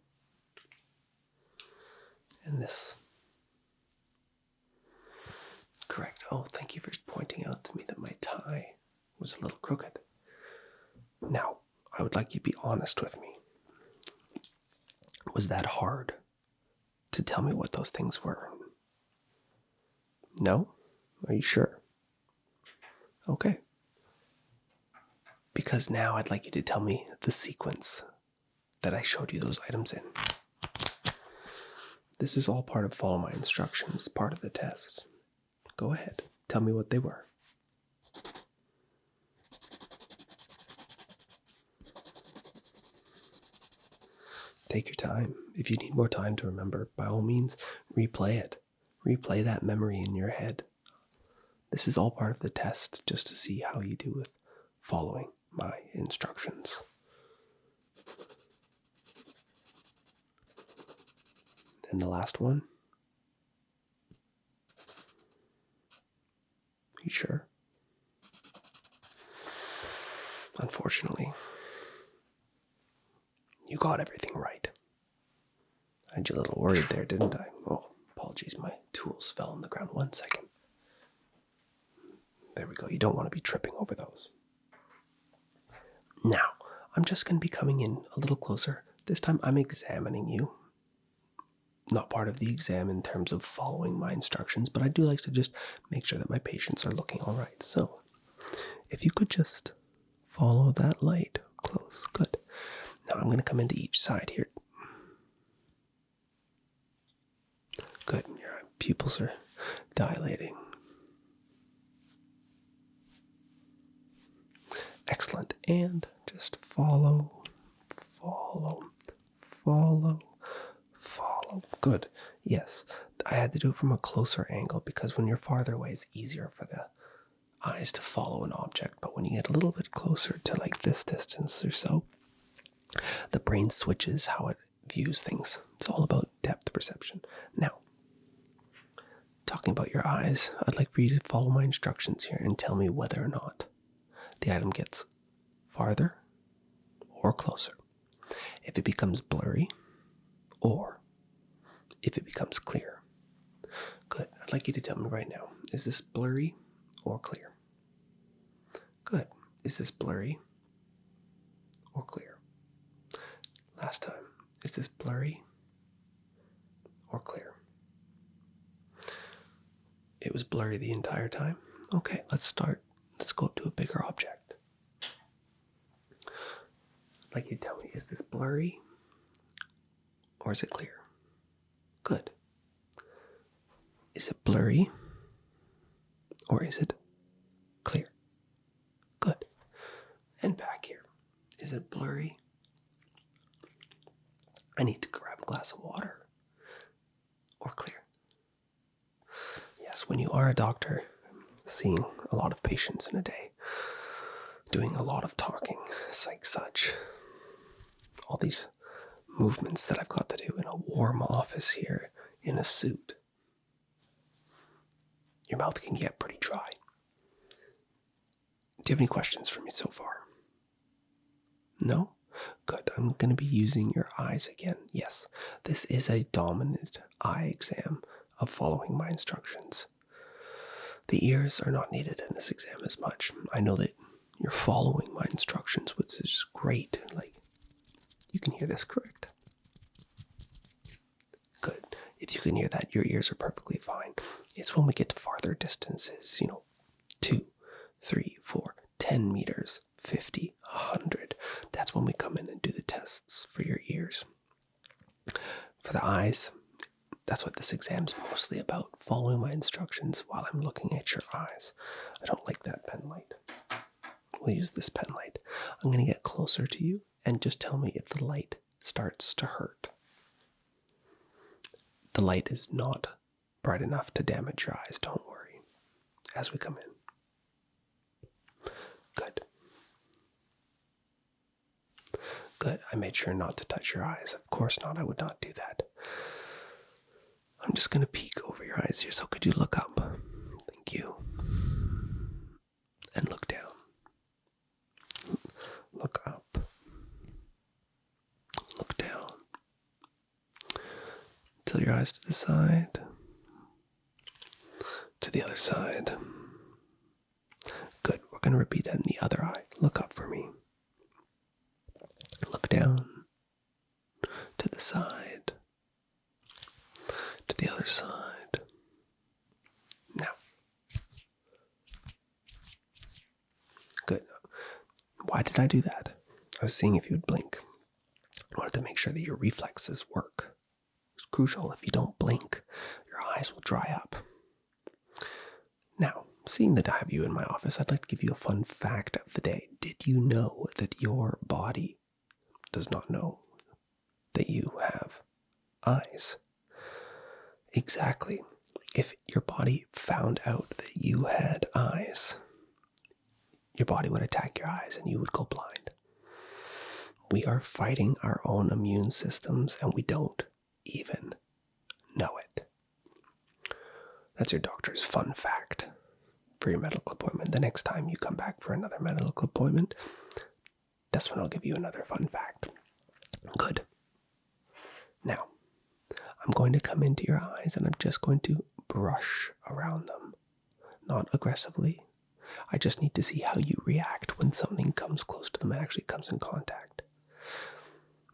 And this? correct. Oh, thank you for pointing out to me that my tie was a little crooked. Now, I would like you to be honest with me. Was that hard to tell me what those things were? No? Are you sure? Okay. Because now I'd like you to tell me the sequence that I showed you those items in. This is all part of follow my instructions, part of the test. Go ahead. Tell me what they were. Take your time. If you need more time to remember, by all means, replay it. Replay that memory in your head. This is all part of the test, just to see how you do with following my instructions. And the last one. Are you sure? Unfortunately, you got everything right. I had you a little worried there, didn't I? Oh, apologies, my tools fell on the ground. 1 second. There we go. You don't want to be tripping over those. Now, I'm just going to be coming in a little closer. This time I'm examining you. Not part of the exam in terms of following my instructions, but I do like to just make sure that my patients are looking all right. So, if you could just follow that light close. Good. Now I'm going to come into each side here. Good. Your pupils are dilating. Excellent. And just follow. Good. Yes. I had to do it from a closer angle because when you're farther away, it's easier for the eyes to follow an object. But when you get a little bit closer to like this distance or so, the brain switches how it views things. It's all about depth perception. Now, talking about your eyes, I'd like for you to follow my instructions here and tell me whether or not the item gets farther or closer. If it becomes blurry or if it becomes clear. Good. I'd like you to tell me right now, is this blurry or clear? Good. Is this blurry or clear? Last time, is this blurry or clear? It was blurry the entire time? Okay, let's start. Let's go up to a bigger object. I'd like you to tell me, is this blurry or is it clear? Good. Is it blurry or is it clear? Good. And back here. Is it blurry? I need to grab a glass of water. Or clear? Yes, when you are a doctor, seeing a lot of patients in a day, doing a lot of talking, psych such, all these movements that I've got to do in a warm office here in a suit, your mouth can get pretty dry. Do you have any questions for me so far? No? Good. I'm going to be using your eyes again. Yes, this is a dominant eye exam of following my instructions. The ears are not needed in this exam as much. I know that you're following my instructions, which is great. Like, you can hear this correct? Good. If you can hear that, your ears are perfectly fine. It's when we get to farther distances, 2, 3, 4, 10 meters, 50, 100. That's when we come in and do the tests for your ears. For the eyes, that's what this exam's mostly about, following my instructions while I'm looking at your eyes. I don't like that pen light. We'll use this pen light. I'm going to get closer to you and just tell me if the light starts to hurt. The light is not bright enough to damage your eyes, don't worry, as we come in. Good. Good. I made sure not to touch your eyes. Of course not. I would not do that. I'm just going to peek over your eyes here, so could you look up? Thank you. And look down. Look up. Look down. Tilt your eyes to the side. To the other side. Good. We're going to repeat that in the other eye. Look up for me. Look down. To the side. To the other side. Now. Good. Why did I do that? I was seeing if you would blink. I wanted to make sure that your reflexes work. It's crucial. If you don't blink, your eyes will dry up. Now, seeing that I have you in my office, I'd like to give you a fun fact of the day. Did you know that your body does not know that you have eyes? Exactly. If your body found out that you had eyes, your body would attack your eyes and you would go blind. We are fighting our own immune systems and we don't even know it. That's your doctor's fun fact for your medical appointment. The next time you come back for another medical appointment, that's when I'll give you another fun fact. Good. Now, I'm going to come into your eyes and I'm just going to brush around them. Not aggressively. I just need to see how you react when something comes close to them and actually comes in contact.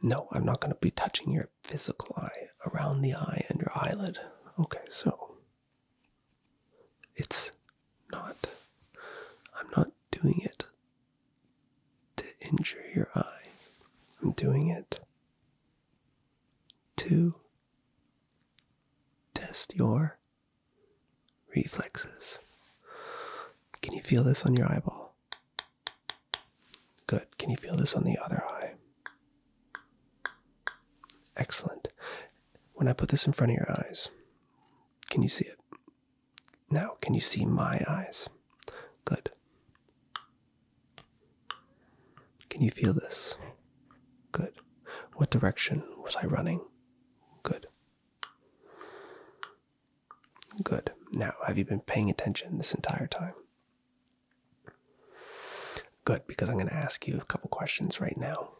No, I'm not going to be touching your physical eye, around the eye and your eyelid. Okay, so I'm not doing it to injure your eye. I'm doing it to test your reflexes. Can you feel this on your eyeball? Good. Can you feel this on the other eye? Excellent. When I put this in front of your eyes, can you see it? Now, can you see my eyes? Good. Can you feel this? Good. What direction was I running? Good. Good. Now, have you been paying attention this entire time? Good, because I'm going to ask you a couple questions right now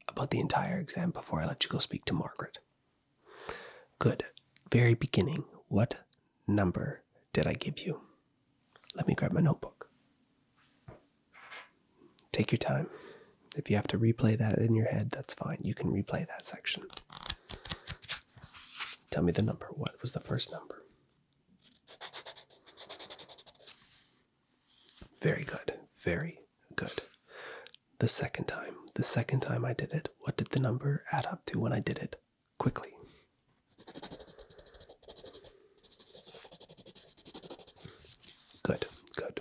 about the entire exam before I let you go speak to Margaret. Good. Very beginning, what number did I give you? Let me grab my notebook. Take your time. If you have to replay that in your head, that's fine. You can replay that section. Tell me the number. What was the first number? Very good. Very good. The second time I did it, what did the number add up to when I did it quickly? Good, good.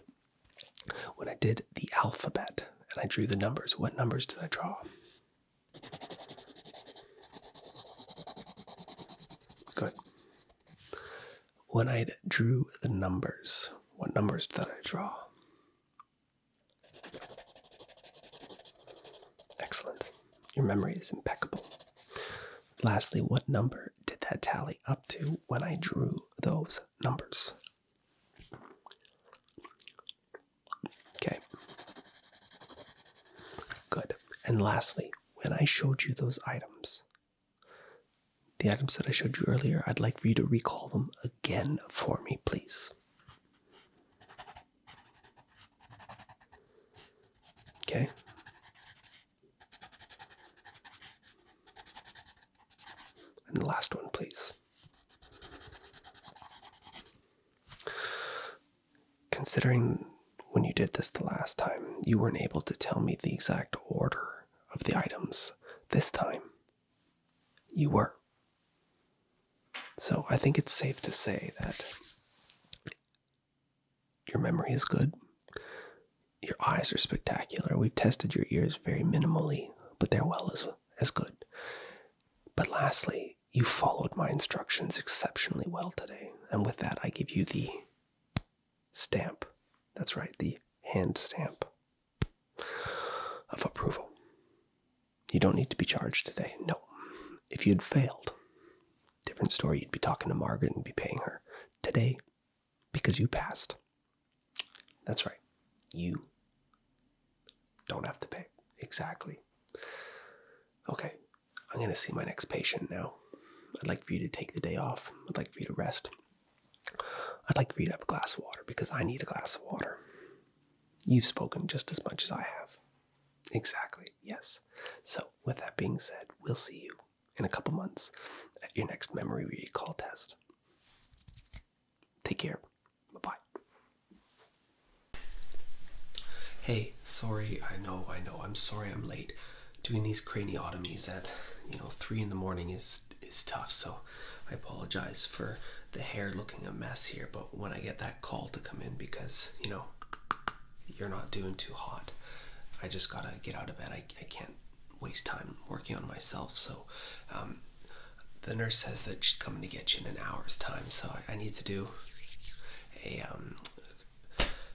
When I did the alphabet and I drew the numbers, what numbers did I draw? Good. When I drew the numbers, what numbers did I draw? Excellent. Your memory is impeccable. Lastly, what number did that tally up to when I drew those numbers? Okay. Good. And lastly, when I showed you those items, the items that I showed you earlier, I'd like for you to recall them again for me, please. Okay? And the last one, please. Considering when you did this the last time, you weren't able to tell me the exact order of the items. This time, you were. So I think it's safe to say that your memory is good. Your eyes are spectacular. We've tested your ears very minimally, but they're well as good. But lastly, you followed my instructions exceptionally well today. And with that, I give you the stamp. That's right, the hand stamp of approval. You don't need to be charged today. No. If you'd failed, different story. You'd be talking to Margaret and be paying her. Today, because you passed. That's right. You don't have to pay. Exactly. Okay. I'm going to see my next patient now. I'd like for you to take the day off. I'd like for you to rest. I'd like for you to have a glass of water because I need a glass of water. You've spoken just as much as I have. Exactly, yes. So, with that being said, we'll see you in a couple months at your next memory recall test. Take care. Bye-bye. Hey, sorry, I know, I'm sorry I'm late. Doing these craniotomies at, 3 in the morning is tough, so I apologize for the hair looking a mess here, but when I get that call to come in because, you're not doing too hot, I just gotta get out of bed. I can't waste time working on myself, so the nurse says that she's coming to get you in an hour's time, so I need to do a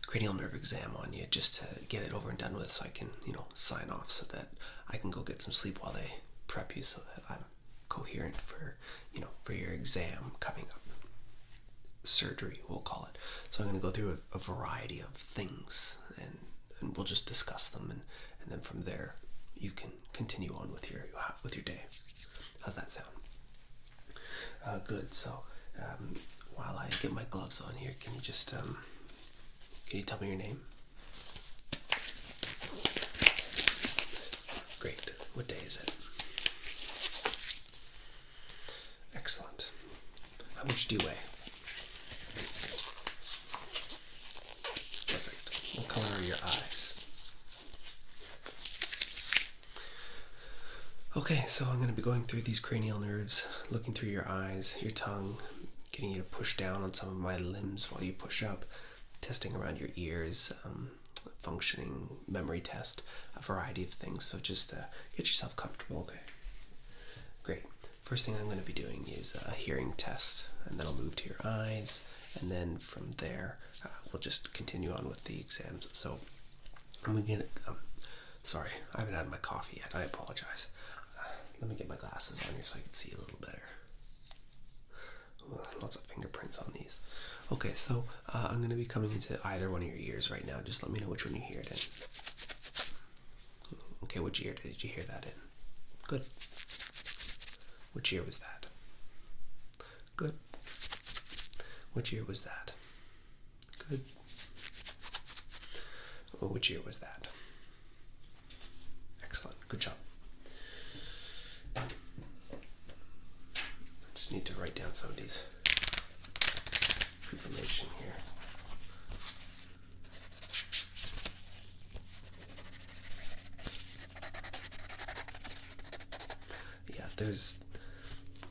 cranial nerve exam on you just to get it over and done with so I can, sign off so that I can go get some sleep while they prep you so that I'm coherent for, for your exam coming up. Surgery, we'll call it. So I'm going to go through a variety of things and we'll just discuss them and then from there you can continue on with your day. How's that sound? Good. So while I get my gloves on here, can you just can you tell me your name? Great. What day is it? Excellent. How much do you weigh? Perfect. What color are your eyes? Okay, so I'm going to be going through these cranial nerves, looking through your eyes, your tongue, getting you to push down on some of my limbs while you push up, testing around your ears, functioning memory test, a variety of things. So just get yourself comfortable, okay? Great. First thing I'm going to be doing is a hearing test, and then I'll move to your eyes, and then from there we'll just continue on with the exams. So I'm going to sorry, I haven't had my coffee yet. I apologize. Let me get my glasses on here so I can see a little better. Ooh, lots of fingerprints on these. Okay, so I'm going to be coming into either one of your ears right now. Just let me know which one you hear it in. Okay, which ear did you hear that in? Good. Which ear was that? Good. Which ear was that? Good. Oh, which ear was that? Excellent. Good job. I just need to write down some of these information here. Yeah, there's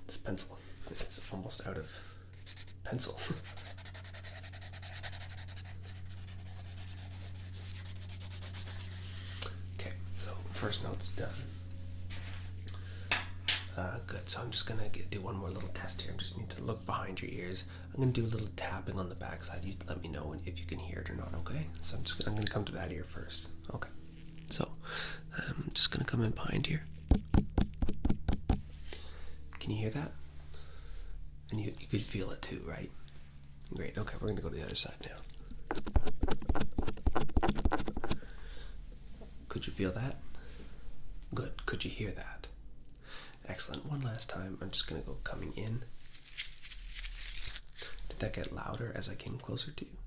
this pencil. It's almost out of pencil. Okay, so first note's done. Good, so I'm just gonna do one more little test here. I just need to look behind your ears. I'm gonna do a little tapping on the backside. You let me know if you can hear it or not, okay? So I'm gonna come to that ear first. Okay, so I'm just gonna come in behind here. Can you hear that? And you could feel it too, right? Great, okay, we're gonna go to the other side now. Could you feel that? Good, could you hear that? Excellent. One last time. I'm just going to go coming in. Did that get louder as I came closer to you?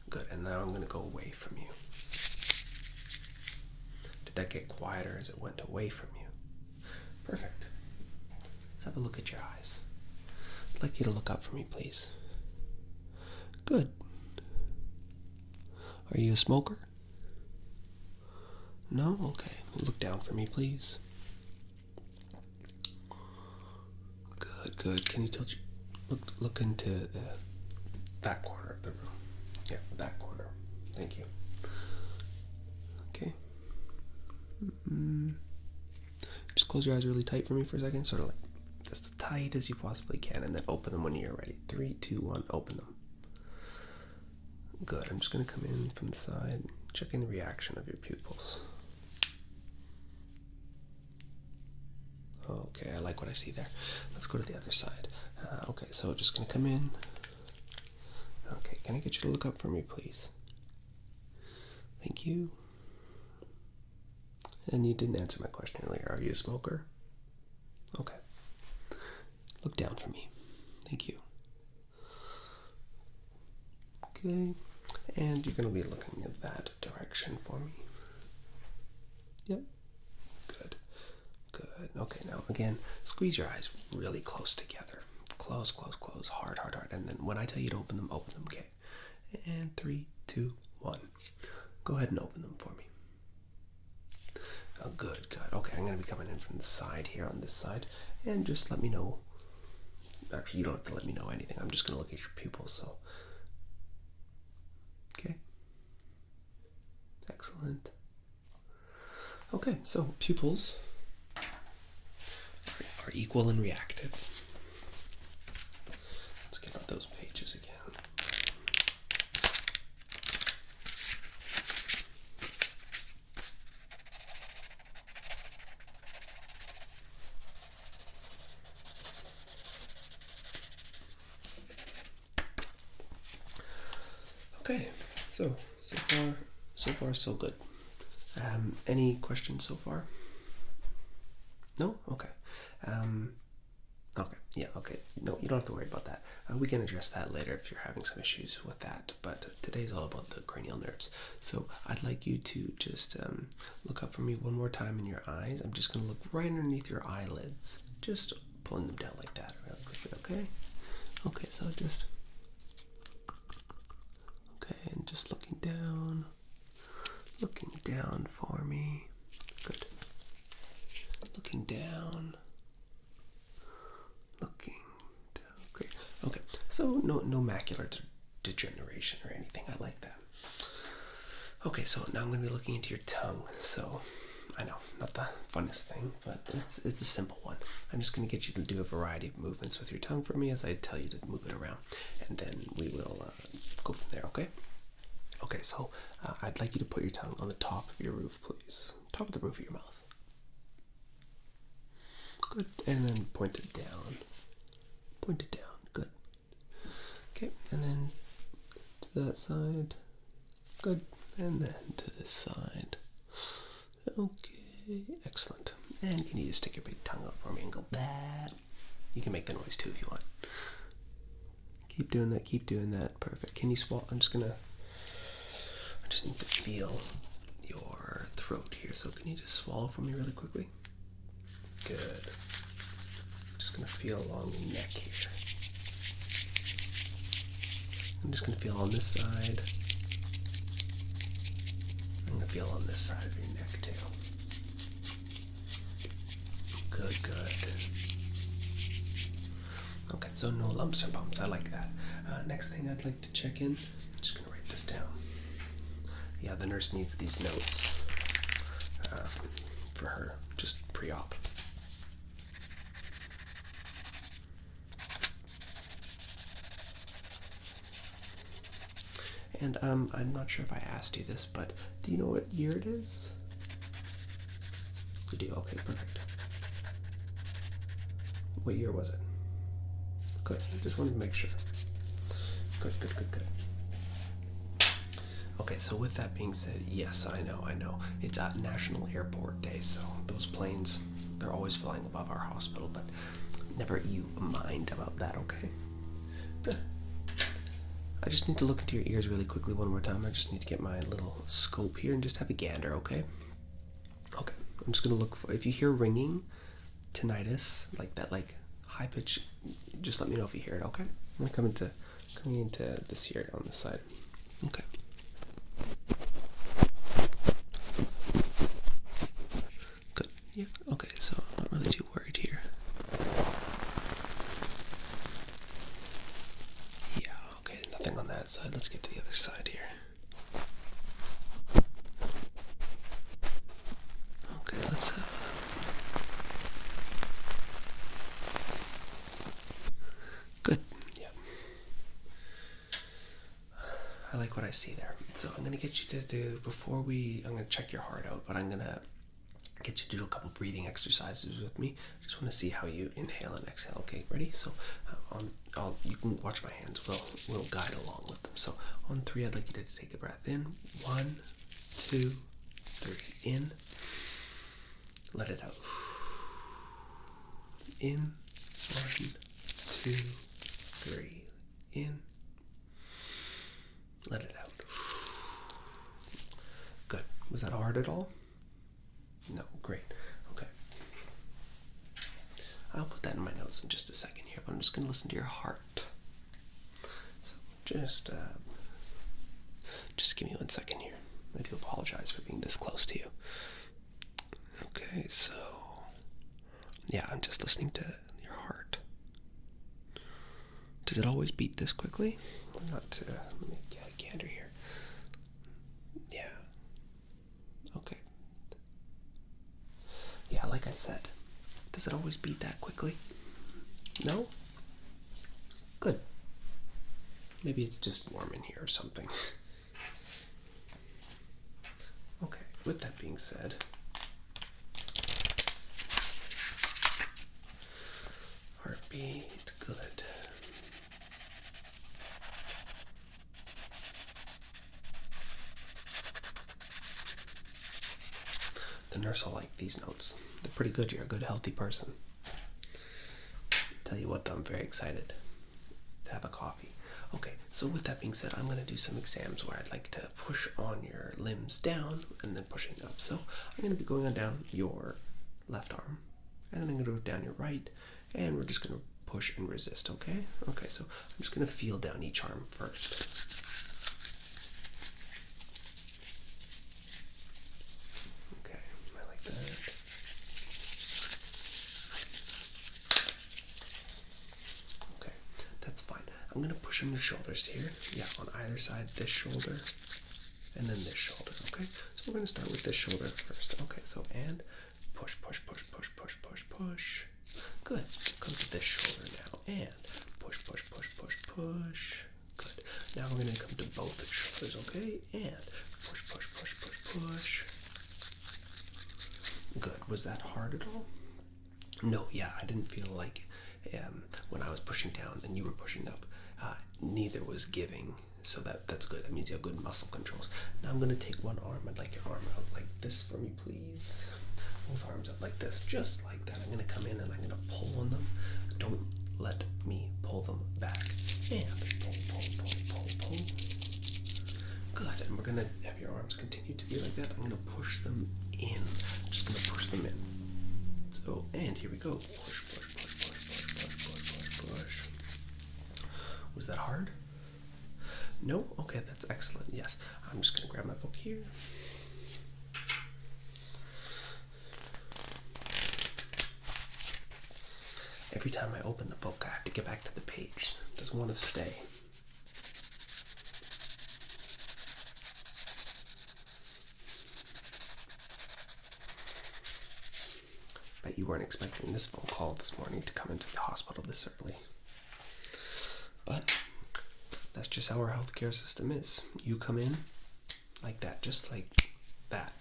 Good. And now I'm going to go away from you. Did that get quieter as it went away from you? Perfect. Let's have a look at your eyes. I'd like you to look up for me, please. Good. Are you a smoker? No? Okay. Look down for me, please. Good. Can you tilt look into that corner of the room? Yeah, that corner. Thank you. Okay. Just close your eyes really tight for me for a second, sort of like as tight as you possibly can, and then open them when you're ready. 3, 2, 1, open them. Good. I'm just gonna come in from the side, checking the reaction of your pupils. Okay, I like what I see there. Let's go to the other side. Okay, so just gonna come in. Okay, can I get you to look up for me, please? Thank you. And you didn't answer my question earlier. Are you a smoker? Okay. Look down for me. Thank you. Okay, and you're going to be looking in that direction for me. Yep. Good. Good. Okay, now again, squeeze your eyes really close together. Close, close, close. Hard, hard, hard. And then when I tell you to open them, okay? And 3, 2, 1. Go ahead and open them for me. Oh, good, good. Okay, I'm going to be coming in from the side here on this side. And just let me know. Actually, you don't have to let me know anything. I'm just going to look at your pupils, so. Okay. Excellent. Okay, so pupils are equal and reactive. Let's get out those pages again. Okay, so far so good. Any questions so far? No? Okay. Okay, yeah, okay. No, you don't have to worry about that. We can address that later if you're having some issues with that, but today's all about the cranial nerves. So I'd like you to just look up for me one more time in your eyes. I'm just going to look right underneath your eyelids, just pulling them down like that really quickly, okay? Okay, so just... Okay, and just looking down for me. Good. Looking down. Great. Okay, so no macular degeneration or anything. I like that. Okay, so now I'm going to be looking into your tongue. So I know, not the funnest thing, but it's a simple one. I'm just going to get you to do a variety of movements with your tongue for me as I tell you to move it around, and then we will go from there. Okay. Okay, so I'd like you to put your tongue on the top of your roof, please. Top of the roof of your mouth. Good. And then point it down. Point it down. Good. Okay, and then to that side. Good. And then to this side. Okay, excellent. And can you just stick your big tongue out for me and go bah? You can make the noise too if you want. Keep doing that, keep doing that. Perfect. Can you swallow? I just need to feel your throat here, so can you just swallow for me really quickly? Good. Just gonna feel along the neck here. I'm just gonna feel on this side. I'm gonna feel on this side of your neck too. Good, good. Okay, so no lumps or bumps. I like that. Next thing I'd like to check in. I'm just gonna write this down. Yeah, the nurse needs these notes for her, just pre-op. And I'm not sure if I asked you this, but do you know what year it is? You do? Okay, perfect. What year was it? Good, just wanted to make sure. Good, good, good, good. Okay, so with that being said, yes, I know. It's National Airport Day, so those planes, they're always flying above our hospital, but never you mind about that, okay? Good. I just need to look into your ears really quickly one more time. I just need to get my little scope here and just have a gander, okay? Okay, I'm just gonna look for, if you hear ringing, tinnitus, like that, like high pitch, just let me know if you hear it, okay? I'm coming into this here on this side. Okay. Good. Yeah. Okay. So I'm not really too worried here. Yeah. Okay. Nothing on that side. Let's get to the other side here. Okay. Let's. Good. Yeah. I like what I see there. So I'm gonna get you to do I'm gonna check your heart out, but I'm gonna get you to do a couple breathing exercises with me. I just want to see how you inhale and exhale. Okay, ready? So you can watch my hands. We'll guide along with them. So on 3, I'd like you to take a breath in. 1, 2, 3. In. Let it out. In. 1, 2, 3. In. Let it out. Good. Was that hard at all? No, great. Okay. I'll put that in my notes in just a second here, but I'm just going to listen to your heart. So just give me 1 second here. I do apologize for being this close to you. Okay, so yeah, I'm just listening to your heart. Does it always beat this quickly? Let me get a gander here. Yeah. Okay. Yeah, like I said, does it always beat that quickly? No? Good. Maybe it's just warm in here or something. Okay, with that being said, heartbeat, good. The nurse will like these notes. They're pretty good. You're a good, healthy person. Tell you what, though, I'm very excited to have a coffee. Okay, so with that being said, I'm going to do some exams where I'd like to push on your limbs down and then pushing up. So I'm going to be going on down your left arm, and then I'm going to go down your right, and we're just going to push and resist, okay? Okay, so I'm just going to feel down each arm first. Okay, I like that. Okay, that's fine. I'm going to push on your shoulders here. Yeah, on either side, this shoulder, and then this shoulder, okay? So we're going to start with this shoulder first. Okay, so and push, push, push, push, push, push, push. Good. Come to this shoulder now, and push, push, push, push, push. Good. Now we're going to come to both shoulders, okay? And push, push, push, push, push. Good. Was that hard at all? No, yeah, I didn't feel like when I was pushing down and you were pushing up, neither was giving. So that's good. That means you have good muscle controls. Now I'm going to take one arm. I'd like your arm out like this for me, please. Both arms out like this, just like that. I'm going to come in and I'm going to pull on them. Don't let me pull them back. And pull, pull, pull, pull, pull. Good. And we're going to have your arms continue to be like that. I'm going to push them in. I'm just going to push them in. So, and here we go. Push, push, push, push, push, push, push, push, push. Was that hard? No? Okay, that's excellent. Yes. I'm just going to grab my book here. Every time I open the book, I have to get back to the page. It doesn't want to stay. Bet you weren't expecting this phone call this morning to come into the hospital this early. But that's just how our healthcare system is. You come in like that, just like that.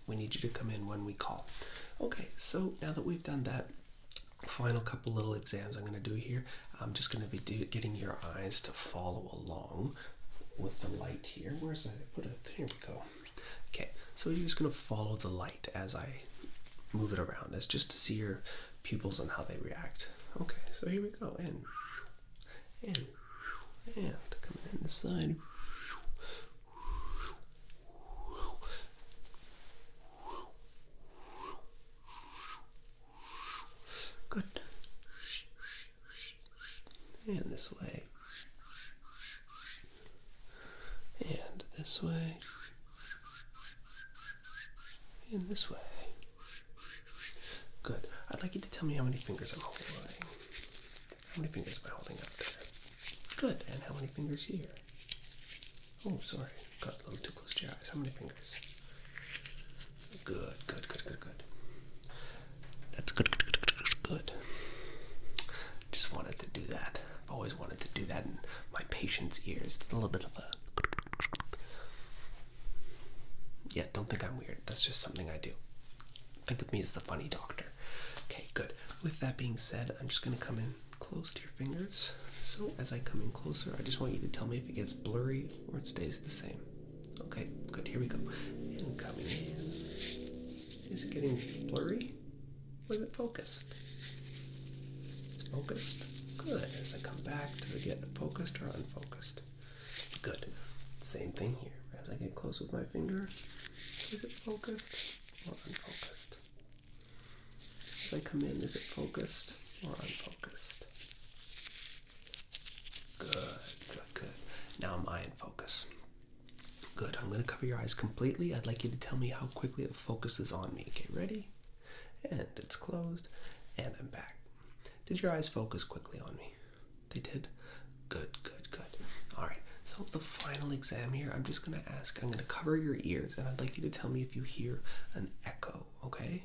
We need you to come in when we call. Okay, so now that we've done that, final couple little exams I'm going to do here. I'm just going to be getting your eyes to follow along with the light here. Where's I put it? Here we go. Okay, so you're just going to follow the light as I move it around. That's just to see your pupils and how they react. Okay, so here we go. And coming in this side. Good. And this way. And this way. And this way. Good. I'd like you to tell me how many fingers I'm holding. How many fingers am I holding up there? Good. And how many fingers here? Oh, sorry. Got a little too close to your eyes. How many fingers? Good, good, good, good, good. That's good, good, good, good, good. Just wanted to do that. I've always wanted to do that in my patient's ears. A little bit of a... Yeah, don't think I'm weird. That's just something I do. Think of me as the funny doctor. Okay, good. With that being said, I'm just going to come in close to your fingers. So as I come in closer, I just want you to tell me if it gets blurry or it stays the same. Okay, good. Here we go. And coming in. Is it getting blurry? Or is it focused? It's focused. Good. As I come back, does it get focused or unfocused? Good. Same thing here. As I get close with my finger, is it focused or unfocused? As I come in, is it focused or unfocused? Good. Now am I in focus? Good. I'm going to cover your eyes completely. I'd like you to tell me how quickly it focuses on me. Okay, ready? And it's closed, and I'm back. Did your eyes focus quickly on me? They did? Good. All right, so the final exam here, I'm just going to ask, I'm going to cover your ears, and I'd like you to tell me if you hear an echo, okay?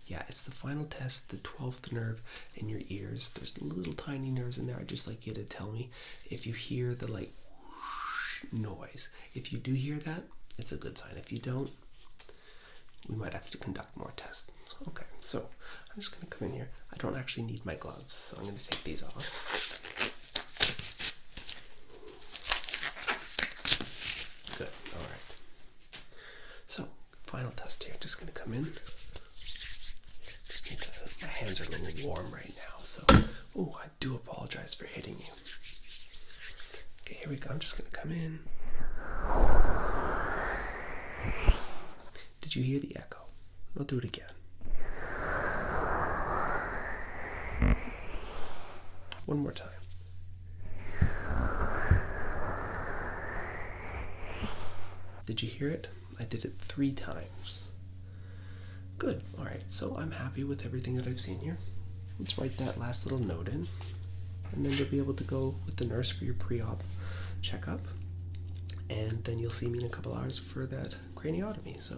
Yeah, it's the final test, the 12th nerve in your ears. There's little tiny nerves in there. I'd just like you to tell me if you hear the like whoosh noise. If you do hear that, it's a good sign. If you don't, we might have to conduct more tests. Okay, so I'm just going to come in here. I don't actually need my gloves, so I'm going to take these off. Good, all right. So, final test here. Just going to come in. Just need to, my hands are a little warm right now, so, I do apologize for hitting you. Okay, here we go. I'm just going to come in. Did you hear the echo? I'll do it again. One more time. Did you hear it? I did it 3 times. Good. All right. So I'm happy with everything that I've seen here. Let's write that last little note in. And then you'll be able to go with the nurse for your pre-op checkup. And then you'll see me in a couple hours for that craniotomy. So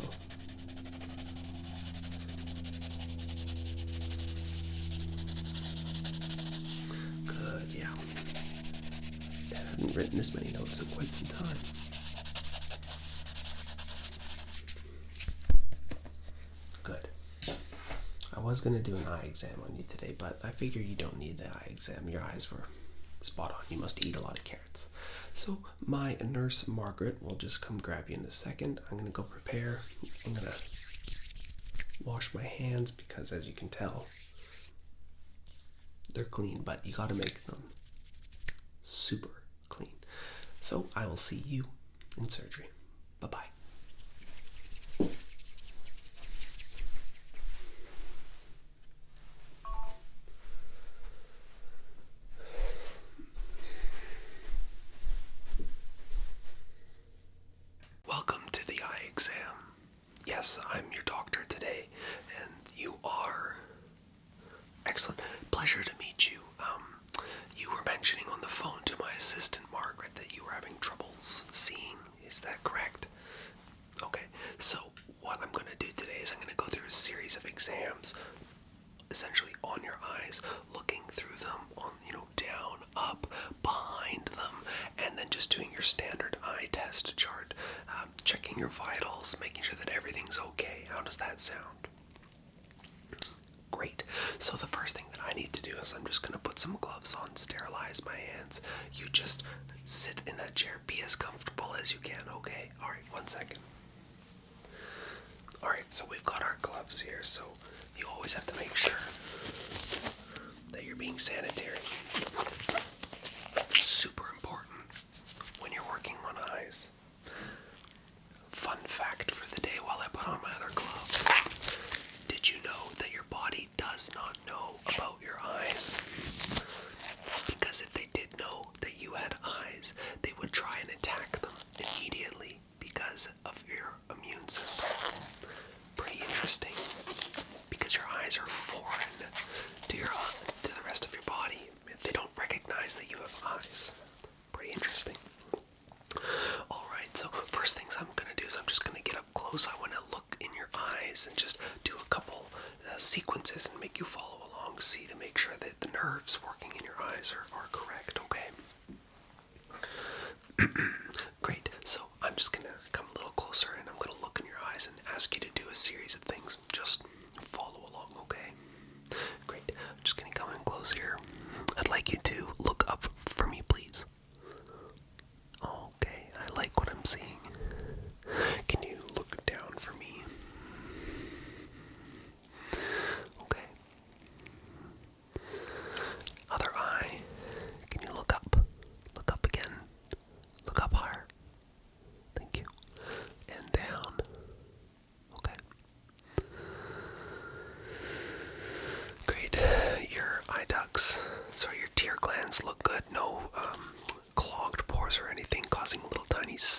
good, yeah. I haven't written this many notes in quite some time. Good. I was going to do an eye exam on you today, but I figure you don't need the eye exam. Your eyes were spot on. You must eat a lot of carrots. So my nurse, Margaret, will just come grab you in a second. I'm going to go prepare. I'm going to wash my hands because, as you can tell, they're clean, but you got to make them super clean. So I will see you in surgery. Bye-bye. Welcome to the eye exam. Yes, I'm your doctor today, and you are... Excellent. Pleasure to meet you. You were mentioning on the phone to my assistant, Margaret, that you were having troubles seeing. Is that correct? Okay, so what I'm going to do today is I'm going to go through a series of exams, essentially on your eyes, looking through them on, down, up, behind them, and then just doing your standard eye test chart, checking your vitals, making sure that everything's okay. How does that sound? Great. So the first thing that I need to do is I'm just going to put some gloves on, sterilize my hands. You just sit in that chair, be as comfortable as you can, okay? All right, 1 second. All right, so we've got our gloves here, so you always have to make sure that you're being sanitary. Super important when you're working on eyes. Fun fact for the day while I put on my other gloves. Did you know that your body does not know about your eyes? Because if they did know that you had eyes, they would try and attack them immediately because of your immune system. Pretty interesting. Because your eyes are foreign to the rest of your body. They don't recognize that you have eyes. Pretty interesting. Alright, so first things I'm going to do is I'm just going to get up close. I want to look in your eyes and just do a couple sequences and make you follow along, see to make sure that the nerves working in your eyes are correct, okay? Great, so I'm just going to come a little closer and I'm going to look in your eyes and ask you to do a series of things. Just follow along, okay? Great, I'm just going to come in close here. I'd like you to look up for me, please. Okay, I like what I'm seeing. Can you look down for me? Okay. Other eye. Can you look up? Look up again. Look up higher.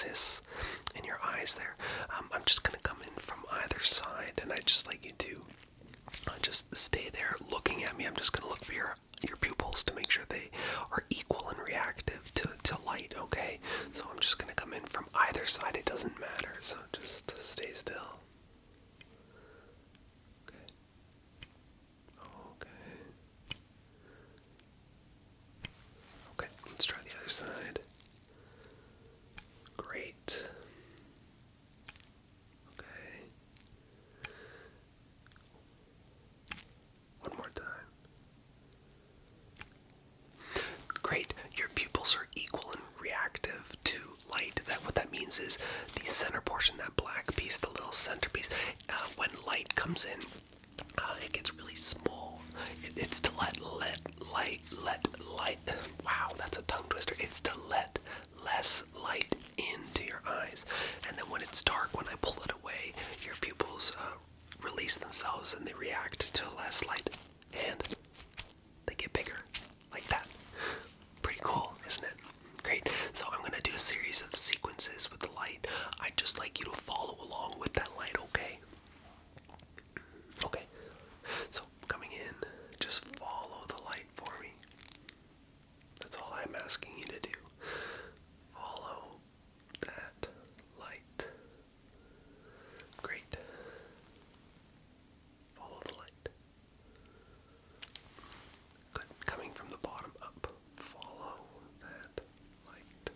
axis in your eyes there. I'm just going to come in from either side, and I'd just like you to just stay there looking at me. I'm just going to look for your pupils to make sure they are equal and reactive to light, okay? So I'm just going to come in from either side. It doesn't matter, so just stay still. Okay, let's try the other side. Great. Okay. One more time. Great. Your pupils are equal and reactive to light. What that means is the center portion, that black piece, the little centerpiece, when light comes in, it gets really small. It's to let light. Wow, that's a tongue twister. It's to let less light into your eyes, and then when it's dark, when I pull it away, your pupils release themselves and they react to less light, and they get bigger, like that. Pretty cool, isn't it? Great. So I'm going to do a series of sequences with the light. I'd just like you to follow along with that light, okay? Okay. So coming in, just follow the light for me. That's all I'm asking you to do. Follow that light. Great. Follow the light. Good. Coming from the bottom up. Follow that light.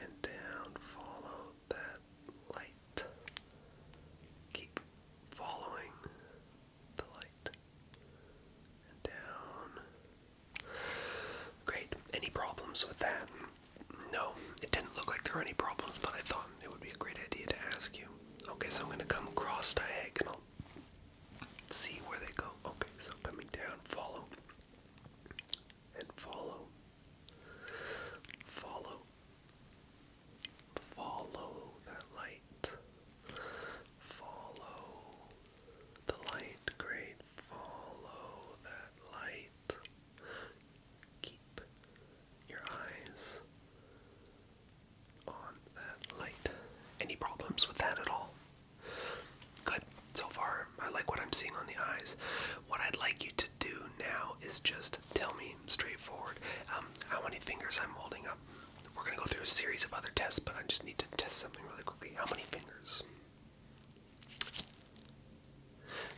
And down. Follow that light. Keep following the light. And down. Great. Any problems with that? No, it didn't look like there were any problems, but I thought it would be a great idea to ask you. Okay, so I'm going to come cross diagonal. See where they go. Okay, so coming down, follow. And follow. Follow. Follow that light. Follow the light. Great. Follow that light. Keep your eyes on that light. Any problems with that at all? Good. So far, I like what I'm seeing on the eyes. What I'd like you to do now is just tell me straightforward how many fingers I'm holding up. We're going to go through a series of other tests, but I just need to test something really quickly. How many fingers?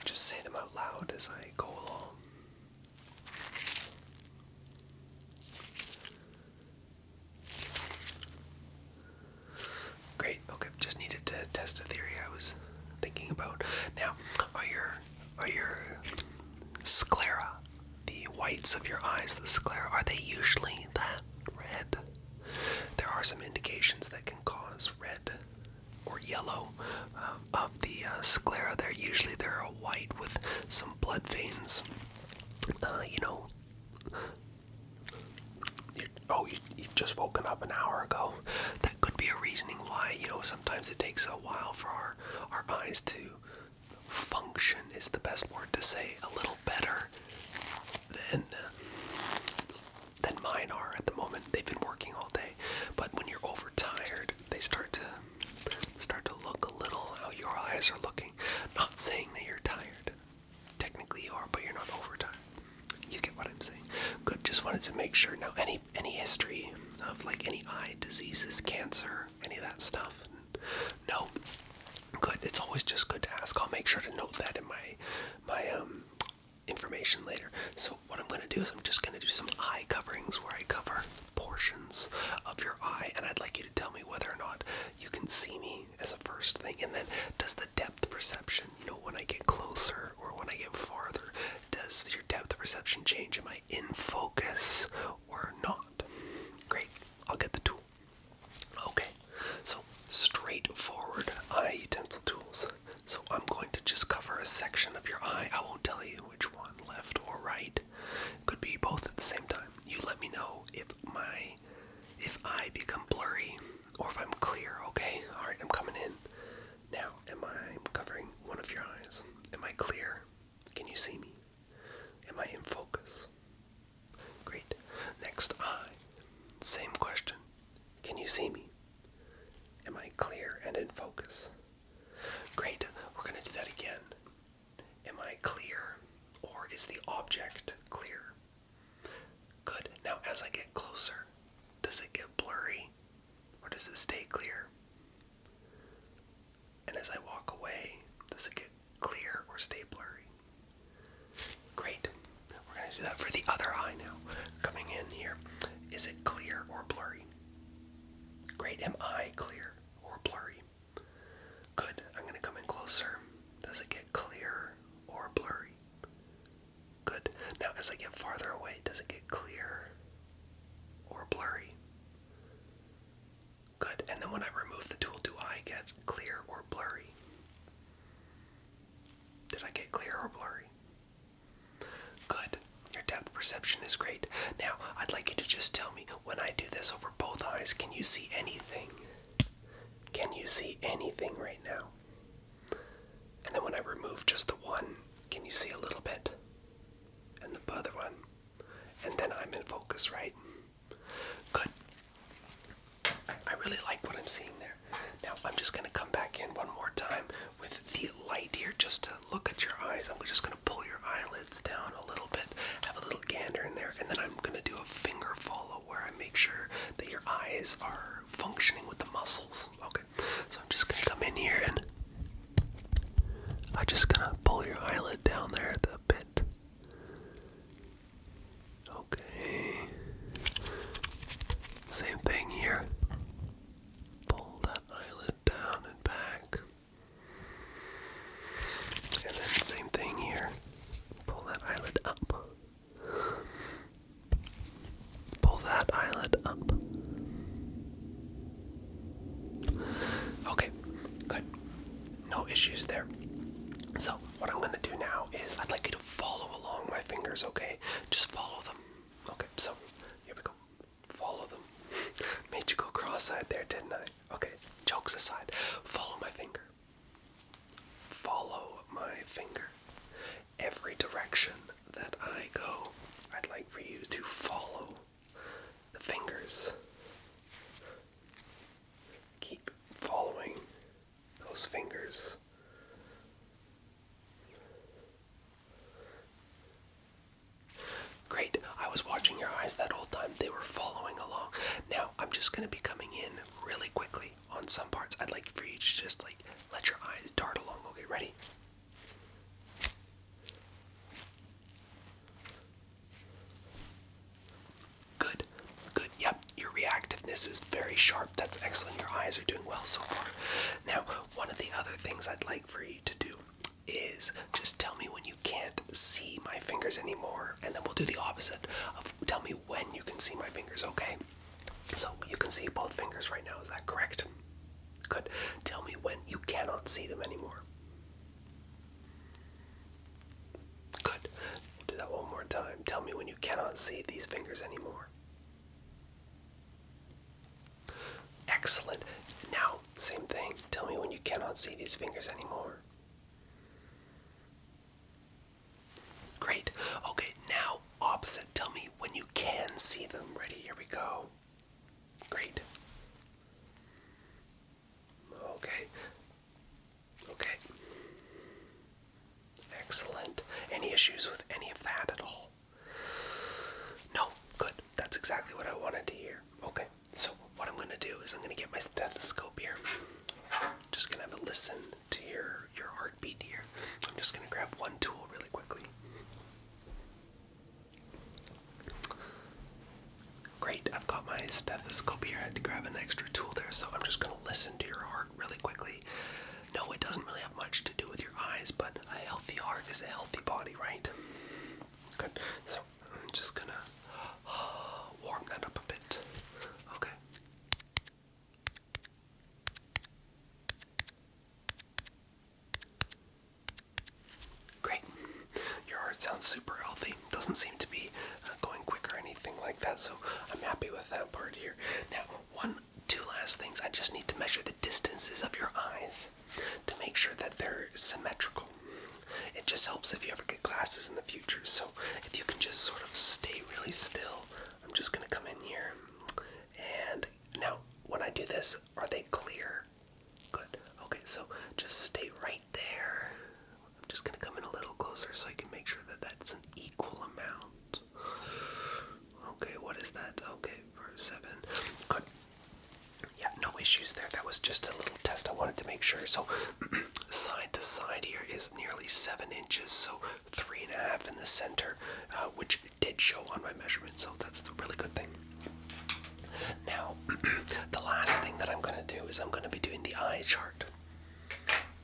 Just say them out loud as I go along. Great. Okay, just needed to test a theory I was thinking about. Now, are your sclera, the whites of your eyes, the sclera, are they usually that red? There are some indications that can cause red or yellow of the sclera. They're a white with some blood veins. You've just woken up an hour ago. That could be a reasoning why, sometimes it takes a while for our eyes to function, is the best word to say, a little better than mine are at the moment. They've been working all day. But when you're overtired, they start to look a little how your eyes are looking. Not saying that you're tired. Technically you are, but you're not overtired. You get what I'm saying. Good, just wanted to make sure. Now, any history of like any eye diseases, cancer, any of that stuff? No? Good, it's always just good to ask. I'll make sure to note that in my information later. So what I'm going to do is I'm just going to do some eye coverings where I cover portions of your eye, and I'd like you to tell me whether or not you can see me as a first thing, and then does the depth perception, when I get closer or when I get farther, does your depth perception change? Am I in focus or not? Great, I'll get the tool. Okay, so straightforward eye utensil tools. So I'm going to just cover a section of your eye. I won't tell you which one, left or right. Could be both at the same time. You let me know if I become blurry or if I'm clear, okay? Alright, I'm coming in. Now, am I covering one of your eyes? Am I clear? Can you see me? Am I in focus? Great. Next eye. Same question. Can you see me? Am object clear. Good. Now as I get closer, does it get blurry or does it stay clear? And as I walk away, does it get clear or stay blurry? Great. We're going to do that for the other eye now. Coming in here, is it clear or blurry? Great. Am I clear or blurry? Good. I'm going to come in closer. Does it get clear or blurry? Good. Now as I get farther away, does it get clear or blurry? Good. And then when I remove the tool, do I get clear or blurry? Did I get clear or blurry? Good. Your depth perception is great. Now, I'd like you to just tell me, when I do this over both eyes, can you see anything? Can you see anything right now? And then when I remove just the one, can you see a little bit? And the other one? And then I'm in focus, right? Good. I really like what I'm seeing there. Now, I'm just going to come back in one more time with the light here just to look at your eyes. I'm just going to pull your eyelids down a little bit, have a little gander in there, and then I'm going to do a finger follow where I make sure that your eyes are functioning with the muscles. Okay, so I'm just going to come in here and I'm just going to pull your eyelid down there a bit. Okay. Same thing here. Pull that eyelid down and back. And then same thing here. Pull that eyelid up. Pull that eyelid up. Okay, good. No issues there. So what I'm going to do now is I'd like you to follow along my fingers, okay? Just follow them. Okay, so here we go. Follow them. Made you go cross-eyed there, didn't I? Okay, jokes aside. Follow my finger. Follow my finger. Every direction that I go, I'd like for you to follow the fingers. Keep following those fingers. Great. I was watching your eyes that whole time. They were following along. Now, I'm just going to be coming in really quickly on some parts. I'd like for you to just let your eyes dart along. Okay, ready? Good. Good. Yep. Your reactiveness is very sharp. That's excellent. Your eyes are doing well so far. Now, one of the other things I'd like for you to do is just tell me when you can't see my fingers anymore, and then we'll do the opposite of tell me when you can see my fingers, okay? So you can see both fingers right now, is that correct? Good. Tell me when you cannot see them anymore. Good. We'll do that one more time. Tell me when you cannot see these fingers anymore. Excellent. Now, same thing. Tell me when you cannot see these fingers anymore. Great. Okay, now opposite. Tell me when you can see them. Ready? Here we go. Great. Okay. Okay. Excellent. Any issues with any of that at all? No. Good. That's exactly what I wanted to hear. Okay. So what I'm going to do is I'm going to get my stethoscope here. Just going to have a listen to your heartbeat here. I'm just going to grab one tool really quickly. Great, I've got my stethoscope here. I had to grab an extra tool there, so I'm just going to listen to your heart really quickly. No, it doesn't really have much to do with your eyes, but a healthy heart is a healthy body, right? Good, so I'm just going to warm that up a bit. Okay. Great. Your heart sounds super healthy. Doesn't seem to be going quick or anything like that, so I'm happy with that part here. Now, two last things. I just need to measure the distances of your eyes to make sure that they're symmetrical. It just helps if you ever get glasses in the future, so if you can just sort of stay really still. I'm just going to come in here, and now, when I do this, are they clear? Good. Okay, so just stay right there. I'm just going to come in a little closer so I can make sure that that's an equal sure. So side to side here is nearly 7 inches, so 3.5 in the center, which did show on my measurement, so that's a really good thing. Now, the last thing that I'm going to do is I'm going to be doing the eye chart.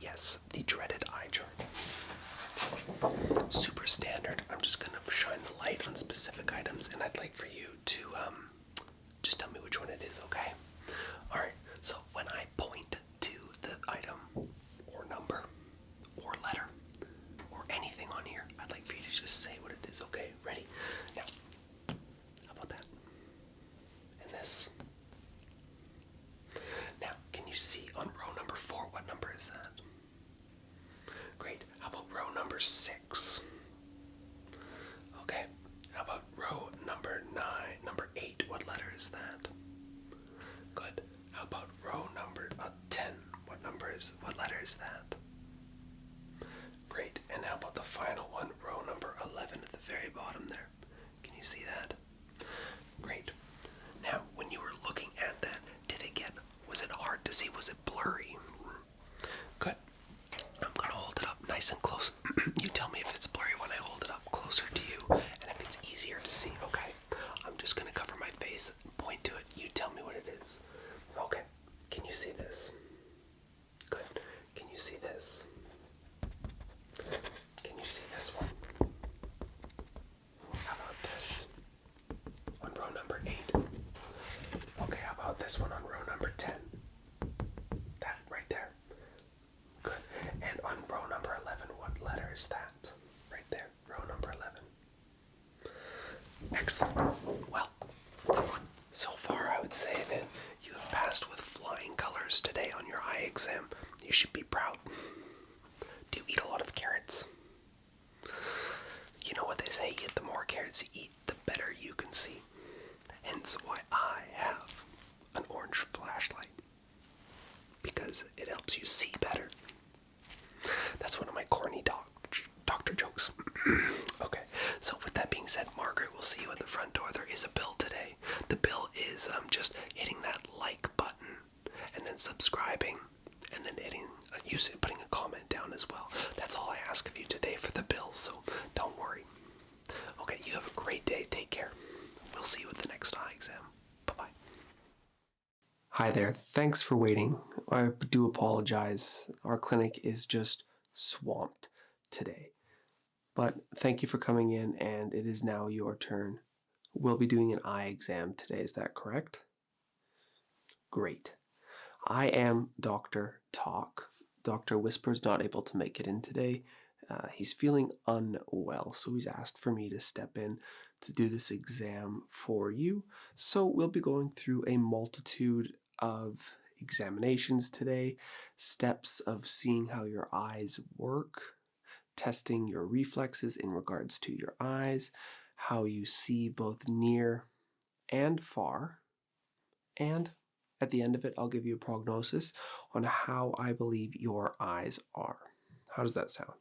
Yes, the dreaded eye chart. Super standard. I'm just going to shine the light on specific items, and I'd like for you to just tell me which one it is, okay? Alright, so when I point to the item, or number, or letter, or anything on here, I'd like for you to just say what it is, okay? Ready? Now, how about that? And this. Now, can you see on row number 4, what number is that? Great. How about row number 6? Okay. How about row number 8? What letter is that? Good. How about row number 10? What letter is that? Great. And how about the final one, row number 11 at the very bottom there? Can you see that? Great. Now, when you were looking at that, was it hard to see? Was it blurry? Good. I'm going to hold it up nice and close. You tell me if it's blurry when I hold it up closer to you, and if it's easier to see, okay? I'm just going to cover my face, point to it, you tell me what it is. Okay. Can you see this? Good. Can you see this? Can you see this one? How about this? On row number 8. Okay, how about this one on row number 10? That right there. Good. And on row number 11, what letter is that? Right there, row number 11. Excellent. Well, so far I would say that you have passed with flying colors today on your eye exam. You should be proud. Do you eat a lot of carrots? You know what they say, the more carrots you eat, the better you can see. Hence why I have an orange flashlight. Because it helps you see better. That's one of my corny doctor jokes. Okay, so with that being said, Margaret will see you at the front door. There is a bill today. The bill is just hitting that like button, and then subscribing, and then putting a comment down as well. That's all I ask of you today for the bill, so don't worry. Okay, you have a great day. Take care. We'll see you at the next eye exam. Bye-bye. Hi there. Thanks for waiting. I do apologize. Our clinic is just swamped today. But thank you for coming in, and it is now your turn. We'll be doing an eye exam today, is that correct? Great. I am Dr. Talk. Dr. Whisper's not able to make it in today. He's feeling unwell, so he's asked for me to step in to do this exam for you. So we'll be going through a multitude of examinations today, steps of seeing how your eyes work, testing your reflexes in regards to your eyes, how you see both near and far, and at the end of it, I'll give you a prognosis on how I believe your eyes are. How does that sound?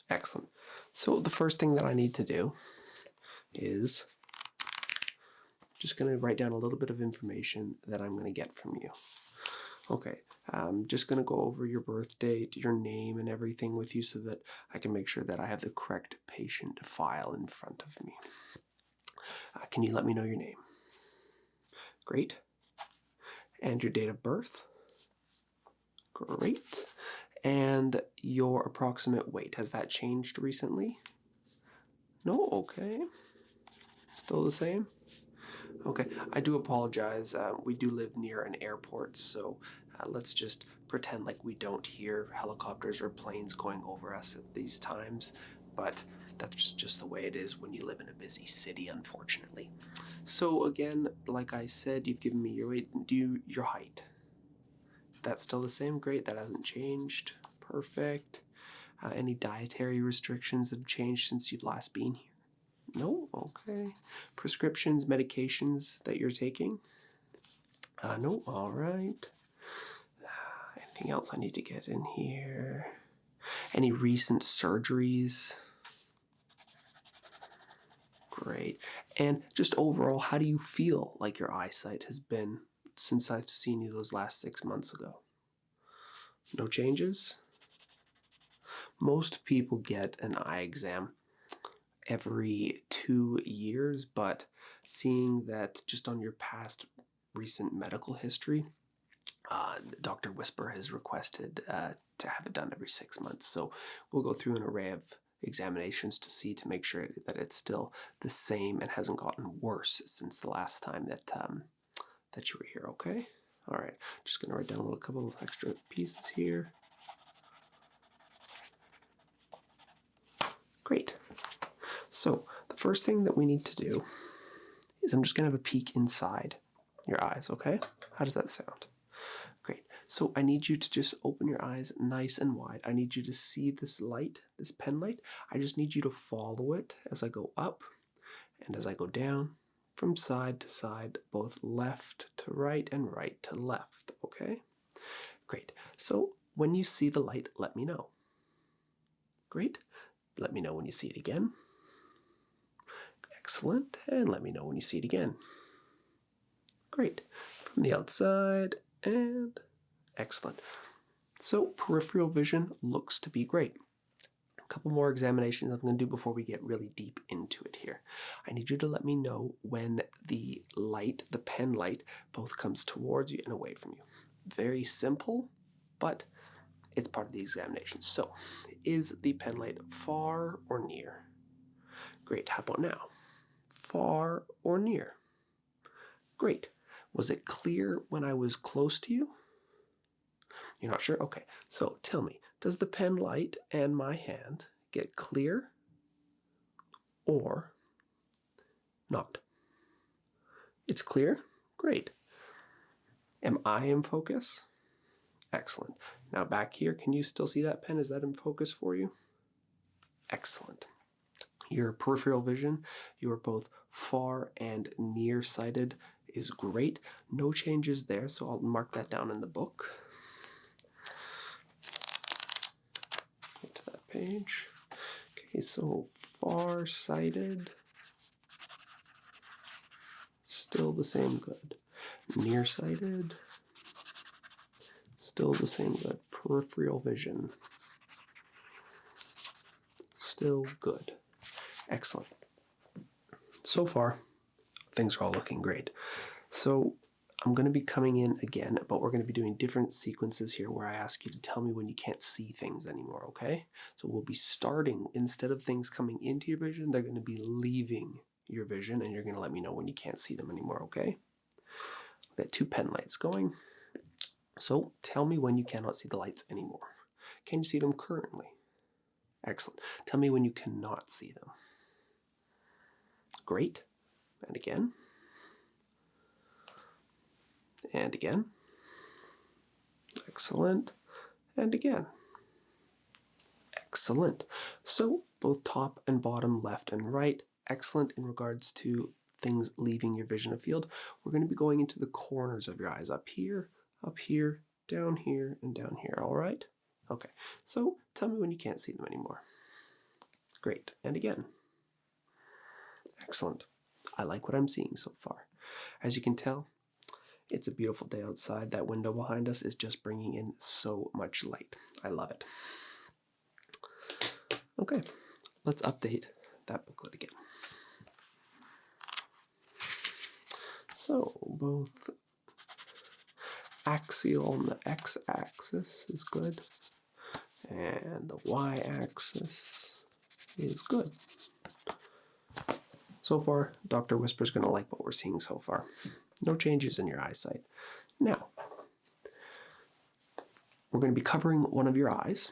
Excellent. So the first thing that I need to do is just going to write down a little bit of information that I'm going to get from you. Okay, I'm just going to go over your birth date, your name, and everything with you so that I can make sure that I have the correct patient file in front of me. Can you let me know your name? Great. And your date of birth? Great. And your approximate weight, has that changed recently? No? Okay. Still the same? Okay, I do apologize. We do live near an airport, so let's just pretend like we don't hear helicopters or planes going over us at these times, but that's just the way it is when you live in a busy city, unfortunately. So again, like I said, you've given me your weight, your height. That's still the same? Great, that hasn't changed. Perfect. Any dietary restrictions that have changed since you've last been here? No? Okay. Prescriptions, medications that you're taking? No? All right. Anything else I need to get in here? Any recent surgeries? Great. And just overall, how do you feel like your eyesight has been since I've seen you those last 6 months ago? No changes? Most people get an eye exam every 2 years, but seeing that just on your past recent medical history, Dr. Whisper has requested to have it done every 6 months. So we'll go through an array of examinations to make sure that it's still the same and hasn't gotten worse since the last time that you were here. Okay. All right. Just gonna write down a couple of extra pieces here. Great. So the first thing that we need to do is I'm just gonna have a peek inside your eyes. Okay. How does that sound? Great. So I need you to just open your eyes nice and wide. I need you to see this light, this pen light. I just need you to follow it as I go up and as I go down, from side to side, both left to right and right to left, okay? Great. So when you see the light, let me know. Great. Let me know when you see it again. Excellent. And let me know when you see it again. Great. From the outside and excellent. So peripheral vision looks to be great. A couple more examinations I'm going to do before we get really deep into it here. I need you to let me know when the light, the pen light, both comes towards you and away from you. Very simple, but it's part of the examination. So, is the pen light far or near? Great. How about now? Far or near? Great. Was it clear when I was close to you? You're not sure? Okay. So tell me, does the pen light and my hand get clear or not? It's clear? Great. Am I in focus? Excellent. Now back here, can you still see that pen? Is that in focus for you? Excellent. Your peripheral vision, you are both far and nearsighted, is great. No changes there, so I'll mark that down in the book. Go to that page. Okay, so far-sighted, still the same good. Nearsighted, still the same good. Peripheral vision, still good. Excellent. So far, things are all looking great. So I'm going to be coming in again, but we're going to be doing different sequences here where I ask you to tell me when you can't see things anymore, okay? So we'll be starting, instead of things coming into your vision, they're going to be leaving your vision, and you're going to let me know when you can't see them anymore, okay? I've got 2 pen lights going. So tell me when you cannot see the lights anymore. Can you see them currently? Excellent. Tell me when you cannot see them. Great. And again. And again. Excellent. And again. Excellent. So both top and bottom, left and right, excellent in regards to things leaving your vision of field. We're going to be going into the corners of your eyes, up here, down here, and down here, all right? Okay, so tell me when you can't see them anymore. Great, and again. Excellent. I like what I'm seeing so far. As you can tell, it's a beautiful day outside. That window behind us is just bringing in so much light. I love it. Okay, let's update that booklet again. So both axial on the x-axis is good, and the y-axis is good. So far, Dr. Whisper's going to like what we're seeing so far. No changes in your eyesight. Now, we're going to be covering one of your eyes,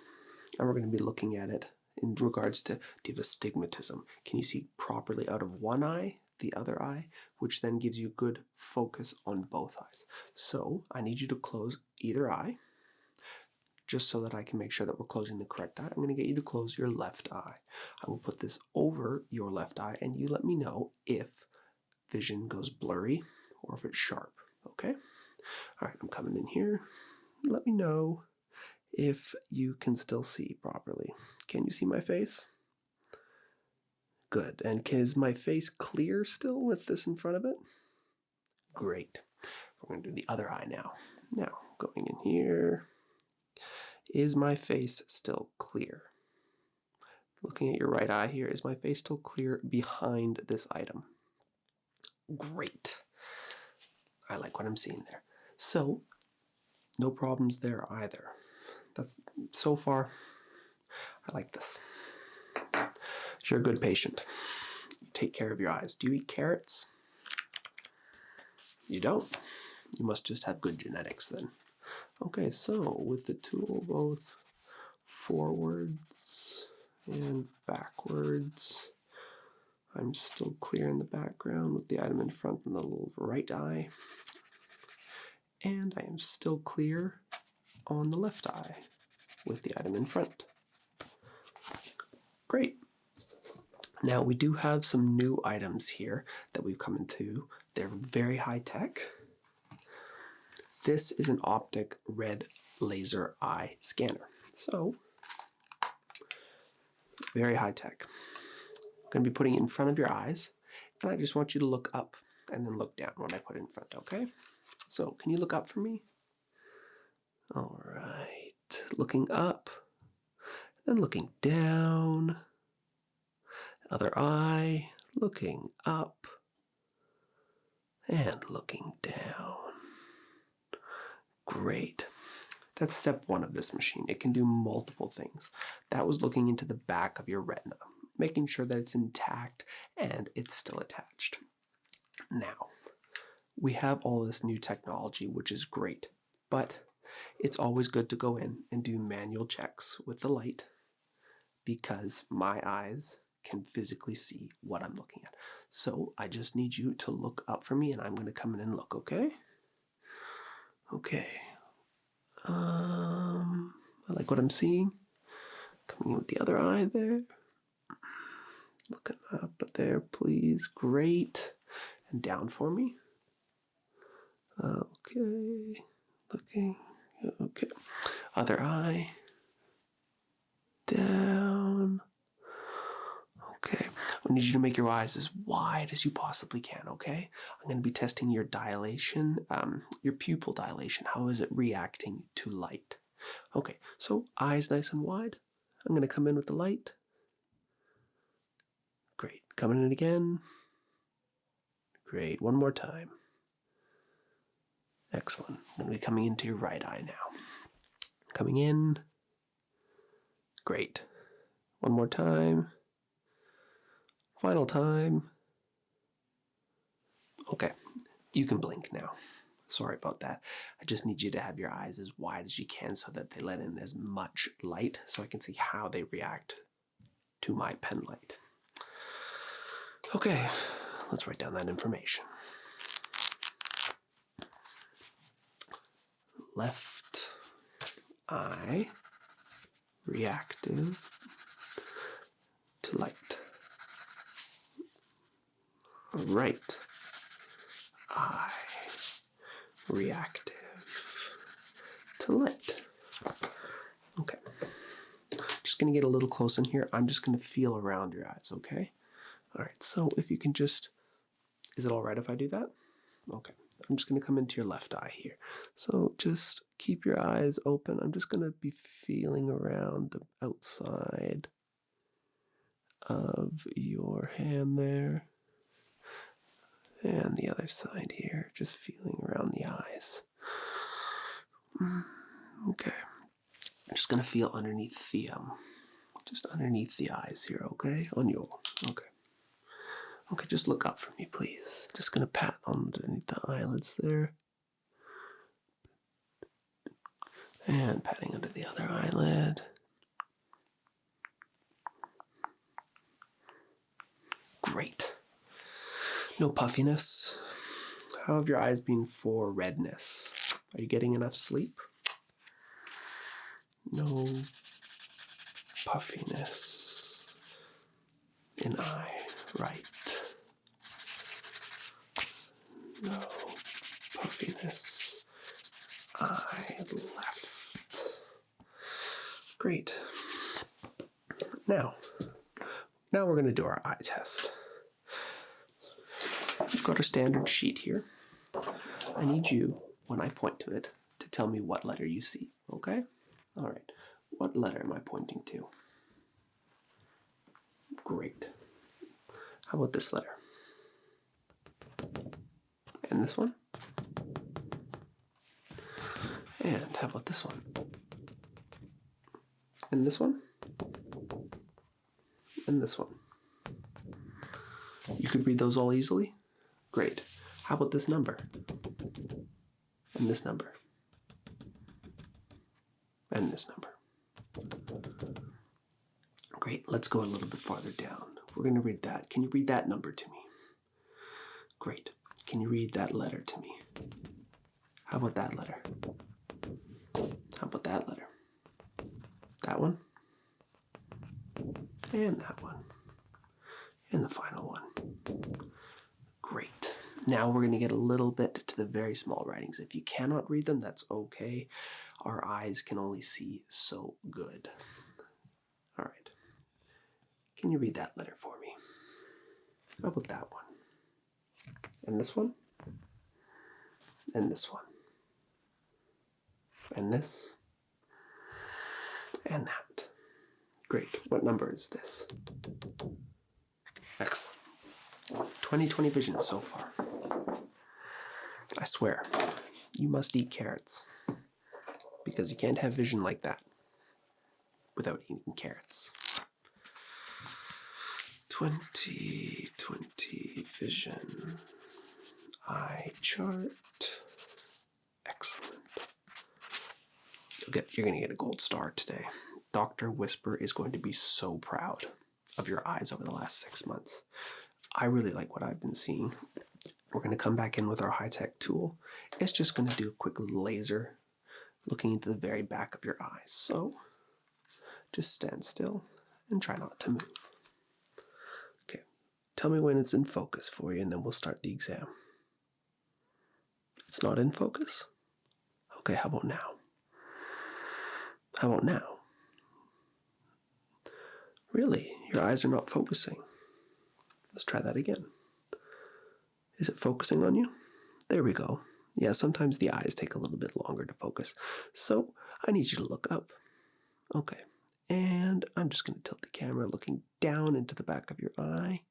and we're going to be looking at it in regards to, do you have astigmatism? Can you see properly out of one eye, the other eye, which then gives you good focus on both eyes. So I need you to close either eye, just so that I can make sure that we're closing the correct eye. I'm going to get you to close your left eye. I will put this over your left eye, and you let me know if vision goes blurry or if it's sharp, okay? All right, I'm coming in here. Let me know if you can still see properly. Can you see my face? Good. And is my face clear still with this in front of it? Great. We're going to do the other eye now. Now, going in here Is my face still clear? Looking at your right eye here, is my face still clear behind this item? Great. I like what I'm seeing there. So, no problems there either. That's so far, I like this. You're a good patient. You take care of your eyes. Do you eat carrots? You don't. You must just have good genetics then. Okay, so with the tool both forwards and backwards, I'm still clear in the background with the item in front in the little right eye. And I am still clear on the left eye with the item in front. Great. Now we do have some new items here that we've come into. They're very high tech. This is an optic red laser eye scanner. So, very high tech. I'm going to be putting it in front of your eyes, and I just want you to look up and then look down when I put it in front, okay? So, can you look up for me? All right. Looking up, then looking down. Other eye, looking up, and looking down. Great. That's step one of this machine. It can do multiple things. That was looking into the back of your retina, making sure that it's intact and it's still attached. Now, we have all this new technology, which is great, but it's always good to go in and do manual checks with the light because my eyes can physically see what I'm looking at. So I just need you to look up for me and I'm going to come in and look, okay? Okay. I like what I'm seeing. Coming in with the other eye there. Looking up there, please. Great. And down for me. Okay. Looking. Okay. Other eye. Down. Okay. I need you to make your eyes as wide as you possibly can, okay? I'm going to be testing your dilation, your pupil dilation. How is it reacting to light? Okay, so eyes nice and wide. I'm going to come in with the light. Great. Coming in again. Great. One more time. Excellent. I'm going to be coming into your right eye now. Coming in. Great. One more time. Final time. Okay, you can blink now. Sorry about that. I just need you to have your eyes as wide as you can so that they let in as much light so I can see how they react to my pen light. Okay, let's write down that information. Left eye reactive to light. Right eye reactive to light. Okay. Just going to get a little close in here. I'm just going to feel around your eyes, okay? All right, so if you can just, is it all right if I do that? Okay. I'm just going to come into your left eye here. So just keep your eyes open. I'm just going to be feeling around the outside of your hand there. And the other side here, just feeling around the eyes. Okay. I'm just going to feel underneath the, just underneath the eyes here, okay? On your, okay. Okay, just look up for me, please. Just going to pat underneath the eyelids there. And patting under the other eyelid. Great. No puffiness. How have your eyes been for redness? Are you getting enough sleep? No puffiness in eye right. No puffiness eye left. Great. Now we're going to do our eye test. We've got a standard sheet here. I need you, when I point to it, to tell me what letter you see, okay? All right. What letter am I pointing to? Great. How about this letter? And this one? And how about this one? And this one? And this one? You could read those all easily? Great. How about this number? And this number? And this number? Great. Let's go a little bit farther down. We're going to read that. Can you read that number to me? Great. Can you read that letter to me? How about that letter? How about that letter? That one? And that one. And the final one. Great. Now we're going to get a little bit to the very small writings. If you cannot read them, that's okay. Our eyes can only see so good. All right. Can you read that letter for me? How about that one? And this one? And this one? And this? And that? Great. What number is this? Excellent. 20/20 vision so far. I swear, you must eat carrots. Because you can't have vision like that without eating carrots. 20/20 vision. Eye chart. Excellent. You're going to get a gold star today. Dr. Whisper is going to be so proud of your eyes over the last 6 months. I really like what I've been seeing. We're going to come back in with our high-tech tool. It's just going to do a quick laser looking into the very back of your eyes. So just stand still and try not to move. Okay, tell me when it's in focus for you and then we'll start the exam. It's not in focus? Okay, how about now? How about now? Really? Your eyes are not focusing. Let's try that again. Is it focusing on you? There we go. Yeah, sometimes the eyes take a little bit longer to focus. So I need you to look up. Okay. And I'm just going to tilt the camera looking down into the back of your eye.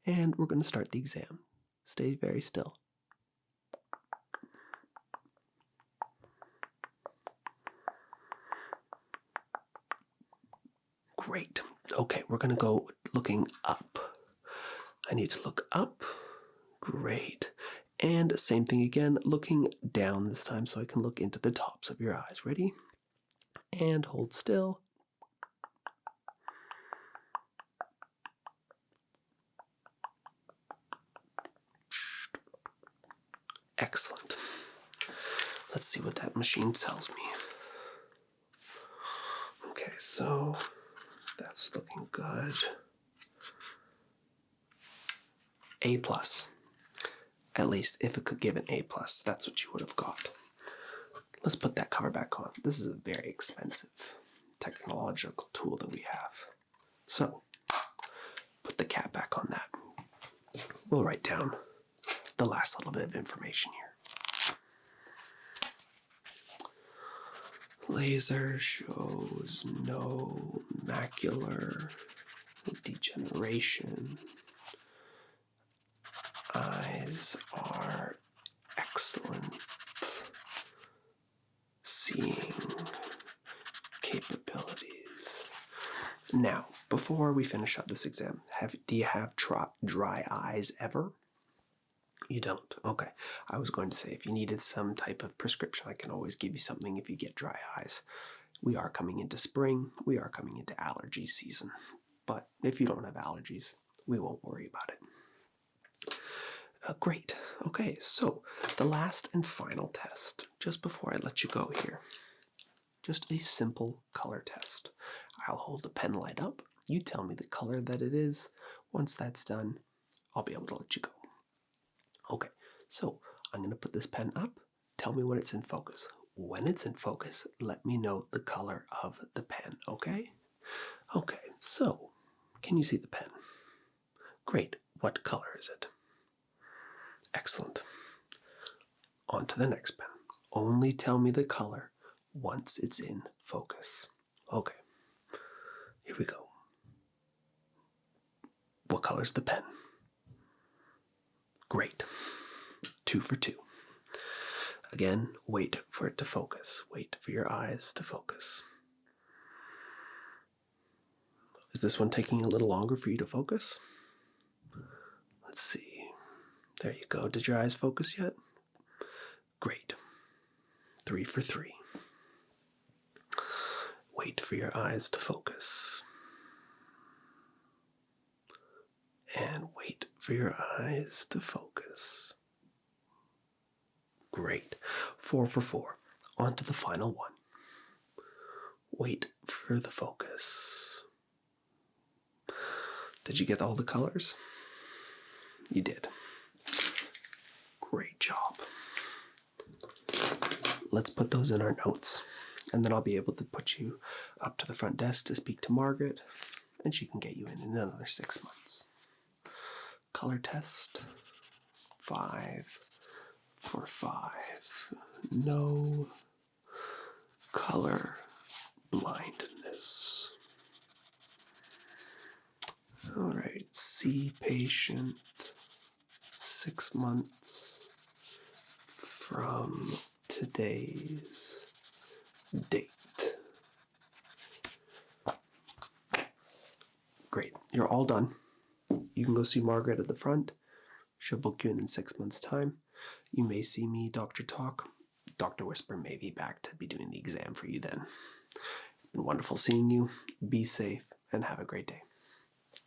And we're going to start the exam. Stay very still. Great. Okay, we're going to go looking up. I need to look up. Great. And same thing again, looking down this time so I can look into the tops of your eyes. Ready? And hold still. Excellent. Let's see what that machine tells me. Okay, so that's looking good. A+. At least if it could give an A+, that's what you would have got. Let's put that cover back on. This is a very expensive technological tool that we have. So, put the cap back on that. We'll write down the last little bit of information here. Laser shows no macular degeneration. Eyes are excellent seeing capabilities. Now, before we finish up this exam, do you have dry eyes ever? You don't? Okay. I was going to say, if you needed some type of prescription, I can always give you something if you get dry eyes. We are coming into spring. We are coming into allergy season. But if you don't have allergies, we won't worry about it. Great. Okay, so the last and final test, just before I let you go here. Just a simple color test. I'll hold the pen light up. You tell me the color that it is. Once that's done, I'll be able to let you go. Okay, so I'm going to put this pen up. Tell me when it's in focus. When it's in focus, let me know the color of the pen, okay? Okay, so can you see the pen? Great. What color is it? Excellent. On to the next pen. Only tell me the color once it's in focus. Okay, here we go. What color's the pen? Great. 2 for 2. Again, wait for it to focus. Wait for your eyes to focus. Is this one taking a little longer for you to focus? Let's see. There you go. Did your eyes focus yet? Great. 3 for 3. Wait for your eyes to focus. And wait for your eyes to focus. Great. 4 for 4. On to the final one. Wait for the focus. Did you get all the colors? You did. Great job. Let's put those in our notes, and then I'll be able to put you up to the front desk to speak to Margaret, and she can get you in another 6 months. Color test. 5 for 5. No color blindness. All right, see patient 6 months from today's date. Great, you're all done. You can go see Margaret at the front. She'll book you in 6 months' time. You may see me, Dr. Talk. Dr. Whisper may be back to be doing the exam for you then. It's been wonderful seeing you. Be safe and have a great day.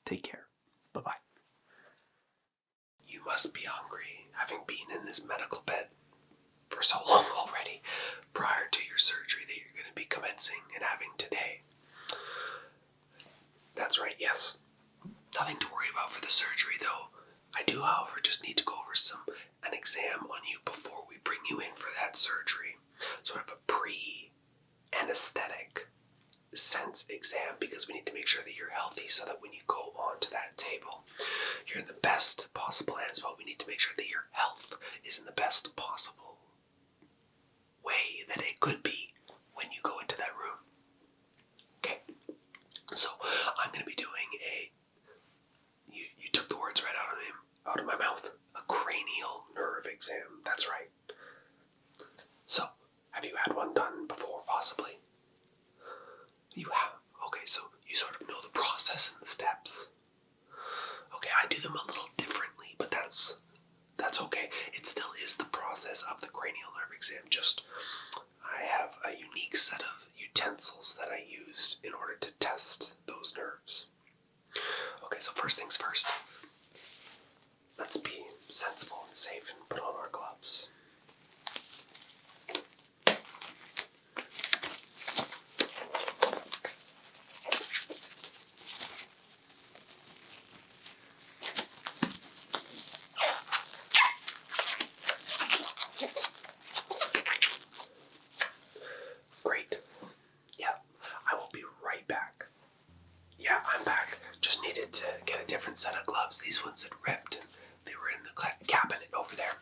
Take care. Bye-bye. You must be hungry, having been in this medical bed for so long already, prior to your surgery that you're going to be commencing and having today. That's right, yes. Nothing to worry about for the surgery, though. I do, however, just need to go over an exam on you before we bring you in for that surgery. Sort of a pre-anesthetic sense exam, because we need to make sure that you're healthy so that when you go onto that table, you're in the best possible hands, but we need to make sure that your health is in the best possible way that it could be when you go into that room. Okay, so I'm going to be doing you took the words right out of my mouth, a cranial nerve exam. That's right. So, have you had one done before, possibly? You have. Okay, so you sort of know the process and the steps. Okay, I do them a little differently, but that's okay. It still is the process of the cranial nerve exam, just I have a unique set of utensils that I used in order to test those nerves. Okay, so first things first. Let's be sensible and safe and put on our gloves. Great. Yeah, I will be right back. Yeah, I'm back. Just needed to get a different set of gloves. These ones had ripped and they were in the cabinet over there.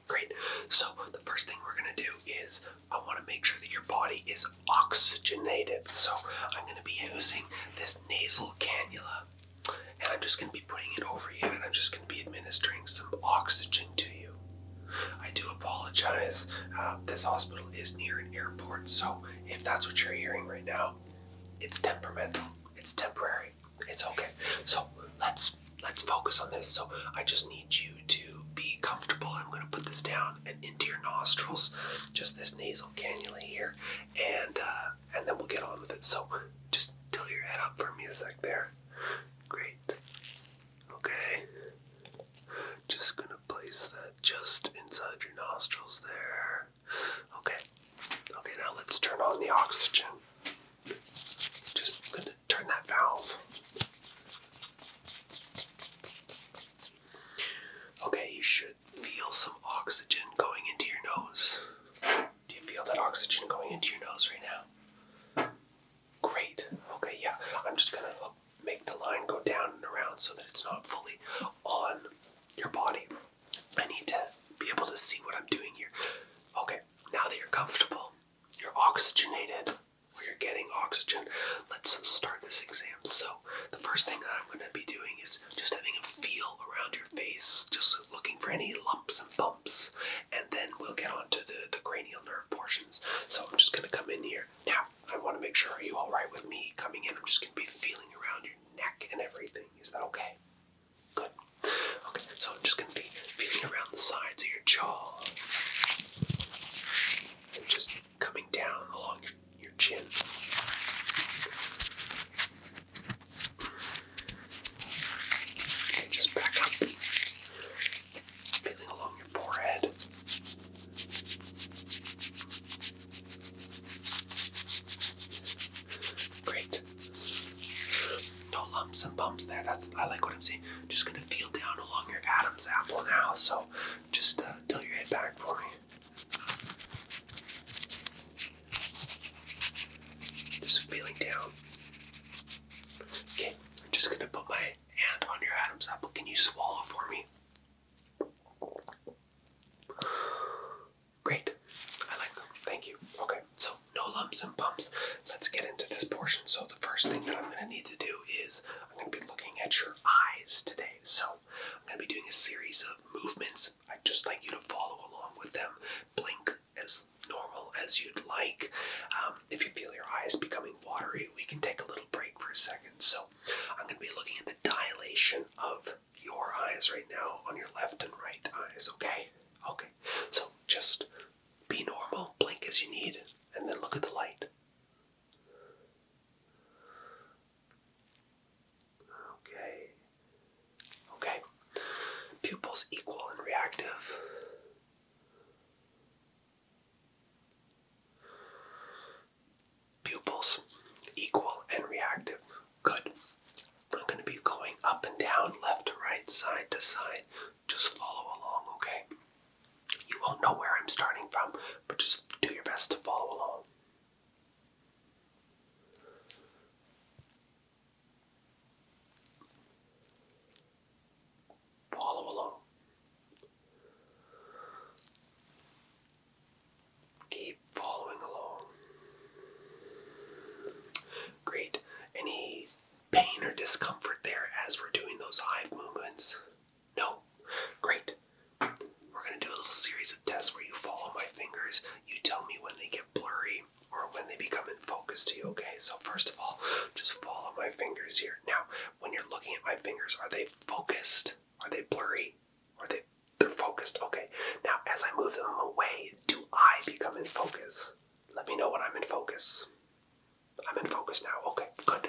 Great. So the first thing we're going to do is I want to make sure that your body is oxygenated. So I'm going to be using this nasal cannula, and I'm just going to be putting it over you, and I'm just going to be administering some oxygen to you. I do apologize. This hospital is near an airport, so if that's what you're hearing right now, it's temperamental. It's temporary. It's okay. So let's focus on this. So I just need you to be comfortable. I'm going to put this down and into your nostrils, just this nasal cannula here, and then we'll get on with it. So just tilt your head up for me a sec there. Great. Okay. Just going to place that just inside your nostrils there. Okay. Okay, now let's turn on the oxygen. Just going to turn that valve. Okay, you should feel some oxygen going into your nose. Do you feel that oxygen going into your nose right now? Great. Okay, yeah. I'm just going to make the line go down and around so that it's not fully on your body. I need to be able to see what I'm doing here. Okay, now that you're comfortable, you're oxygenated. the first thing that I'm going to be doing is just having a feel around your face, just looking for any lumps and bumps, and then we'll get on to the cranial nerve portions. So I'm just going to come in here. Now, I want to make sure, are you all right with me coming in? I'm just going to be feeling around your neck and everything. Is that okay? Good. Okay, so I'm just going to be feeling around the sides of your jaw. And just coming down along your chin. Okay, just back up. Feeling along your forehead. Great. No lumps and bumps there. I like what I'm seeing. Just gonna feel down along your Adam's apple now. So just tilt your head back for me. Just feeling down. Okay, I'm just gonna put my hand on your Adam's apple. Can you swallow for me? Great. Thank you. Okay, so no lumps and bumps. Let's get into this portion. So the first thing that I'm going to need to do is I'm going to be looking at your eyes today. So I'm going to be doing a series of movements. I'd just like you to follow along with them. Blink as normal as you'd like. If you feel your eyes becoming watery, we can take a little break for a second. So I'm going to be looking at the dilation of your eyes right now on your left and right eyes, okay? Okay, so just be normal, blink as you need, and then look at the light. Okay. Okay. Pupils equal and reactive. Pupils equal and reactive. Good. I'm going to be going up and down, left to right, side to side. Just follow along, okay? You won't know where I'm starting from, but just do your best to follow along. Follow along. Keep following along. Great. Any pain or discomfort there as we're doing those eye movements? No? Great. We're going to do a little series of tests where you follow my fingers. You tell me when they get blurry or when they become in focus to you, okay? So first of all, just follow my fingers here. Now, when you're looking at my fingers, are they focused? Are they blurry? They're focused, okay. Now, as I move them away, do I become in focus? Let me know when I'm in focus. I'm in focus now. Okay, good.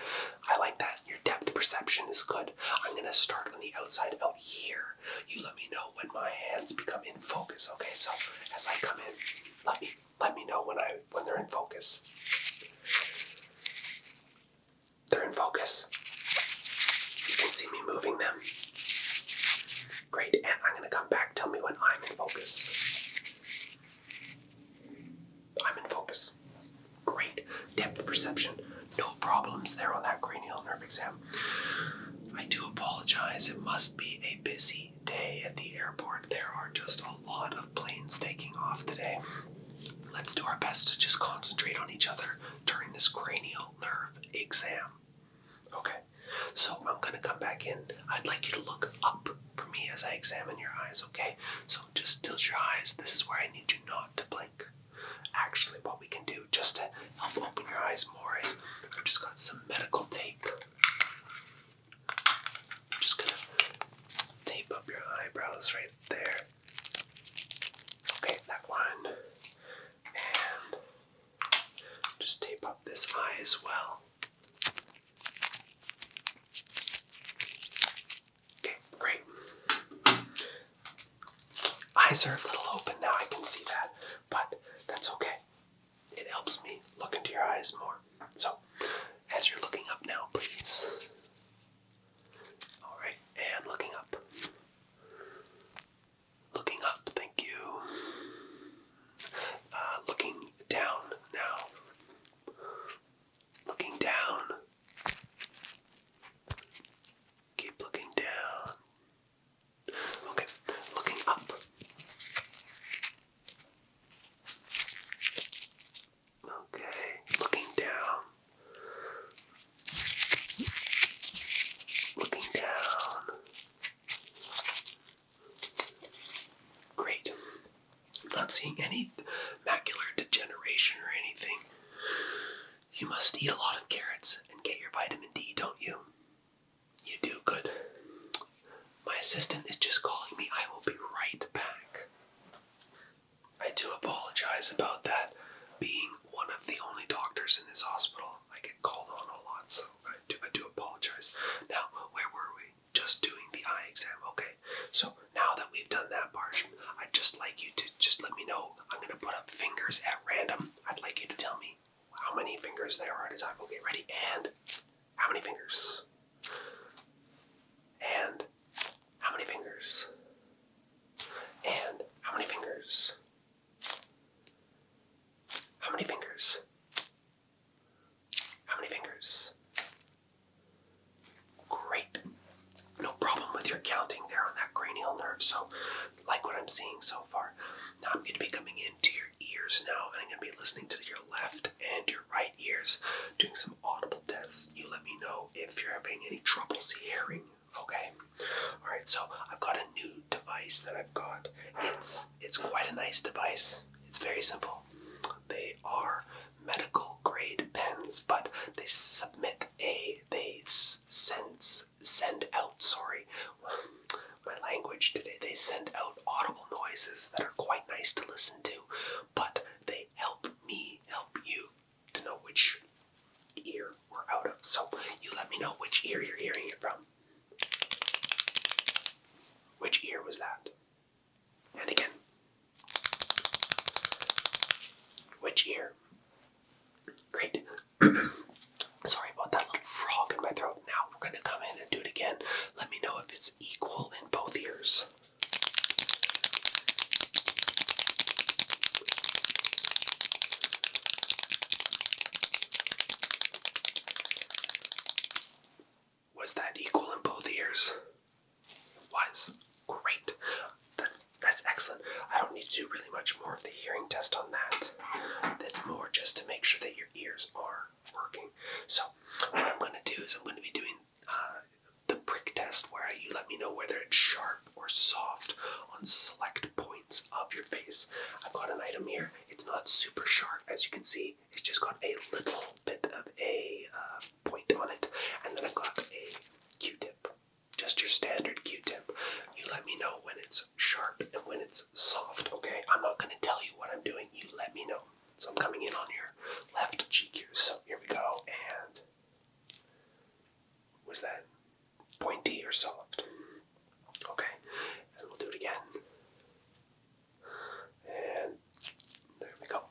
I like that. Your depth perception is good. I'm going to start on the outside out here. You let me know when my hands become in focus. Okay, so as I come in, let me know when they're in focus. They're in focus. You can see me moving them. Great, and I'm going to come back. Tell me when I'm in focus. I'm in focus. Great. Depth perception. No problems there on that cranial nerve exam. I do apologize. It must be a busy day at the airport. There are just a lot of planes taking off today. Let's do our best to just concentrate on each other during this cranial nerve exam. Okay, so I'm going to come back in. I'd like you to look up for me as I examine your eyes, okay? So just tilt your eyes. This is where I need you not to blink. Actually, what we can do just to help open your eyes more is I've just got some medical tape. I'm just going to tape up your eyebrows right there. Okay, that one. And just tape up this eye as well. Okay, great. Eyes are a little open now, I can see that, but that's okay. It helps me look into your eyes more. So, as you're looking up now, please. Alright, and looking up. Looking up, thank you. Looking down now. Looking down. Keep looking down. Okay, looking up. Okay, looking down. not seeing any macular degeneration or anything. You must eat a lot of carrots and get your vitamin D, don't you? You do, good. My assistant is just calling me. I will be right back. I do apologize about that. Being one of the only doctors in this hospital, I get called on a lot, so I do apologize. Now, where were we? Just doing the eye exam. Okay, so now that we've done that part, I'd just like you to just let me know. I'm going to put up fingers at random. I'd like you to tell me how many fingers there are at a time. Okay, ready? And how many fingers? And how many fingers? And how many fingers? How many fingers? How many fingers? Great. No problem with your counting there on that cranial nerve. So, like what I'm seeing so far. Now I'm going to be coming into your ears now, and I'm going to be listening to your left and your right ears, doing some audible tests. You let me know if you're having any troubles hearing. Okay. All right. So I've got a new device that I've got. It's quite a nice device. It's very simple. They are medical grade pens, but they send out, sorry, my language today, they send out audible noises that are quite nice to listen to, but they help me help you to know which ear we're out of. So you let me know which ear you're hearing it from. Which ear was that? And again. Which ear? Great. Sorry about that little frog in my throat. Now we're going to come in and do it again. Let me know if it's equal in both ears. Was that equal in both ears? Was. Great. That's excellent. I don't need to do really much more of the hearing test on that. That's more just to make sure that your ears are working. So what I'm going to do is I'm going to be doing the prick test where you let me know whether it's sharp or soft on select points of your face. I've got an item here. It's not super sharp, as you can see. It's just got a little bit of a point on it. And then I've got a Q-tip. Just your standard Q-tip. You let me know when it's sharp and when it's soft, okay? I'm not going to tell you what I'm doing. You let me know. So I'm coming in on your left cheek here. So here we go. And was that pointy or soft? Okay. And we'll do it again. And there we go.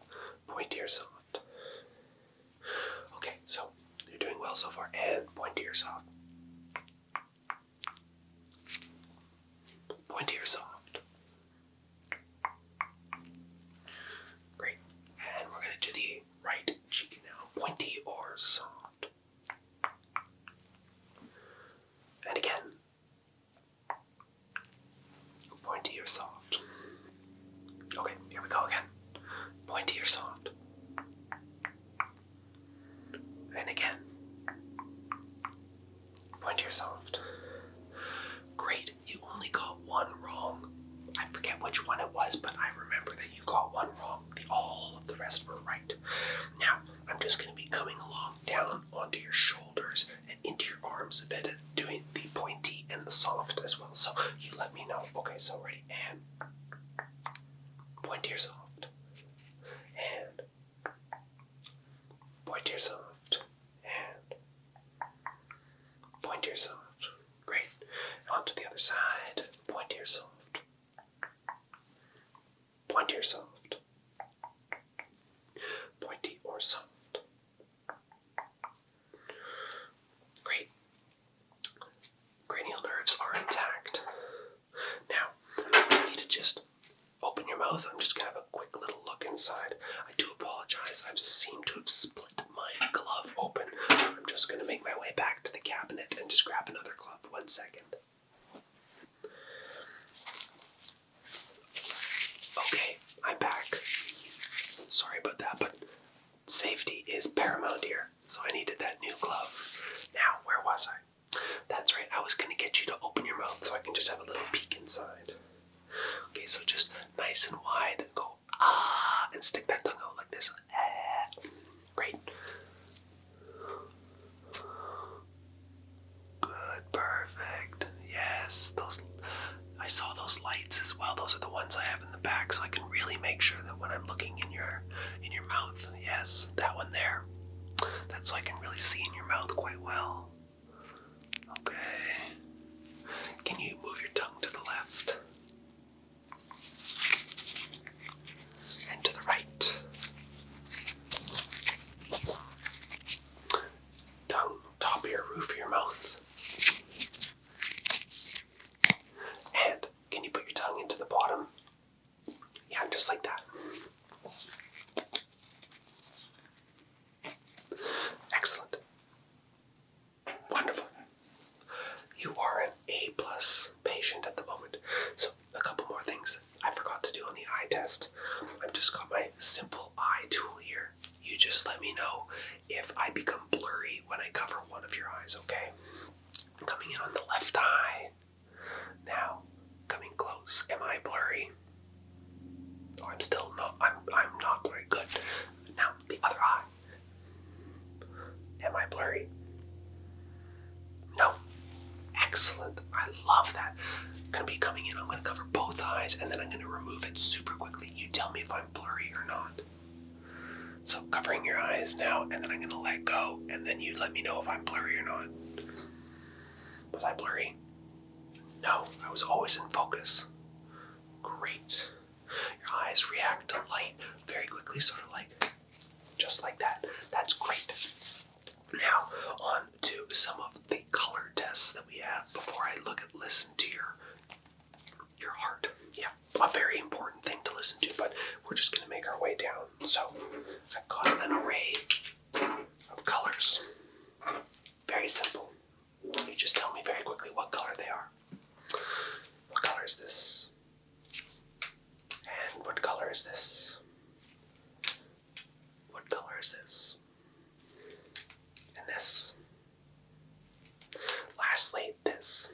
Pointy or soft. Okay, so you're doing well so far. And pointy or soft. Pointy or soft. Great. And we're going to do the right cheek now. Pointy or soft. And again. Pointy or soft. Okay, here we go again. Pointy or soft. And again. Pointy or soft. Great, you only got one wrong. I forget which one it was, but I remember that you got one wrong. All of the rest were right. Now, I'm just going to be coming along down onto your shoulders and into your arms a bit, doing the pointy and the soft as well. So you let me know. Okay, so ready, and pointy or soft, and pointy or soft, and pointy or soft. Great. On to the other side. Pointy or soft. Pointy or soft. Pointy or soft. Great. Cranial nerves are intact. Now, I need to just open your mouth. I'm just going to have a quick little look inside. I do apologize. I've seemed to have split my glove open. I'm just going to make my way back to the cabinet and just grab another glove. 1 second. Okay, I'm back. Sorry about that, but safety is paramount here, so I needed that new glove. Now, where was I? That's right, I was going to get you to open your mouth so I can just have a little peek inside. Okay, so just nice and wide, go Yes, I saw those lights as well. Those are the ones I have in the back, so I can really make sure that when I'm looking in your mouth, yes, that one there. That's so I can really see in your mouth quite well. Okay. Can you move your tongue to the left? And to the right. Tongue, top of your roof of your mouth. And can you put your tongue into the bottom? Yeah, just like that. Excellent. Wonderful. You are an A+ patient at the moment. So a couple more things I forgot to do on the eye test. I've just got my simple eye tool here. You just let me know if I become blurry when I cover one of your eyes, okay? Coming in on the left eye. Now, coming close. Am I blurry? Oh, I'm still not. I'm not blurry. Good. Now, the other eye. Am I blurry? No. Excellent. I love that. I'm going to be coming in. I'm going to cover both eyes, and then I'm going to remove it super quickly. You tell me if I'm blurry or not. So, covering your eyes now, and then I'm going to let go, and then you let me know if I'm blurry or not. Was I blurry? No. I was always in focus. Great. Your eyes react to light very quickly, sort of like, just like that. That's great. Now, on to some of the color tests that we have before I listen to your heart. Yeah, a very important thing to listen to, but we're just going to make our way down. So, I've got an array of colors. Very simple. You just tell me very quickly what color they are. What color is this? And what color is this? What color is this? And this. Lastly, this.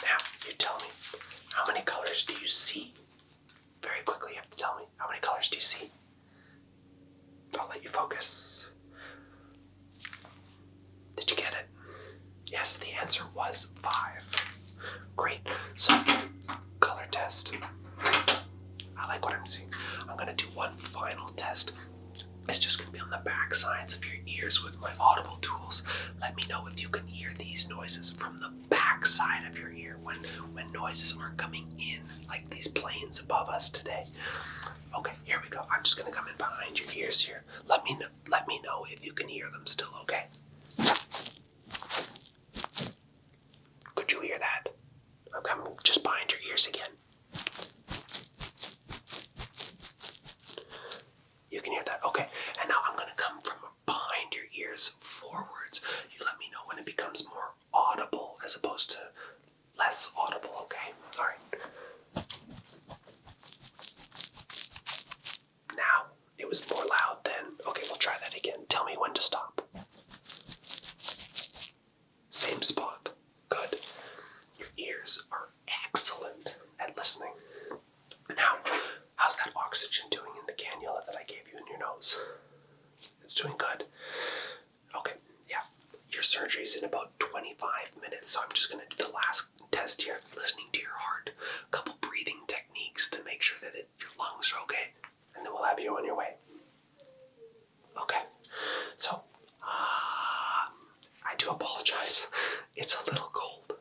Now, you tell me, how many colors do you see? Very quickly, you have to tell me, how many colors do you see? I'll let you focus. Did you get it? Yes, the answer was 5. Great. So, color test. I like what I'm seeing. I'm going to do one final test. It's just going to be on the back sides of your ears with my audible tools. Let me know if you can hear these noises from the back side of your ear when noises aren't coming in, like these planes above us today. Okay, here we go. I'm just going to come in behind your ears here. Let me know if you can hear them still, okay? Could you hear that? I'm coming just behind your ears again. You can hear that? Okay. And now I'm going to come from behind your ears forwards. You let me know when it becomes more audible as opposed to less audible, okay? All right. Now, it was more loud then. Okay, we'll try that again. Tell me when to stop. Same spot. Good. Your ears are excellent at listening. Now, how's that oxygen doing in the cannula that I gave you in your nose? It's doing good. Okay, yeah. Your surgery's in about 25 minutes, so I'm just going to do the last test here, listening to your heart. A couple breathing techniques to make sure that your lungs are okay, and then we'll have you on your way. Okay, so, I do apologize. It's a little cold.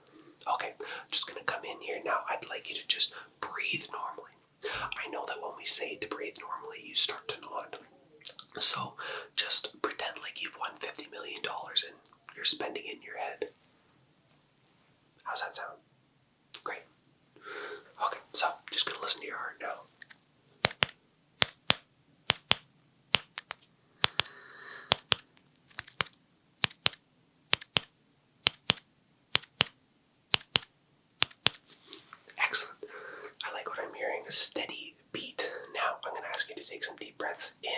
Okay, I'm just going to come in here now. I'd like you to just breathe normally. I know that when we say to breathe normally, you start to nod. So just pretend like you've won $50 million and you're spending it in your head. How's that sound? Great. Okay, so just going to listen to your heart now. Excellent. I like what I'm hearing, a steady beat. Now, I'm going to ask you to take some deep breaths in.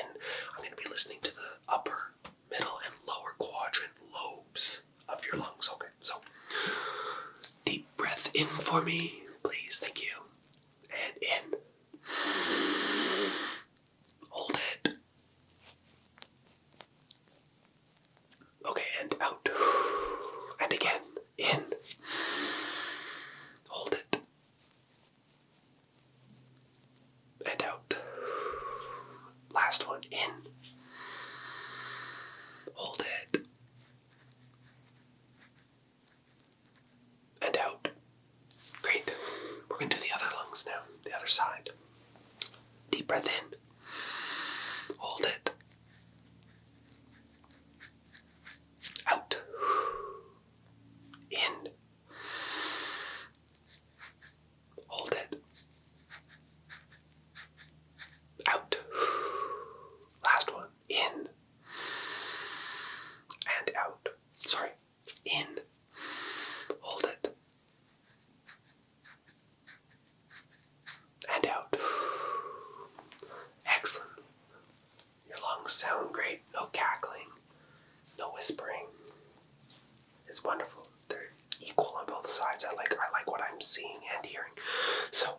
I'm going to be listening to the upper, middle, and lower quadrant lobes of your lungs. Okay, so deep breath in for me, please. Thank you. And in. Hold it. Okay, and out. And again, in. breath in. Hold it. Out. In. Hold it. Out. Last one. In. And out. Sorry. In. Hold it. And out. Excellent. Your lungs sound great. No cackling. No whispering. It's wonderful. They're equal on both sides. I like what I'm seeing and hearing. So,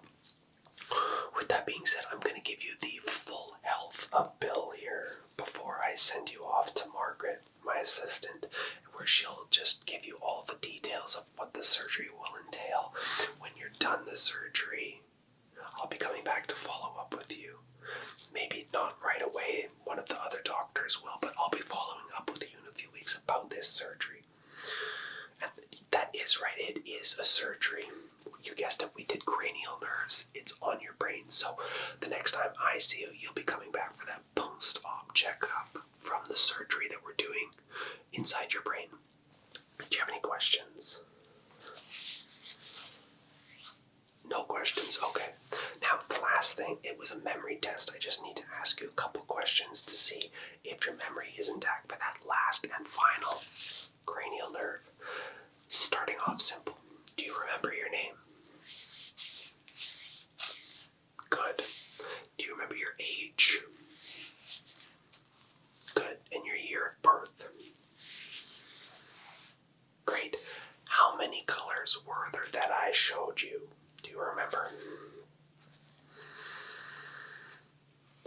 with that being said, I'm going to give you the full health of Bill here before I send you off to Margaret, my assistant, where she'll just give you all the details of what the surgery will entail. When you're done the surgery, I'll be coming back to follow up with you. Maybe not right away, one of the other doctors will, but I'll be following up with you in a few weeks about this surgery. And that is right, it is a surgery. You guessed it, we did cranial nerves. It's on your brain. So the next time I see you, you'll be coming back for that post-op checkup from the surgery that we're doing inside your brain. Do you have any questions? No questions? Okay. Now, the last thing, it was a memory test. I just need to ask you a couple questions to see if your memory is intact for that last and final cranial nerve. Starting off simple. Do you remember your name? Good. Do you remember your age? Good. And your year of birth? Great. How many colors were there that I showed you? Do you remember?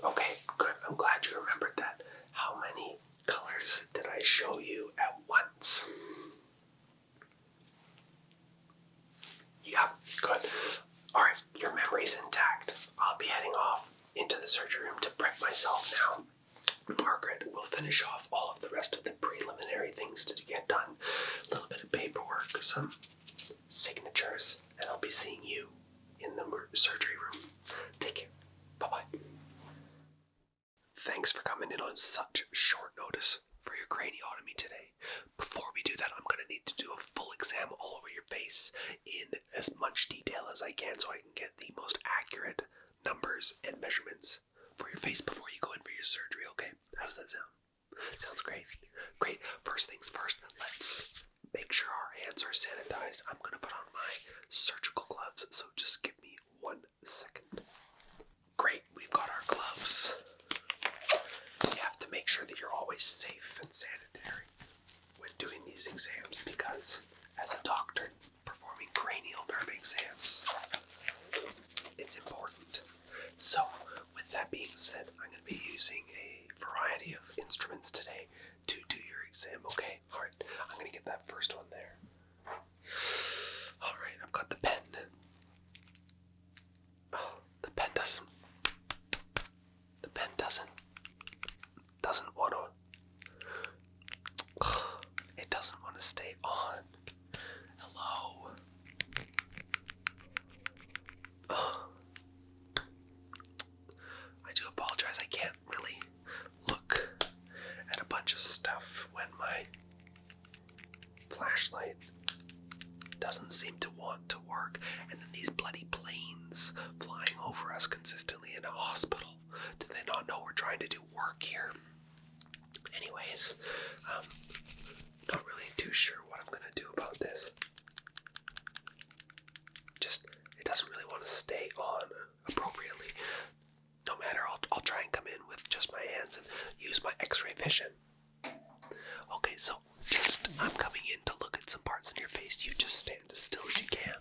Okay, good. I'm glad you remembered that. How many colors did I show you at once? Yeah, good. Alright, your memory's intact. I'll be heading off into the surgery room to prep myself now. Margaret will finish off all of the rest of the preliminary things to get done. A little bit of paperwork, some signatures, and I'll be seeing you in the surgery room. Take care. Bye-bye. Thanks for coming in on such short notice for your craniotomy today. Before we do that, I'm going to need to do a full exam all over your face in as much detail as I can so I can get the most accurate numbers and measurements for your face before you go in for your surgery, okay? How does that sound? Sounds great. Great. First things first, let's make sure our hands are sanitized. I'm going to put on my surgical gloves, so just give me 1 second. Great, we've got our gloves. You have to make sure that you're always safe and sanitary when doing these exams because as a doctor performing cranial nerve exams, it's important. So, with that being said, I'm going to be using a variety of instruments today to do your exam, okay? Alright, I'm going to get that first one there. Alright, I've got the pen. Oh, the pen doesn't want to, it doesn't want to stay on. Hello? Oh. I do apologize, I can't really look at a bunch of stuff when my flashlight doesn't seem to want to work, and then these bloody planes flying over us consistently in a hospital. Do they not know we're trying to do work here? Anyways, not really too sure what I'm gonna do about this. Just, it doesn't really want to stay on appropriately. No matter, I'll try and come in with just my hands and use my x-ray vision. Okay, so I'm coming in to look at some parts in your face. You just stand as still as you can.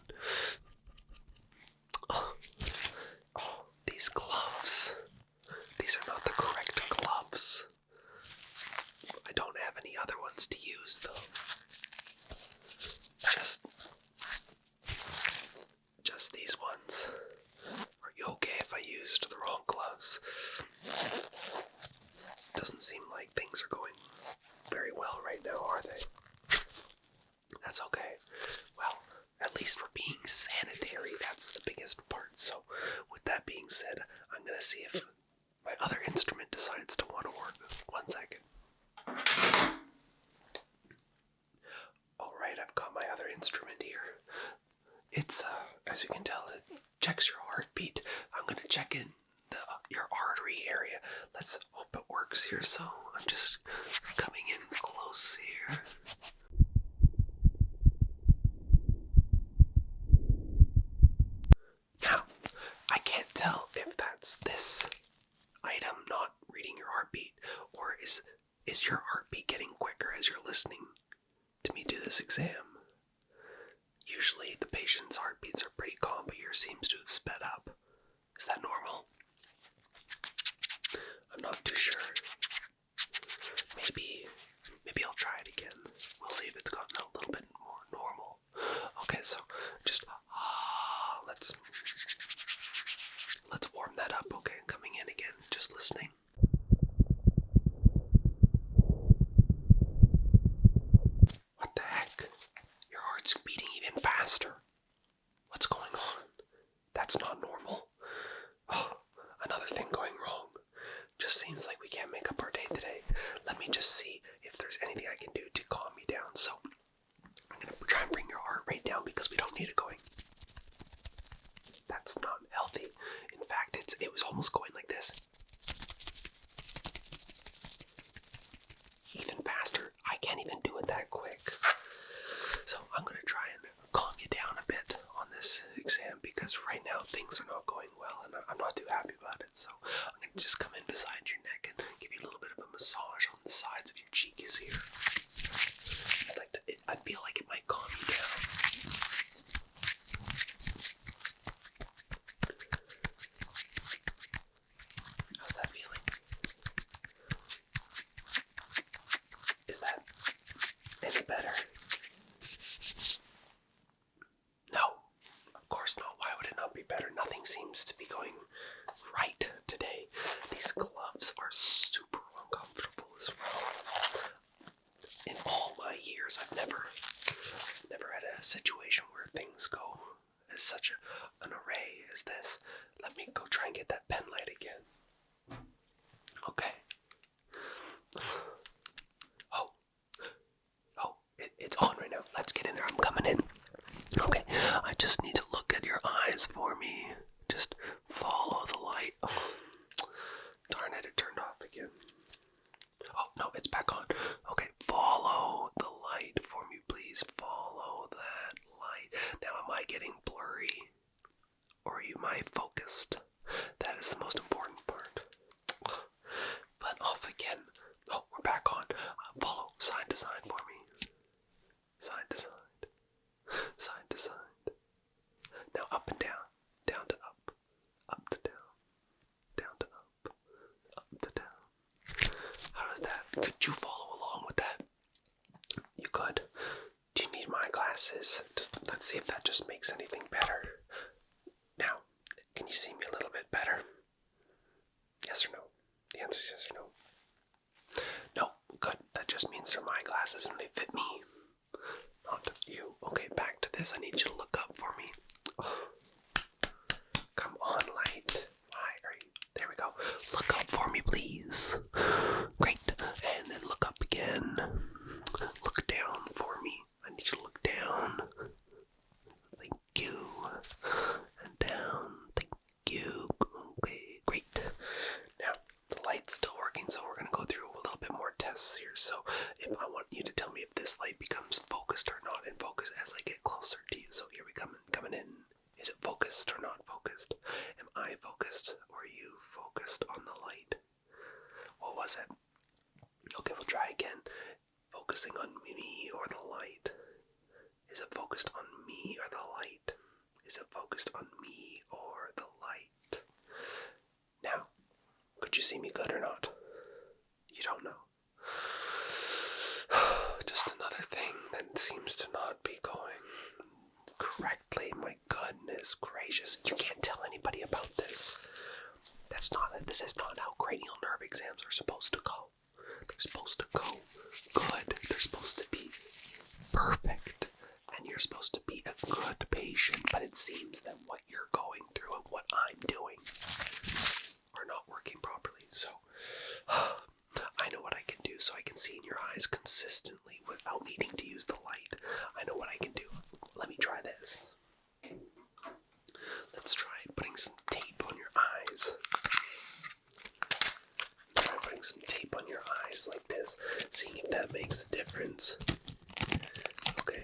Oh, these gloves. These are not the correct gloves. I don't have any other ones to use, though. Just these ones. Are you okay if I used the wrong gloves? Doesn't seem like things are going very well right now, are they? That's okay. Well, at least we're being sanitary. That's the biggest part. So, with that being said, I'm going to see if It's, as you can tell, it checks your heartbeat. I'm going to check in your artery area. Let's hope it works here. So I'm just coming in close here. Now, I can't tell if that's this item not reading your heartbeat, or is your heartbeat getting quicker as you're listening to me do this exam? Usually the patient's heartbeats are pretty calm, but yours seems to have sped up. Is that normal? I'm not too sure. Maybe I'll try it again. We'll see if it's gotten a little bit more normal. Okay, so just let's warm that up. Okay, coming in again, just listening. What the heck? Your heart's beating even faster. What's going on? That's not normal. Oh, another thing going wrong. Just seems like we can't make up our day today. Let me just see if there's anything I can do to calm you down. So I'm going to try and bring your heart rate down because we don't need it going. That's not healthy. In fact, it was almost going like this. Even faster. I can't even do it that quick. So I'm going to try and calm you down a bit on this exam because right now things are not going well and I'm not too happy about it. So I'm going to just come in beside your neck and give you a little bit of a massage on the sides of your cheeks here. I feel like it might calm you down. How's that feeling? Is that any better? No, of course not. Why would it not be better? Nothing seems to be going right today. These gloves are super uncomfortable as well. In all my years, I've never had a situation where things go as such an array as this. Let me go try and get that pen light again. Okay. It's on right now. Let's get in there. I'm coming in. Okay, I just need to look at your eyes for me. Just follow the light. Oh, darn it turned off again. Oh, no, it's back on. Okay, follow the light for me, please. Follow that light. Now, am I getting blurry? Or am I focused? That is the most important part. But off again. Oh, we're back on. Follow side to side for me. Side to side. Side to side. Now up and down. Down to up. Up to down. Down to up. Up to down. How does that? Could you follow along with that? You could. Do you need my glasses? Let's see if that just makes anything better. Now, can you see me a little bit better? Yes or no? The answer is yes or no. No, good. That just means they're my glasses and they fit me. Not you. Okay, back to this. I need you to look up for me. Oh. Come on, light. Why are you? There we go. Look up for me, please. Great. And then look up again. Look down for me. I need you to look down. Thank you. And down. Thank you. Okay, great. Now, the light's still working, so we're going to go through a little bit more tests here. So, if I want you to tell me if this light becomes focused or not in focus as I get closer to you. So, here we come coming in. Is it focused or not focused? Am I focused or are you focused on the light? What was it? Okay, we'll try again. Focusing on me or the light? Is it focused on me or the light? Is it focused on me or the light? Now, could you see me good or not? You don't know. Just another thing that seems to not be going correctly. My goodness gracious. You can't tell anybody about this. This is not how cranial nerve exams are supposed to go. They're supposed to go good. They're supposed to be perfect. And you're supposed to be a good patient. But it seems that what you're going through and what I'm doing are not working properly. So, I know what I can do so I can see in your eyes consistently without needing to use the light. I know what I can do. Let me try this. difference. Okay,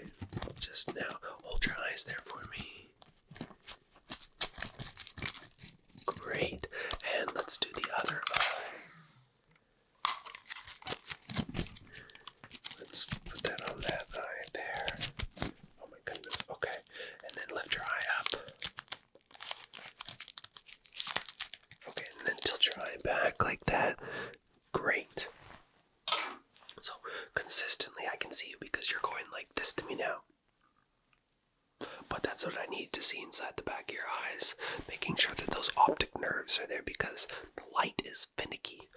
just now hold your eyes there for me. Great, and let's do the other eye. Let's put that on that eye there. Oh my goodness, okay. And then lift your eye up. Okay, and then tilt your eye back like that. Great. So, consistently I can see you because you're going like this to me now. But that's what I need to see inside the back of your eyes, making sure that those optic nerves are there because the light is finicky.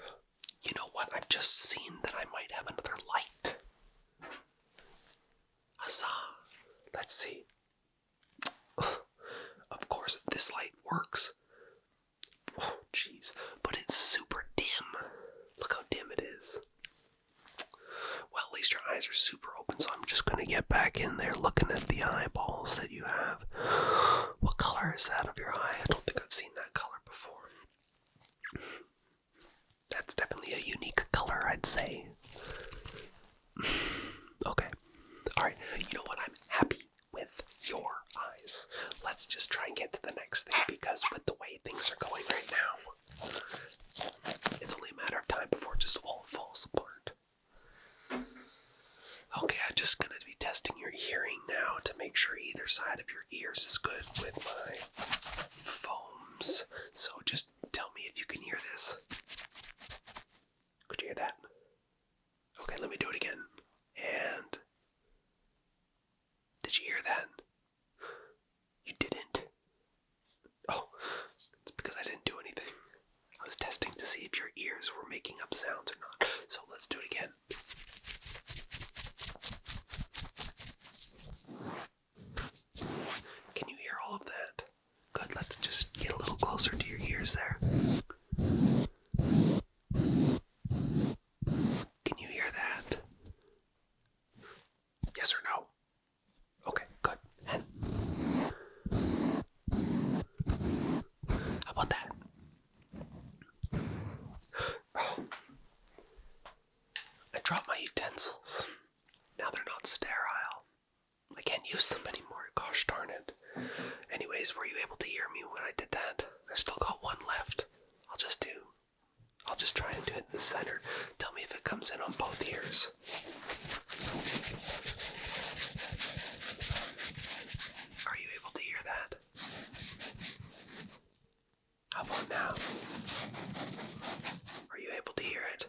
You know what? I've just seen that I might have another light. Huzzah! Let's see. Of course, this light works. Oh, jeez. But it's super dim. Look how dim it is. Well, at least your eyes are super open, so I'm just going to get back in there looking at the eyeballs that you have. What color is that of your eye? I don't think I've seen that color before. That's definitely a unique color, I'd say. Okay. Alright, you know what? I'm happy with your eyes. Let's just try and get to the next thing, because with the way things are going right now, it's only a matter of time before it just all falls apart. Okay, I'm just going to be testing your hearing now to make sure either side of your ears is good with my foams. So just tell me if you can hear this. Could you hear that? Okay, let me do it again. And did you hear that? You didn't? Oh, it's because I didn't do anything. I was testing to see if your ears were making up sounds or not. So let's do it again. Can you hear all of that? Good, let's just get a little closer to your ears there. Can you hear that? Yes or no? Okay, good. And how about that? Oh. I dropped my utensils. Now they're not sterile. I can't use them anymore. Gosh darn it. Anyways, were you able to hear me when I did that? I've still got one left. I'll just try and do it in the center. Tell me if it comes in on both ears. Are you able to hear that? How about now? Are you able to hear it?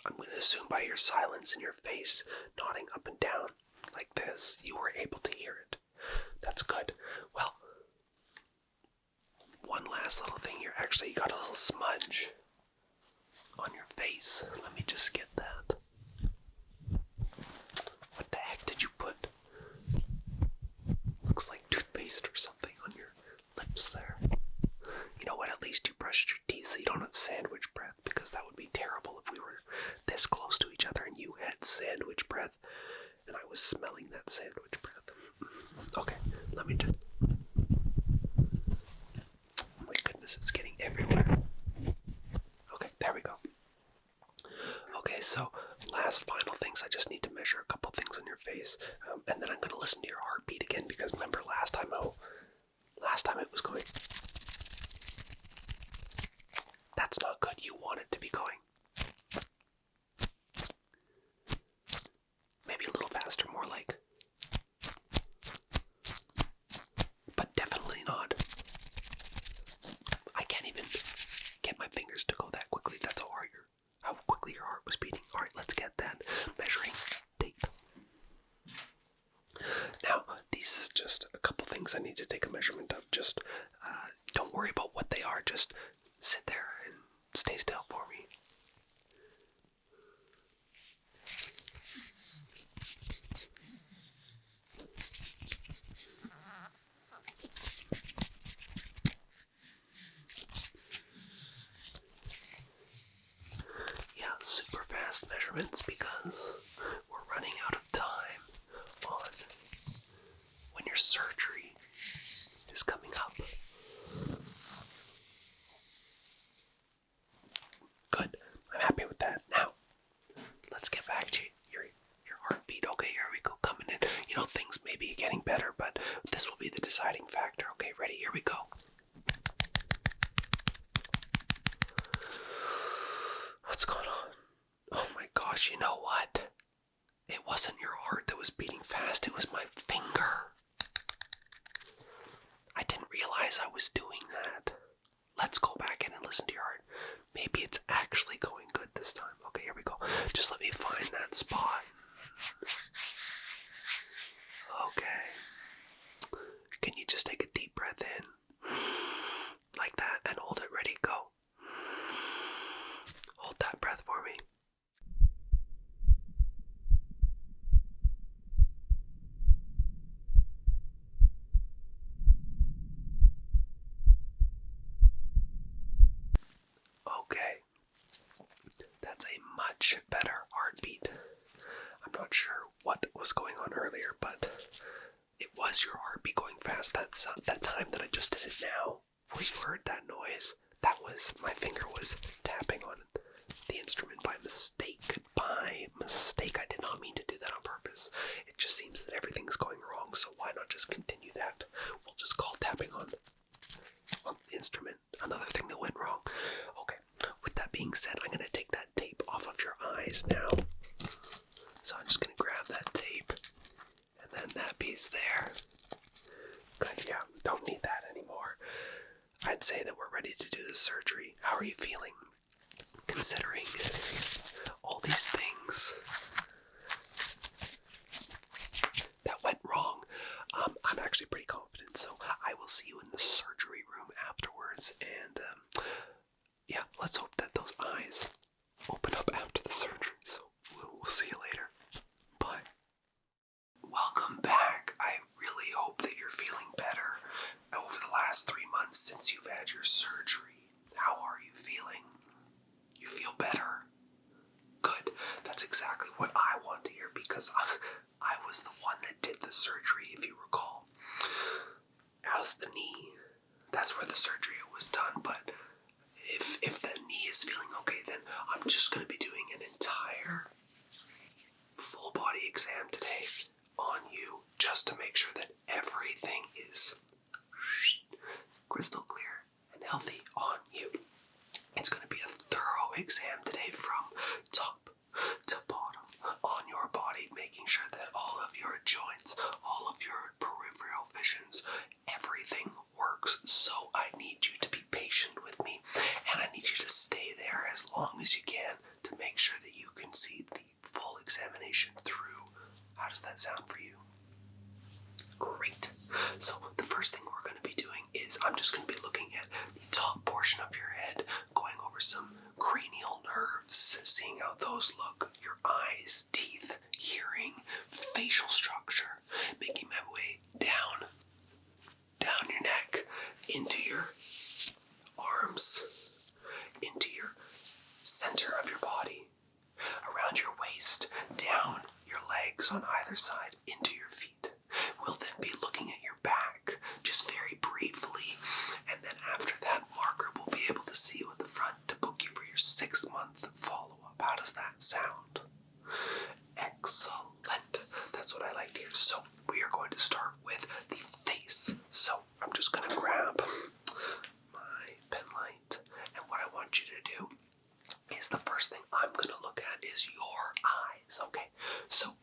I'm going to assume by your silence and your face nodding up and down like this, you were able to hear it. That's good. Well, one last little thing here. Actually, you got a little smudge on your face. Let me just get that. What the heck did you put? Looks like toothpaste or something on your lips there. You know what? At least you brushed your teeth so you don't have sandwich breath, because that would be terrible if we were this close to each other and you had sandwich breath and I was smelling that sandwich breath. Okay, let me do. Oh my goodness, it's getting everywhere. Okay, there we go. Okay, so last final things. I just need to measure a couple things on your face, and then I'm going to listen to your heartbeat again, because remember last time it was going. That's not good. You want it to be going. Maybe a little faster, more like. But definitely not. I can't even get my fingers to go that quickly. That's how quickly your heart was beating. Alright, let's get that measuring tape. Now, this is just a couple things I need to take a measurement of. Just don't worry about what they are. Just sit there and stay still for me. Yeah, super fast measurements because we're running out of time on when your surgery is coming up. I'm happy with that. Now, let's get back to your heartbeat. Okay, here we go, coming in. You know, things may be getting better, but this will be the deciding factor. Okay, ready? Here we go. What's going on? Oh my gosh, you know what? It wasn't your heart that was beating fast, it was my finger. I didn't realize I was doing that. Let's go back in and listen to your heart. Maybe it's actually going good this time. Okay, here we go. Just let me find that spot. Okay. Can you just take a deep breath in? Like that, and hold it. Ready, go. Hold that breath for me. Okay. That's a much better heartbeat. I'm not sure what was going on earlier, but it was your heartbeat going fast. That time that I just did it now, where you heard that noise, that was, my finger was tapping on the instrument by mistake. By mistake. I did not mean to do that on purpose. It just seems that everything's going wrong, so why not just continue that? We'll just call tapping on the instrument another thing that went wrong. Okay, with that being said, I'm going to take that tape off of your eyes now. So I'm just going to grab that tape, and then that piece there. Good, yeah, don't need that anymore. I'd say that we're ready to do the surgery. How are you feeling? Considering all these things that went wrong, I'm actually pretty confident, so I will see you in the surgery room afterwards, and yeah, let's hope that those eyes open up after the surgery, so we'll see you later. Bye. Welcome back. I really hope that you're feeling better over the last 3 months since you've had your surgery. How are you feeling? You feel better? Good. That's exactly what I want to hear, because I was the one that did the surgery, if you recall. How's the knee? That's where the surgery was done, but if the knee is feeling okay, then I'm just going to be doing an entire full body exam today on you, just to make sure that everything is crystal clear and healthy on you. It's going to be a thorough exam today from top to bottom on your body, making sure that all of your joints, all of your peripheral visions, everything works. So I need you to be patient with me, and I need you to stay there as long as you can to make sure that you can see the full examination through. How does that sound for you? Great. So the first thing we're going to be doing is I'm just going to be looking at the top portion of your head, going over some cranial nerves, seeing how those look, your eyes, teeth, hearing, facial structure, making my way down your neck, into your arms, into your center of your body, around your waist, down your legs on either side, into your feet. We'll then be looking at your back, just very briefly, and then after that marker, we'll be able to see you at the front to book you for your 6-month follow-up. How does that sound? Excellent. That's what I like to hear. So we are going to start with the face. So I'm just going to grab my pen light, and what I want you to do is the first thing I'm going to look at is your eyes. Okay, so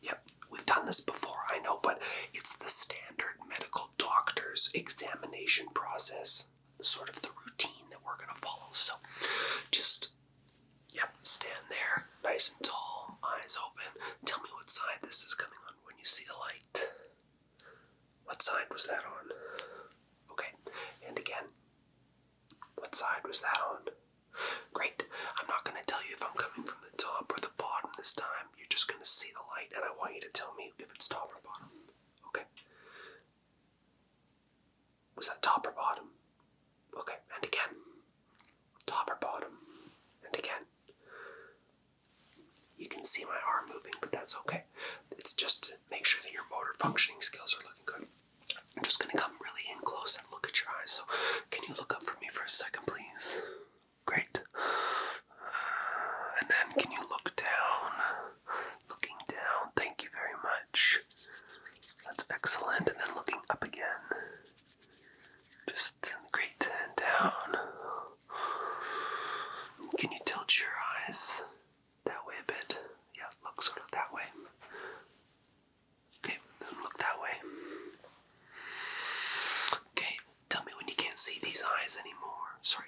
Yep, we've done this before, I know, but it's the standard medical doctor's examination process, sort of the routine that we're going to follow. So just, stand there, nice and tall, eyes open. Tell me what side this is coming on when you see the light. What side was that on? Okay, and again, what side was that on? Great. I'm not going to tell you if I'm coming from the top or the bottom this time. You're just going to see the light, and I want you to tell me if it's top or bottom. Okay. Was that top or bottom? Okay, and again. Top or bottom? And again. You can see my arm moving, but that's okay. It's just to make sure that your motor functioning skills are looking good. I'm just going to come really in close and look at your eyes. So can you look up for me for a second, please? Great.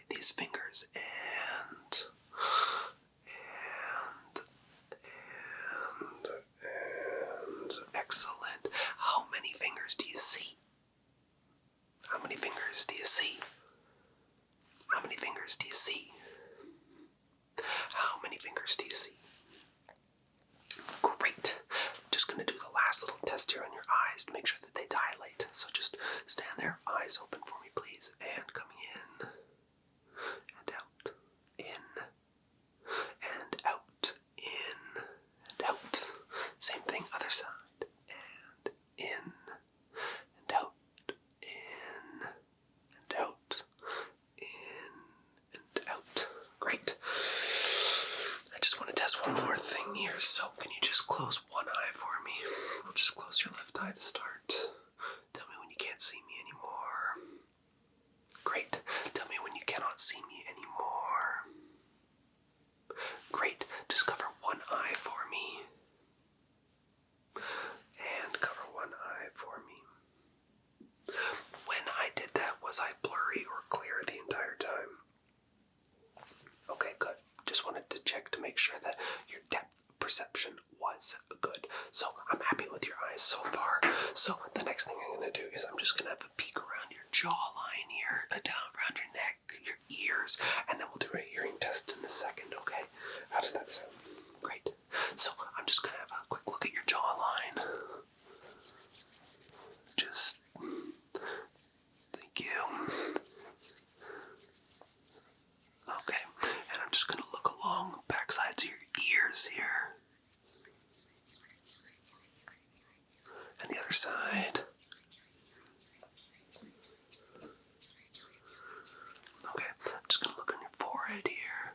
these fingers, and excellent. How many fingers do you see? How many fingers do you see? How many fingers do you see? How many fingers do you see? Great. Just going to do the last little test here on your eyes to make sure that they dilate. So just stand there, eyes open for me, please. And coming in and out. In and out. In and out. Same thing, other side. And in and out. In and out. In and out. Great. I just want to test one more thing here, so can you just close one eye for me? I'll just close your left eye to start. Tell me when you can't see me anymore. Great. Tell me when you cannot see me anymore. Great. Just cover one eye for me. And cover one eye for me. When I did that, was I blurry or clear the entire time? Okay, good. Just wanted to check to make sure that your depth perception was good. So I'm happy with your eyes so far. So the next thing I'm going to do is I'm just going to have a peek around your jawline here, down around your neck, your ears, and then we'll do a hearing test in a second, okay? How does that sound? Great. So I'm just going to have a quick look at your jawline. Just, thank you. Okay, and I'm just going to look along the back sides of your ears here. And the other side. Okay, I'm just going to look on your forehead here.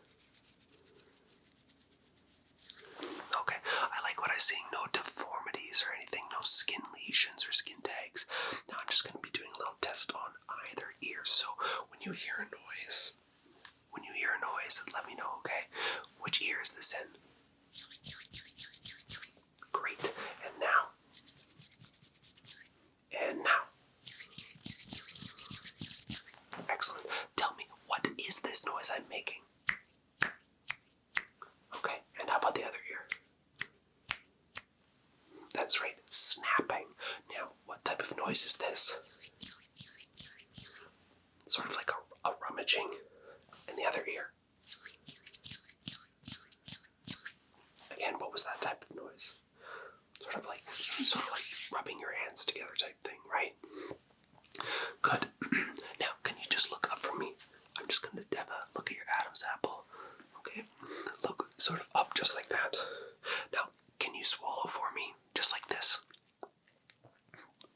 Okay, I like what I see. No deformities or anything, no skin lesions or skin tags. Now I'm just going to be doing a little test on either ear. So when you hear a noise, let me know, okay? Which ear is this in? Great. And now. And now. Excellent. Tell me, what is this noise I'm making? Okay, and how about the other ear? That's right, snapping. Now, what type of noise is this? Sort of like a rummaging in the other ear. Again, what was that type of noise? Sort of like rubbing your hands together type thing, right? Good. Now, can you just look up for me? I'm just going to have a look at your Adam's apple. Okay, look sort of up just like that. Now, can you swallow for me? Just like this.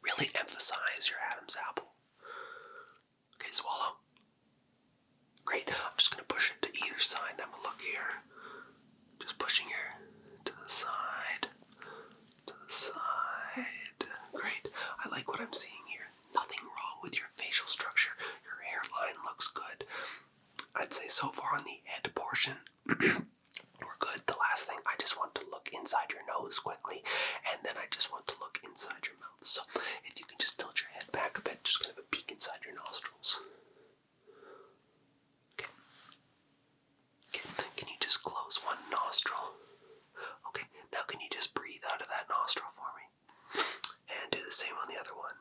Really emphasize your Adam's apple. Okay, swallow. Great. I'm just going to push it to either side. Have a look here. Just pushing her to the side. To the side. Great. I like what I'm seeing here. Nothing wrong with your facial structure. Your hairline looks good. I'd say so far on the head portion, we're good. The last thing, I just want to look inside your nose quickly, and then I just want to look inside your mouth. So if you can just tilt your head back a bit, just kind of a peek inside your nostrils. Okay. Can you just close one nostril? Okay, now can you just breathe out of that nostril for me? And do the same on the other one.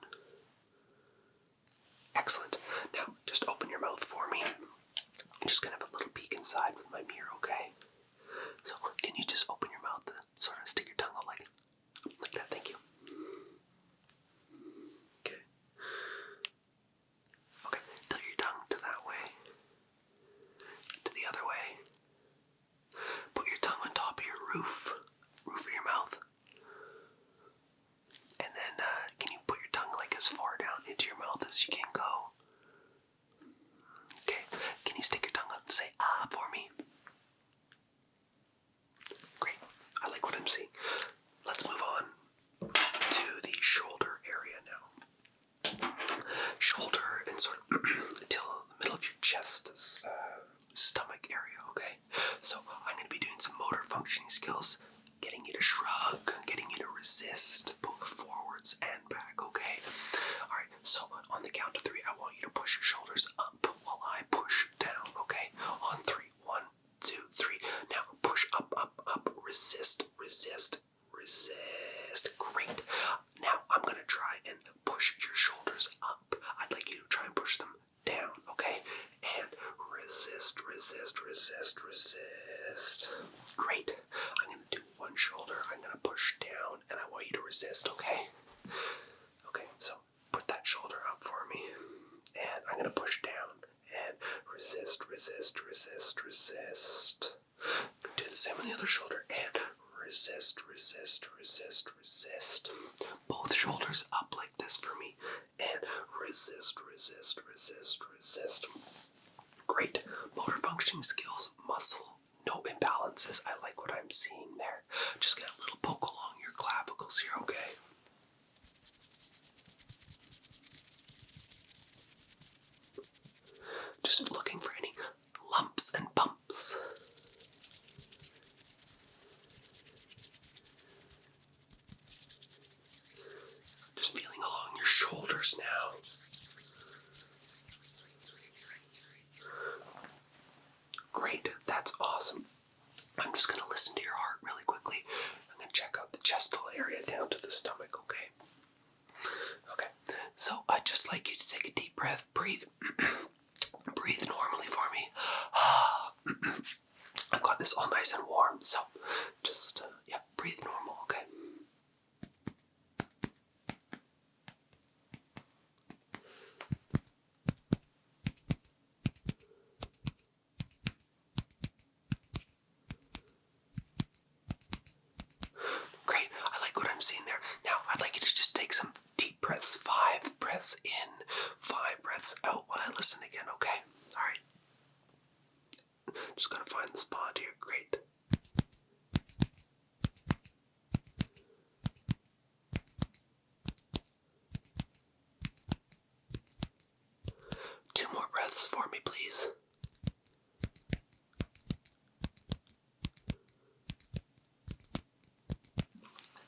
Excellent. Now, just open your mouth for me. I'm just going to have a little peek inside with my mirror, okay? So, can you just open your mouth and sort of stick your tongue out like that? Thank you. Okay. Okay, tilt your tongue to that way. To the other way. Put your tongue on top of your roof of your mouth. And then, can you put your tongue like as far down into your mouth as you can go? Okay, can you stick your tongue up and say ah for me? Great, I like what I'm seeing. Let's move on to the shoulder area now. Shoulder and sort of till the middle of your chest, stomach area, okay? So I'm going to be doing some motor functioning skills, getting you to shrug, getting you to resist, both forwards and back, okay? Alright, so on the count of 3, I want you to push your shoulders up while I push down. resist, resist, resist, resist. Great. I'm going to do one shoulder. I'm going to push down, and I want you to resist, okay? Okay, so put that shoulder up for me, and I'm going to push down and resist, resist, resist, resist. Do the same on the other shoulder, and resist, resist, resist, resist. Both shoulders up like this for me, and resist, resist, resist, resist. Great. Motor functioning skills, muscle, no imbalances. I like what I'm seeing there. Just get a little poke along your clavicles here, okay? Just looking for any lumps and bumps. Just feeling along your shoulders now. Great, that's awesome. I'm just going to listen to your heart really quickly. I'm going to check out the chestal area down to the stomach, okay? Okay, so I'd just like you to take a deep breath. Breathe. Breathe normally for me. I've got this all nice and warm, so just, breathe normal, okay? Great, I like what I'm seeing there. Now, I'd like you to just take some deep breaths. 5 breaths in, 5 breaths out while I listen again, okay? Alright. Just gotta find the spot here. Great. Two more breaths for me, please.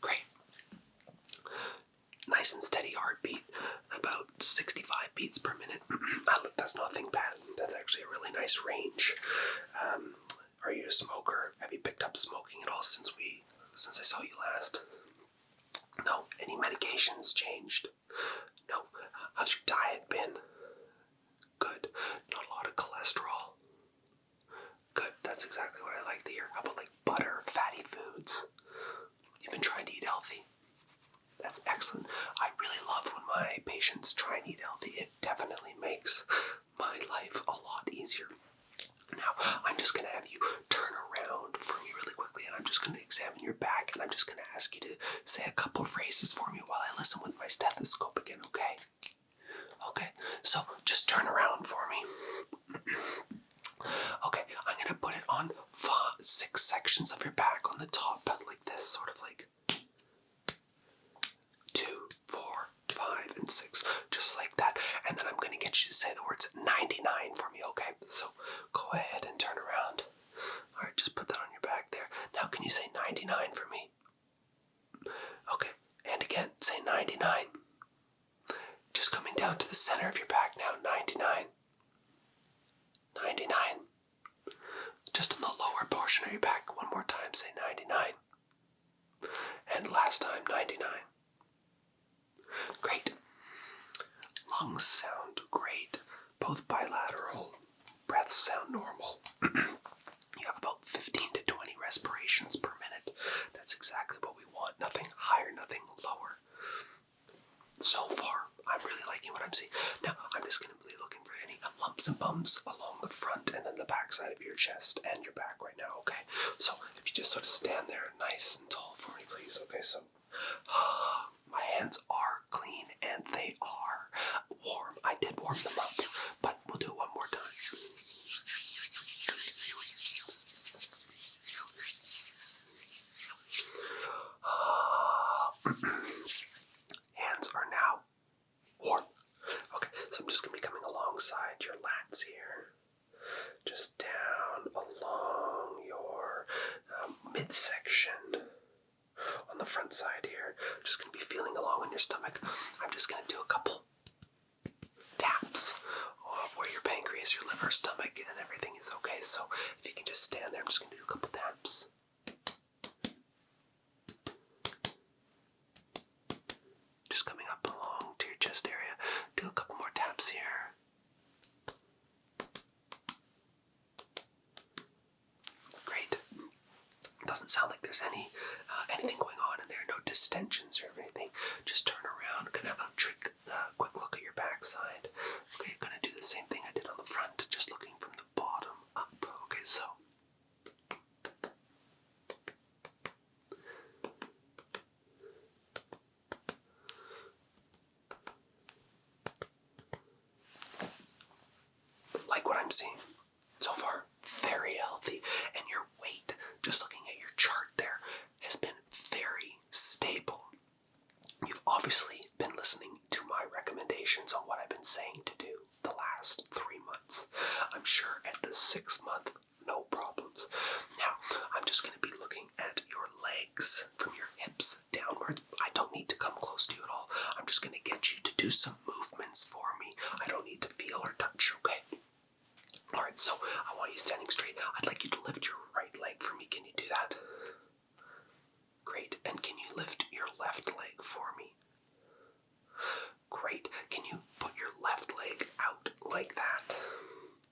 Great. Nice and steady heartbeat, about 65 beats per minute. That's nothing bad. That's actually a really nice range. Are you a smoker? Have you picked up smoking at all since I saw you last? No. Any medications changed? No. How's your diet been? Good. Not a lot of cholesterol? Good. That's exactly what I like to hear. How about like butter, fatty foods? You've been trying to eat healthy? That's excellent. I really love when my patients try and eat healthy. It definitely makes my life a lot easier. Now, I'm just going to have you turn around for me really quickly, and I'm just going to examine your back, and I'm just going to ask you to say a couple phrases for me while I listen with my stethoscope again, okay? Okay, so just turn around for me. Okay, I'm going to put it on 6 sections of your back on the top, like this, sort of like 2, 4, 5, and 6, just like that. And then I'm going to get you to say the words 99 for me, okay? So go ahead and turn around. All right, just put that on your back there. Now can you say 99 for me? Okay, and again, say 99. Just coming down to the center of your back now, 99. 99. Just on the lower portion of your back, one more time, say 99. And last time, 99. Great. Lungs sound great. Both bilateral. Breaths sound normal. You have about 15 to 20 respirations per minute. That's exactly what we want. Nothing higher, nothing lower. So far, I'm really liking what I'm seeing. Now, I'm just going to be looking for any lumps and bumps along the front and then the back side of your chest and your back right now, okay? So, if you just sort of stand there nice and tall for me, please, okay? So, my hands are clean and they are warm. I did warm them up, but we'll do it one more time. Hands are now warm. Okay, so I'm just going to be coming alongside your lats here. Just down along your midsection. On the front side here. Just going to be feeling along on your stomach. I'm just going to do a couple taps where your pancreas, your liver, stomach, and everything is okay. So if you can just stand there, I'm just going to do a couple taps. Just coming up along to your chest area. Do a couple more taps here. doesn't sound like there's anything going on in there, no distensions or anything. Just turn around, gonna have a quick look at your backside. Okay, gonna do the same thing I did on the front, just looking from the bottom up. Okay, so. Like what I'm seeing so far, very healthy, and your weight, just looking at your chart there, has been very stable. You've obviously been listening to my recommendations on what I've been saying to do the last 3 months. I'm sure at the 6th month, no problems. Now, I'm just going to be looking at your legs from your hips downwards. I don't need to come close to you at all. I'm just going to get you to do some movements for me. I don't need to feel or touch, okay? Alright, so I want you standing straight. I'd like you to lift your right leg for me. Can you do that? Great. And can you lift your left leg for me? Great. Can you put your left leg out like that?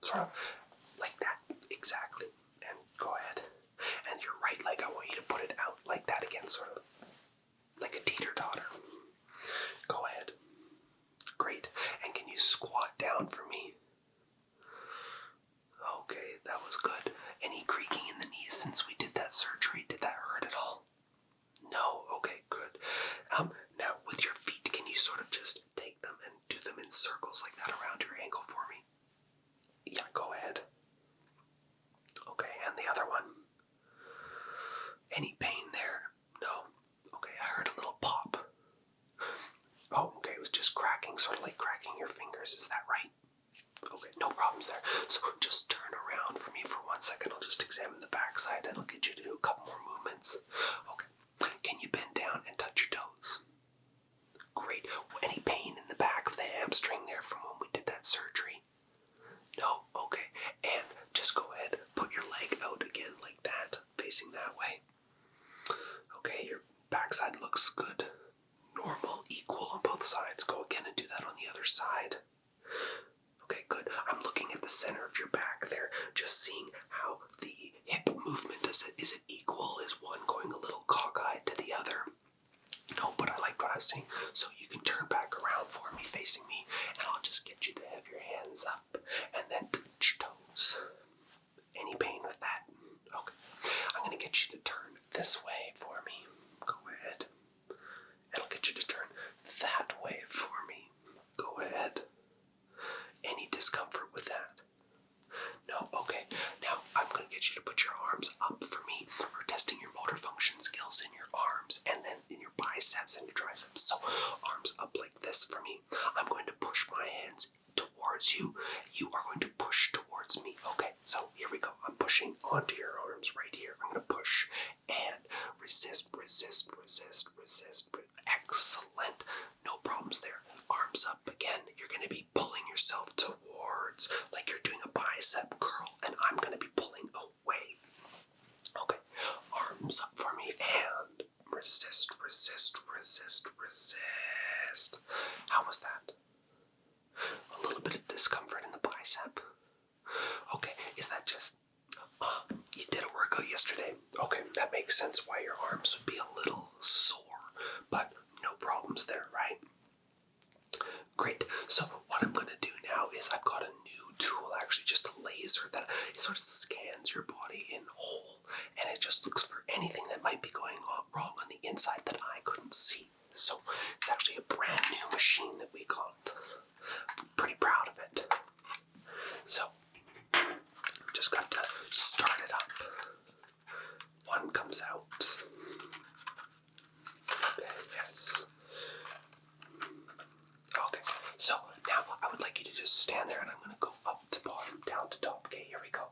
Sort of like that. Exactly. And go ahead. And your right leg, I want you to put it out like that again, sort of like a teeter-totter. Go ahead. Great. And can you squat down for me? Okay, that was good. Any creaking in the knees since we did that surgery? Did that hurt at all? No? Okay, good. Now, with your feet, can you sort of just take them and do them in circles like that around your ankle for me? Yeah, go ahead. Okay, and the other one. Any pain there? No? Okay, I heard a little pop. Oh, okay, it was just cracking, sort of like cracking your fingers. Is that right? Okay, no problems there. So just turn around for me for 1 second. I'll just examine the backside and I'll get you to do a couple more movements. Okay. Can you bend down and touch your toes? Great. Any pain in the back of the hamstring there from when we did that surgery? No? Okay. And just go ahead, put your leg out again like that, facing that way. Okay, your backside looks good. Normal, equal on both sides. Go again and do that on the other side. Okay, good. I'm looking at the center of your back there, just seeing how the hip movement is. Is it equal? Is one going a little cockeyed to the other? No, but I like what I was seeing. So you can turn back around for me, facing me, and I'll just get you to have your hands up and then touch your toes. Any pain with that? Okay. I'm going to get you to turn this way for me. Go ahead. And I'll get you to turn that way for me. Go ahead. Any discomfort with that? No? Okay. Now, I'm going to get you to put your arms up for me. We're testing your motor function skills in your arms and then in your biceps and your triceps. So, arms up like this for me. I'm going to push my hands towards you. You are going to push towards me. Okay, so here we go. I'm pushing onto your arms right here. I'm going to push and resist, resist, resist, resist. Excellent. No problems there. Arms up again. You're going to be pulling yourself towards, like you're doing a bicep curl, and I'm going to be pulling away. Okay, arms up for me, and resist, resist, resist, resist. How was that? A little bit of discomfort in the bicep? Okay, is that just, you did a workout yesterday? Okay, that makes sense why your arms would be a little sore, but no problems there, right? Great. So what I'm going to do now is I've got a new tool, actually just a laser that it sort of scans your body in whole, and it just looks for anything that might be going wrong on the inside that I couldn't see. So it's actually a brand new machine that we got. I'm pretty proud of it. So just got to start it up. One comes out. Okay, yes. Okay, so now I would like you to just stand there and I'm going to go up to bottom, down to top. Okay, here we go.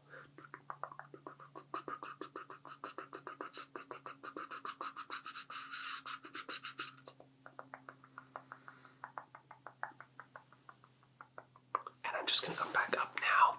And I'm just going to come back up now.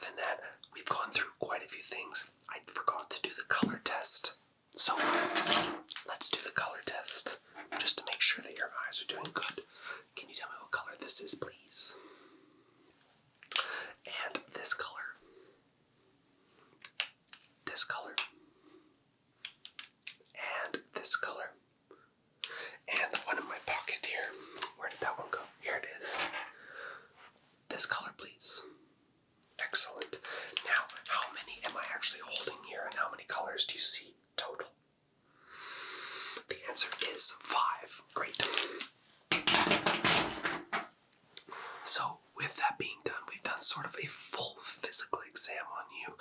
than that, we've gone through quite a few things. I forgot to do the color test. So let's do the color test just to make sure that your eyes are doing good. Can you tell me what color this is, please? And this color. This color. And this color. And the one in my pocket here. Where did that one go? Here it is. This color, please. Excellent. Now, how many am I actually holding here, and how many colors do you see total? The answer is 5. Great. So, with that being done, we've done sort of a full physical exam on you.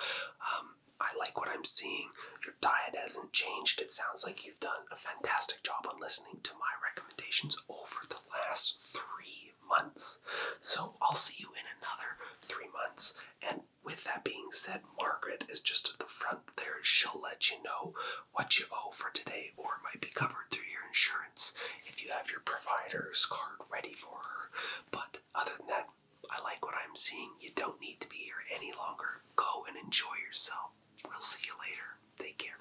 I like what I'm seeing. Your diet hasn't changed. It sounds like you've done a fantastic job on listening to my recommendations over the last 3 months. So I'll see you in another 3 months. And with that being said, Margaret is just at the front there. She'll let you know what you owe for today, or it might be covered through your insurance if you have your provider's card ready for her. But other than that, I like what I'm seeing. You don't need to be here any longer. Go and enjoy yourself. We'll see you later. Take care.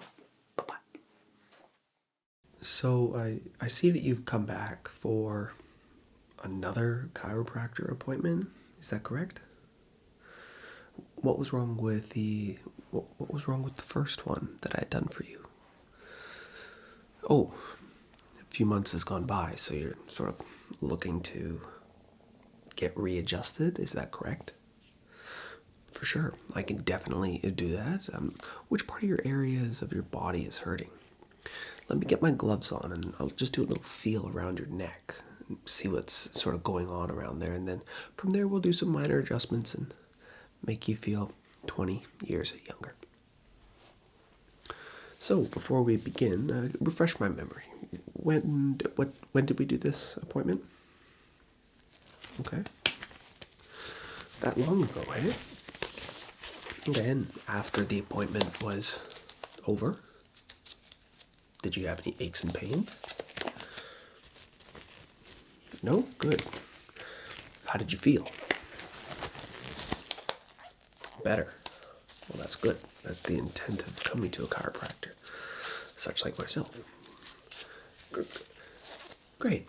Bye-bye. So I see that you've come back for another chiropractor appointment. Is that correct? What was wrong with the first one that I had done for you? Oh, a few months has gone by, so you're sort of looking to get readjusted. Is that correct? For sure. I can definitely do that. Which part of your areas of your body is hurting? Let me get my gloves on and I'll just do a little feel around your neck and see what's sort of going on around there. And then from there, we'll do some minor adjustments and make you feel 20 years younger. So before we begin, refresh my memory. When did we do this appointment? Okay. That long ago, eh? Then, after the appointment was over, did you have any aches and pains? No? Good. How did you feel? Better. Well, that's good. That's the intent of coming to a chiropractor, such like myself. Great.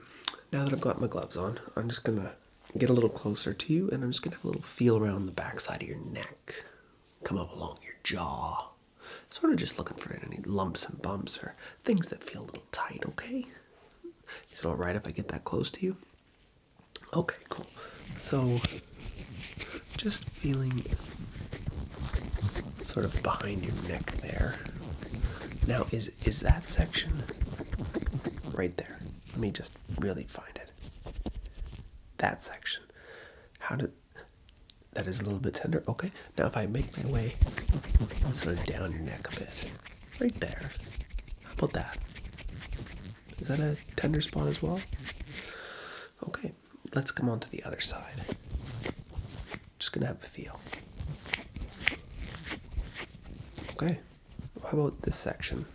Now that I've got my gloves on, I'm just going to get a little closer to you, and I'm just going to have a little feel around the backside of your neck. Come up along your jaw. Sort of just looking for any lumps and bumps or things that feel a little tight, okay? Is it alright if I get that close to you? Okay, cool. So, just feeling sort of behind your neck there. Now, is that section right there? Let me just really find it. That section. That is a little bit tender. Okay. Now if I make my way sort of down your neck a bit. Right there. How about that? Is that a tender spot as well? Okay. Let's come on to the other side. Just gonna have a feel. Okay. How about this section?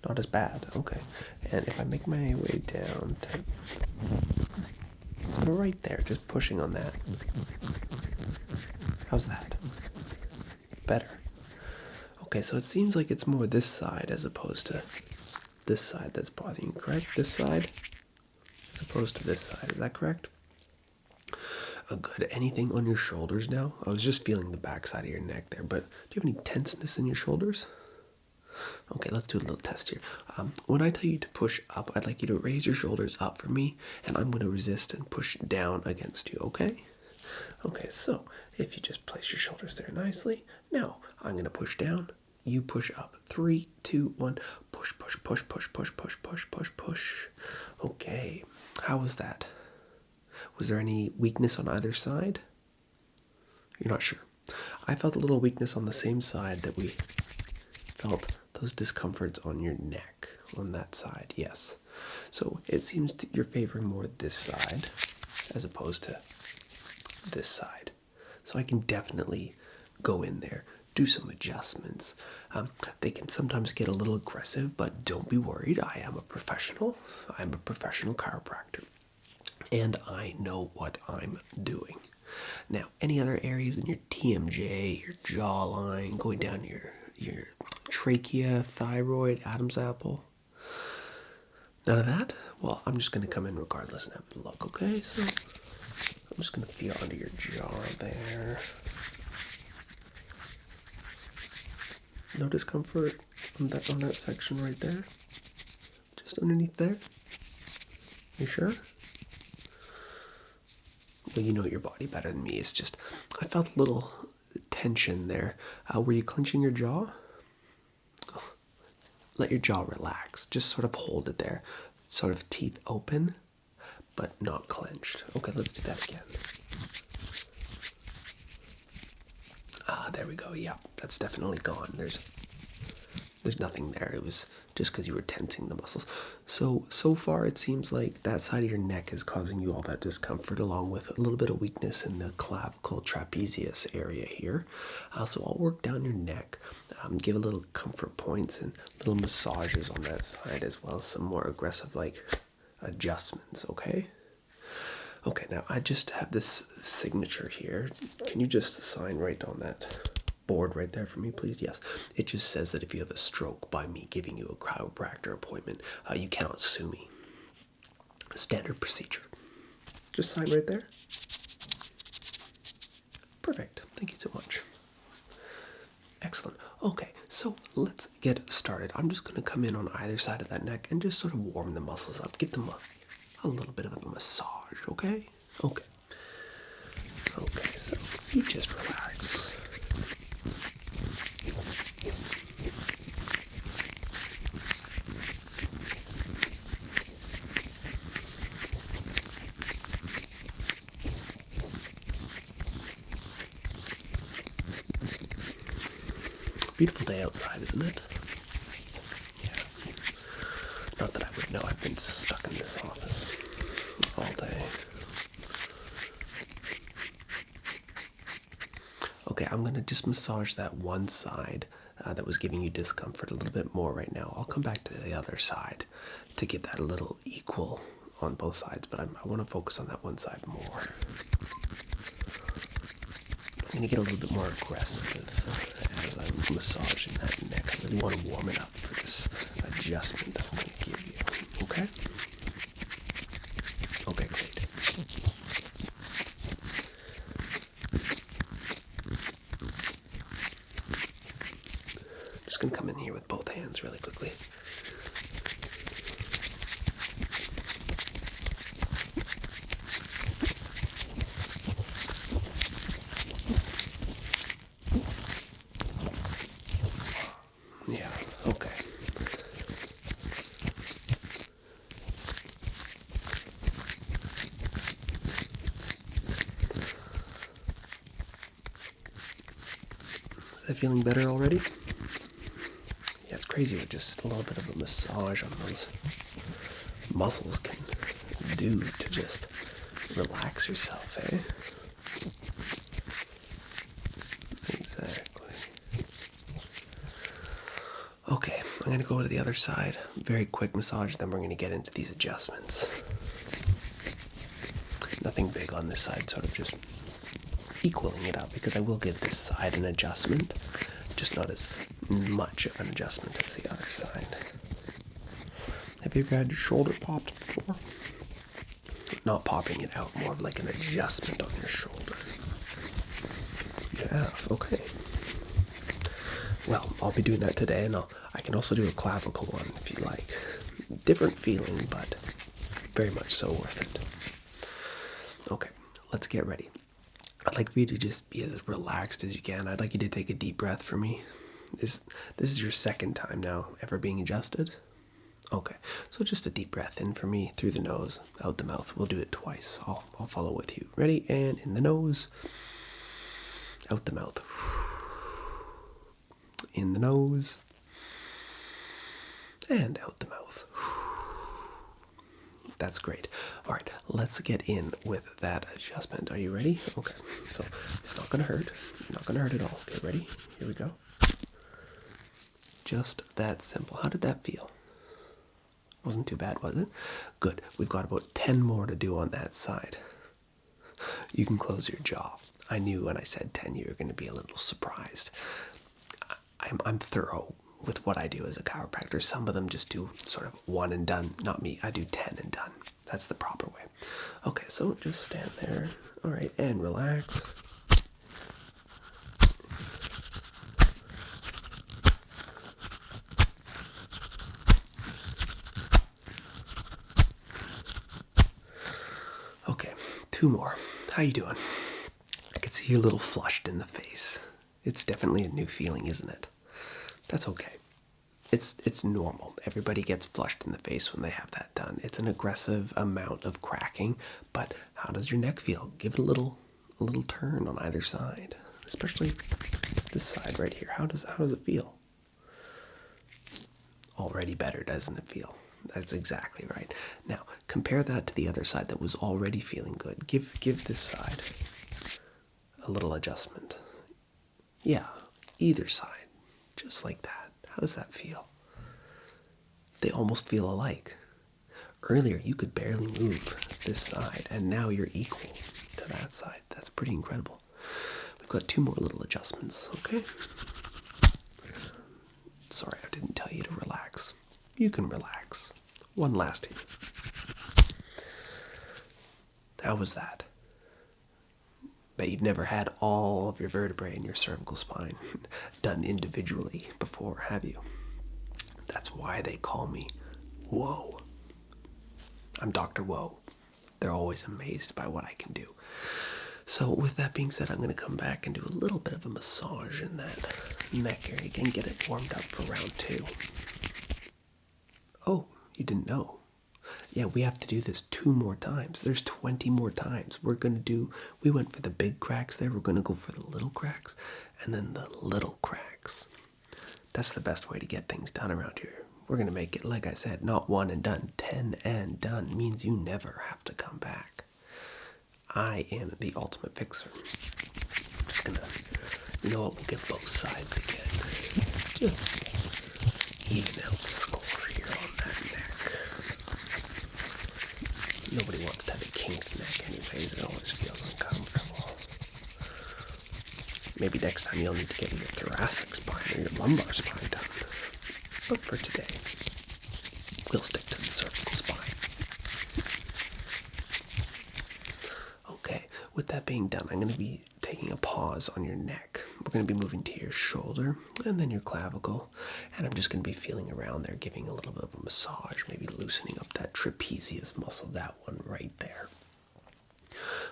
Not as bad. Okay. And if I make my way down to sort of right there, just pushing on that. How's that? Better. Okay, so it seems like it's more this side as opposed to this side that's bothering you, correct? This side as opposed to this side. Is that correct? Good. Anything on your shoulders now? I was just feeling the back side of your neck there, but do you have any tenseness in your shoulders? Okay, let's do a little test here. When I tell you to push up, I'd like you to raise your shoulders up for me, and I'm going to resist and push down against you, okay? Okay, so if you just place your shoulders there nicely, now I'm going to push down, you push up. 3, 2, 1, push, push, push, push, push, push, push, push, push. Okay, how was that? Was there any weakness on either side? You're not sure. I felt a little weakness on the same side that we felt those discomforts on your neck, on that side, yes. So it seems you're favoring more this side as opposed to this side. So I can definitely go in there, do some adjustments. They can sometimes get a little aggressive, but don't be worried. I am a professional. I'm a professional chiropractor, and I know what I'm doing. Now, any other areas in your TMJ, your jawline, going down your trachea, thyroid, Adam's apple? None of that? Well, I'm just going to come in regardless and have a look, okay? So, I'm just going to feel under your jaw there. No discomfort on that section right there? Just underneath there? You sure? Well, you know your body better than me. It's just, I felt a little tension there. Were you clenching your jaw? Oh, let your jaw relax. Just sort of hold it there. Sort of teeth open, but not clenched. Okay, let's do that again. There we go. Yeah, that's definitely gone. There's nothing there. It was just because you were tensing the muscles. So far it seems like that side of your neck is causing you all that discomfort, along with a little bit of weakness in the clavicle trapezius area here. So I'll work down your neck, give a little comfort points and little massages on that side, as well as some more aggressive adjustments, okay? Okay, now I just have this signature here. Can you just sign right on that board right there for me, please? Yes. It just says that if you have a stroke by me giving you a chiropractor appointment, you cannot sue me. Standard procedure. Just sign right there. Perfect. Thank you so much. Excellent. Okay, so let's get started. I'm just going to come in on either side of that neck and just sort of warm the muscles up. Get them a little bit of a massage, okay? Okay. Okay, so you just relax. Beautiful day outside, isn't it? Yeah. Not that I would know. I've been stuck in this office all day. Okay, I'm going to just massage that one side that was giving you discomfort a little bit more right now. I'll come back to the other side to get that a little equal on both sides, but I want to focus on that one side more. I'm going to get a little bit more aggressive as I'm massaging that neck. I really want to warm it up for this adjustment I'm going to give you. Okay? Okay, great. Just going to come in here with both hands really quickly. Yeah, okay. Is that feeling better already? Yeah, it's crazy what just a little bit of a massage on those muscles can do to just relax yourself, eh? Exactly. Okay, I'm going to go to the other side. Very quick massage, then we're going to get into these adjustments. Nothing big on this side, sort of just equaling it out, because I will give this side an adjustment, just not as much of an adjustment as the other side. Have you ever had your shoulder popped before? Not popping it out, more of like an adjustment on your shoulder. Yeah, okay. Well, I'll be doing that today, and I can also do a clavicle one if you like. Different feeling, but very much so worth it. Okay, let's get ready. I'd like for you to just be as relaxed as you can. I'd like you to take a deep breath for me. This is your second time now ever being adjusted? Okay, so just a deep breath in for me through the nose, out the mouth. We'll do it twice. I'll follow with you. Ready? And in the nose, out the mouth. In the nose, and out the mouth. That's great. All right, let's get in with that adjustment. Are you ready? Okay, so it's not going to hurt. Not going to hurt at all. Okay, ready? Here we go. Just that simple. How did that feel? Wasn't too bad, was it? Good. We've got about 10 more to do on that side. You can close your jaw. I knew when I said 10 you were going to be a little surprised. I'm thorough with what I do as a chiropractor. Some of them just do sort of one and done. Not me. I do 10 and done. That's the proper way. Okay, so just stand there. All right, and relax. Okay, 2 more. How you doing? I can see you're a little flushed in the face. It's definitely a new feeling, isn't it? That's okay. It's normal. Everybody gets flushed in the face when they have that done. It's an aggressive amount of cracking, but how does your neck feel? Give it a little turn on either side, especially this side right here. How does it feel? Already better, doesn't it feel? That's exactly right. Now, compare that to the other side that was already feeling good. Give this side a little adjustment. Yeah, either side, just like that. How does that feel? They almost feel alike. Earlier, you could barely move this side, and now you're equal to that side. That's pretty incredible. We've got 2 more little adjustments, okay? Sorry, I didn't tell you to relax. You can relax. One last here. How was that? Bet you've never had all of your vertebrae in your cervical spine done individually before, have you? That's why they call me Woah. I'm Dr. Woah. They're always amazed by what I can do. So with that being said, I'm going to come back and do a little bit of a massage in that neck area again, get it warmed up for round 2. Oh, you didn't know. Yeah, we have to do this 2 more times. There's 20 more times. We went for the big cracks there. We're going to go for the little cracks and then the little cracks. That's the best way to get things done around here. We're going to make it, like I said, not 1 and done. 10 and done means you never have to come back. I am the ultimate fixer. I'm just going to, you know what, we'll get both sides again. Just even out the score here on that neck. Nobody wants to have a kinked neck anyways. It always feels uncomfortable. Maybe next time you'll need to get your thoracic spine or your lumbar spine done. But for today, we'll stick to the cervical spine. Okay, with that being done, I'm going to be taking a pause on your neck. We're going to be moving to your shoulder and then your clavicle. And I'm just going to be feeling around there, giving a little bit of a massage, maybe loosening up that trapezius muscle, that one right there.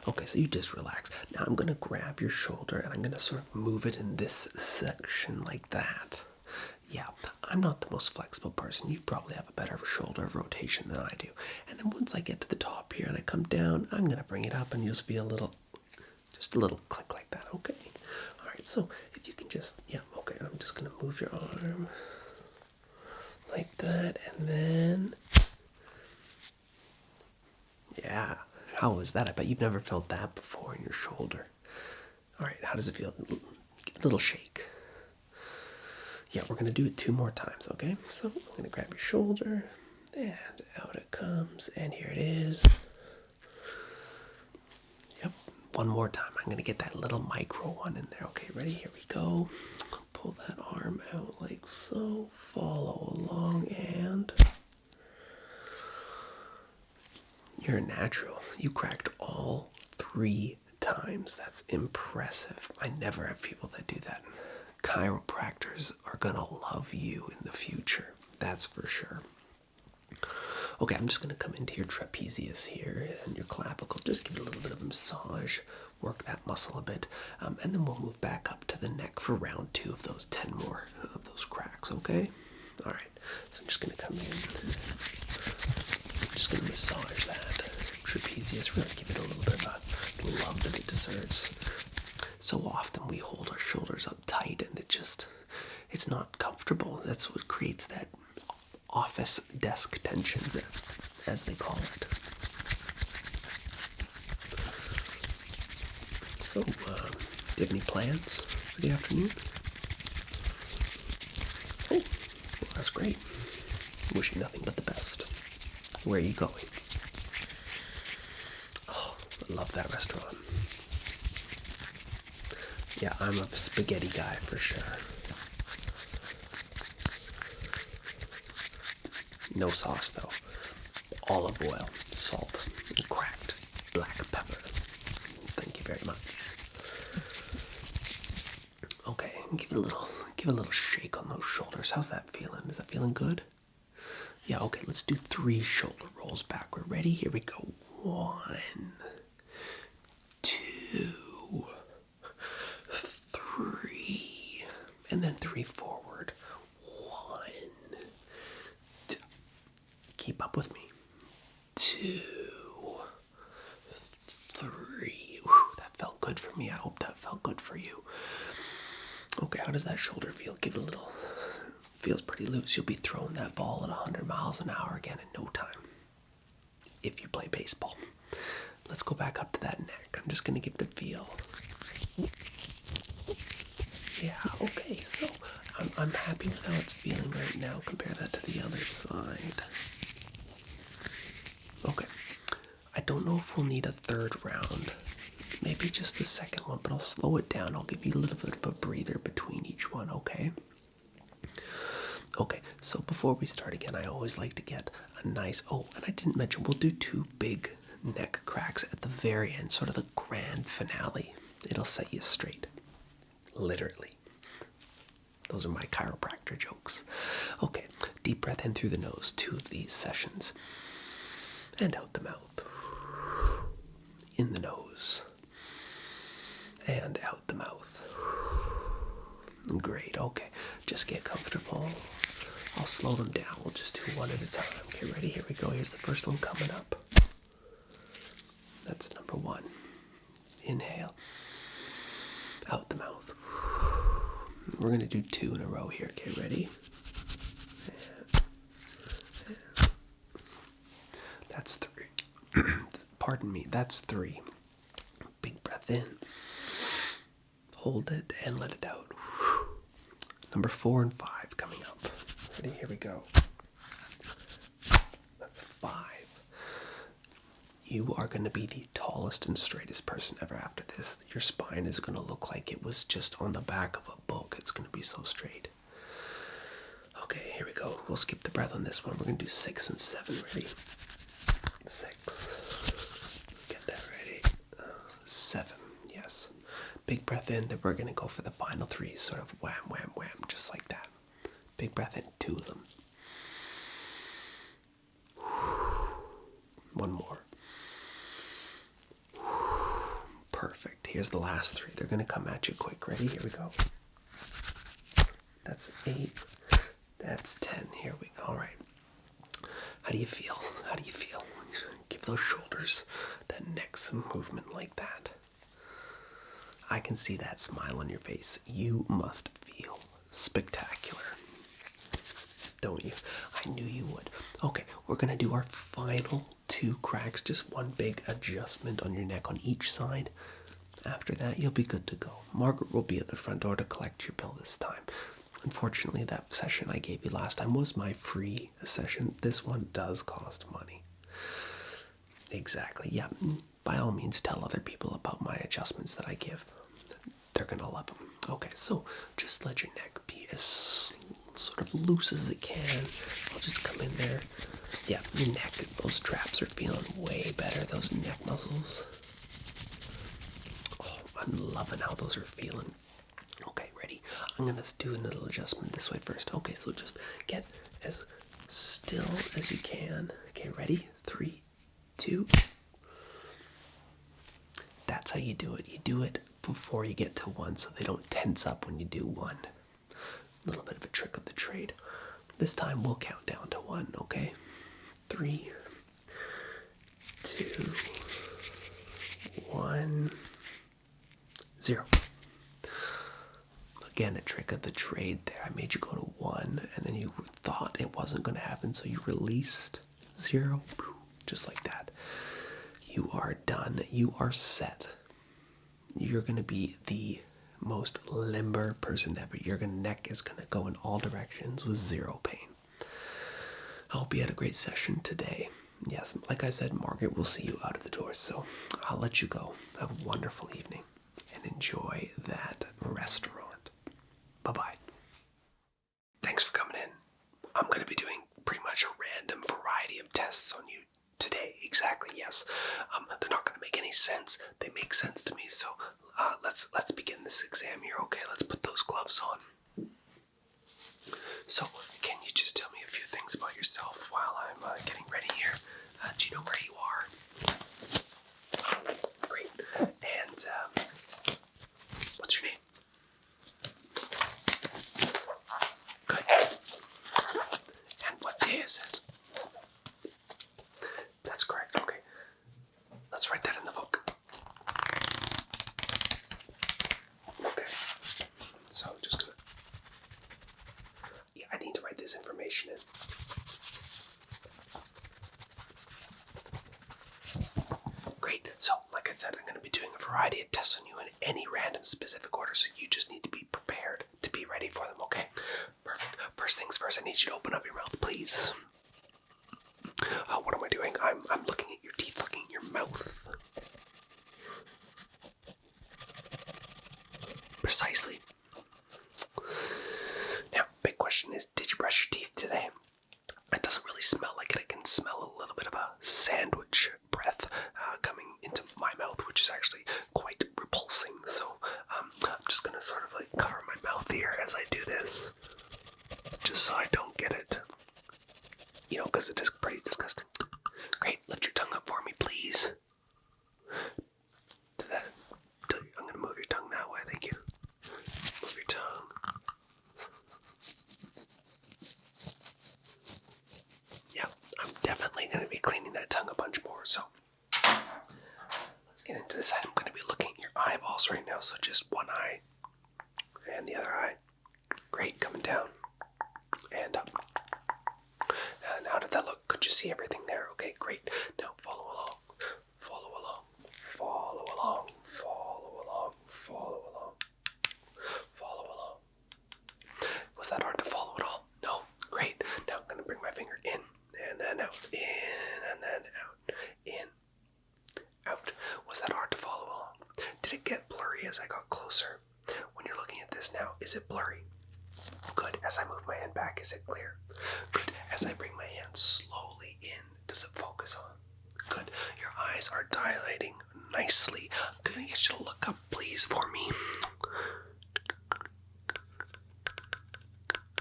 Okay, so you just relax. Now I'm going to grab your shoulder and I'm going to sort of move it in this section like that. Yeah, I'm not the most flexible person. You probably have a better shoulder rotation than I do. And then once I get to the top here and I come down, I'm going to bring it up and you'll just feel just a little click like that, okay? All right, so if you can just, yeah, okay, I'm just going to move your arm like that, and then, yeah, how was that? I bet you've never felt that before in your shoulder. All right, how does it feel? Give it a little shake. Yeah, we're going to do it 2 more times, okay? So I'm going to grab your shoulder, and out it comes, and here it is. Yep, 1 more time. I'm going to get that little micro one in there. Okay, ready? Here we go. Pull that arm out like so. Follow along, and you're a natural. You cracked all 3 times. That's impressive. I never have people that do that. Chiropractors are gonna love you in the future. That's for sure. Okay, I'm just gonna come into your trapezius here and your clavicle. Just give it a little bit of a massage, work that muscle a bit, and then we'll move back up to the neck for round 2 of those 10 more of those cracks, okay? All right, so I'm just gonna come in. Just gonna massage that trapezius, really give it a little bit of a love that it deserves. So often we hold our shoulders up tight and it's not comfortable. That's what creates that office desk tension, as they call it. So, do you have any plans for the afternoon? Oh, well, that's great. Wishing nothing but the best. Where are you going? Oh, I love that restaurant. Yeah, I'm a spaghetti guy for sure. No sauce though. Olive oil, salt, and cracked black pepper. Thank you very much. Okay, give a little shake on those shoulders. How's that feeling? Is that feeling good? Yeah, okay, let's do 3 shoulder rolls backward. Ready? Here we go. 1, 2, 3, and then 3 forward. 1, 2. Keep up with me. 2, 3. Whew, that felt good for me. I hope that felt good for you. Okay, how does that shoulder feel? Give it a little. Feels pretty loose. You'll be throwing that ball at 100 miles an hour again in no time. If you play baseball. Let's go back up to that neck. I'm just going to give it a feel. Yeah, okay, so I'm happy with how it's feeling right now. Compare that to the other side. Okay, I don't know if we'll need a 3rd round. Maybe just the 2nd one, but I'll slow it down. I'll give you a little bit of a breather between each one, okay? Okay, so before we start again, I always like to get a nice, oh, and I didn't mention, we'll do 2 big neck cracks at the very end, sort of the grand finale. It'll set you straight. Literally. Those are my chiropractor jokes. Okay, deep breath in through the nose, 2 of these sessions. And out the mouth. In the nose. And out the mouth. Great, okay. Just get comfortable. I'll slow them down. We'll just do one at a time. Okay, ready? Here we go. Here's the first one coming up. That's number 1. Inhale. Out the mouth. We're going to do 2 in a row here. Okay, ready? And that's 3. Pardon me, that's 3. Big breath in. Hold it and let it out. Number 4 and 5 coming up. Ready? Here we go. That's 5. You are going to be the tallest and straightest person ever after this. Your spine is going to look like it was just on the back of a book. It's going to be so straight. Okay, here we go. We'll skip the breath on this one. We're going to do 6 and 7. Ready? 6. Get that ready. 7. Yes. Big breath in. Then we're going to go for the final 3. Sort of wham, wham, wham. Just like that. Big breath in. 2 of them. One more. Perfect. Here's the last 3. They're going to come at you quick. Ready? Here we go. That's 8. That's 10. Here we go. All right. How do you feel? How do you feel? Give those shoulders, that neck some movement like that. I can see that smile on your face. You must feel spectacular. Don't you? I knew you would. Okay, we're going to do our final 2 cracks. Just one big adjustment on your neck on each side. After that, you'll be good to go. Margaret will be at the front door to collect your bill this time. Unfortunately, that session I gave you last time was my free session. This one does cost money. Exactly. Yeah, by all means, tell other people about my adjustments that I give. They're going to love them. Okay, so just let your neck be as sort of loose as it can. I'll just come in there. Yeah, your neck, those traps are feeling way better, those neck muscles. Oh, I'm loving how those are feeling. Okay, ready? I'm going to do a little adjustment this way first. Okay, so just get as still as you can. Okay, ready? 3, 2. That's how you do it. You do it before you get to 1 so they don't tense up when you do 1. A little bit of a trick of the trade. This time we'll count down to 1, okay? 3, 2, 1, 0. Again, a trick of the trade there. I made you go to 1, and then you thought it wasn't going to happen, so you released 0, just like that. You are done. You are set. You're going to be the most limber person ever. Your neck is going to go in all directions with 0 pain. I hope you had a great session today. Yes, like I said, Margaret will see you out of the door, so I'll let you go. Have a wonderful evening and enjoy that restaurant. Bye-bye. Thanks for coming in. I'm going to be doing pretty much a random variety of tests on you today. Exactly, yes. They're not going to make any sense. They make sense to me, so let's begin this exam here. Okay, let's put those gloves on. So, can you just tell me a few things about yourself while I'm getting ready here? Do you know where you are? Great. And what's your name? Good. And what day is it? That's correct. Okay. Let's write that in the book. Okay. So just gonna. Yeah, I need to write this information in. Great. So, like I said, I'm going to be doing a variety of tests on you in any random specific order, so you just need to be prepared to be ready for them, okay? Perfect. First things first, I need you to open up your mouth, please. What am I doing? I'm looking at your teeth, looking at your mouth. Precisely. Now, big question is, did you brush your teeth today? It doesn't really smell like it. I can smell a little bit of a sandwich breath coming into my mouth, which is actually quite repulsing. So I'm just going to sort of like cover my mouth here as I do this, just so I don't get it, because it is pretty disgusting. Great, lift your tongue up for me, please. I'm going to move your tongue that way, thank you. Move your tongue. Yeah, I'm definitely going to be cleaning that tongue a bunch more, so let's get into this. I'm going to be looking at your eyeballs right now, so just one eye and the other eye. Great, coming down and up. And how did that look? Could you see everything there? Okay, great. Now follow along. Follow along. Follow along. Follow along. Follow along. Follow along. Was that hard to follow at all? No? Great. Now I'm going to bring my finger in and then out. In and then out. In. Out. Was that hard to follow along? Did it get blurry as I got closer? When you're looking at this now, is it blurry? Good. As I move my hand back, is it clear? Good. As I bring my hand slowly in, does it focus on? Good. Your eyes are dilating nicely. I'm going to get you to look up, please, for me.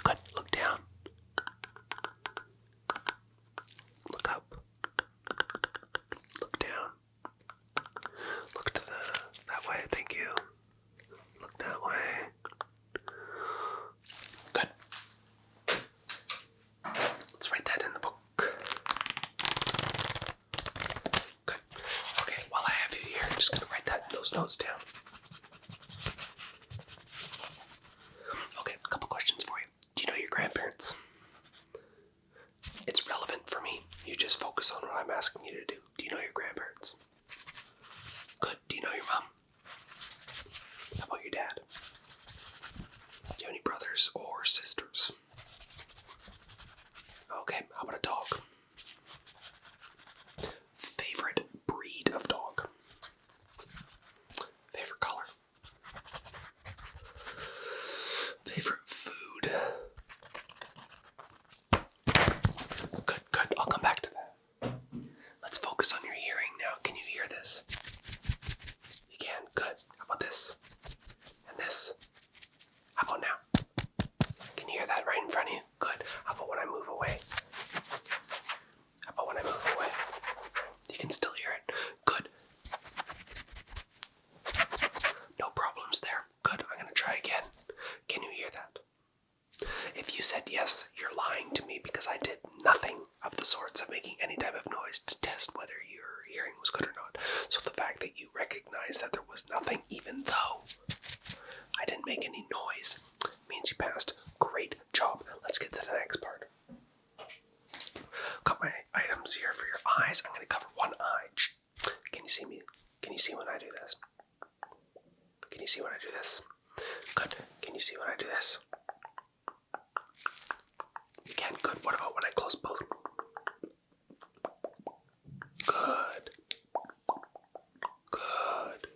Good. Look down. Look up. Look down. Look to that way. Thank you. Look that way. Good. Let's write that in the book. Good. Okay, while I have you here, I'm just going to write those notes down. Okay, a couple questions for you. Do you know your grandparents? It's relevant for me. You just focus on what I'm asking you to do. Do you know your grandparents? Good. Do you know your mom? How about your dad? Do you have any brothers or sisters? Okay, how about a dog? Favorite breed of dog? Favorite color? Favorite food? Good, good. I'll come back to that. Let's focus on your hearing now. Can you hear this? You can? Good. How about this? And this? How about now? Can you hear that right in front of you? Good. How about when I move away? How about when I move away? You can still hear it. Good. No problems there. Good. I'm going to try again. Can you hear that? If you said yes, you're lying to me because I did nothing of the sorts of making any type of noise to test whether your hearing was good or not. So the fact that you recognize that there was nothing, even though I didn't make any noise, means you passed. Great job. Let's get to the next part. Got my items here for your eyes. I'm going to cover one eye. Can you see me? Can you see when I do this? Can you see when I do this? Good. Can you see when I do this? You can. Good. What about when I close both? Good. Good.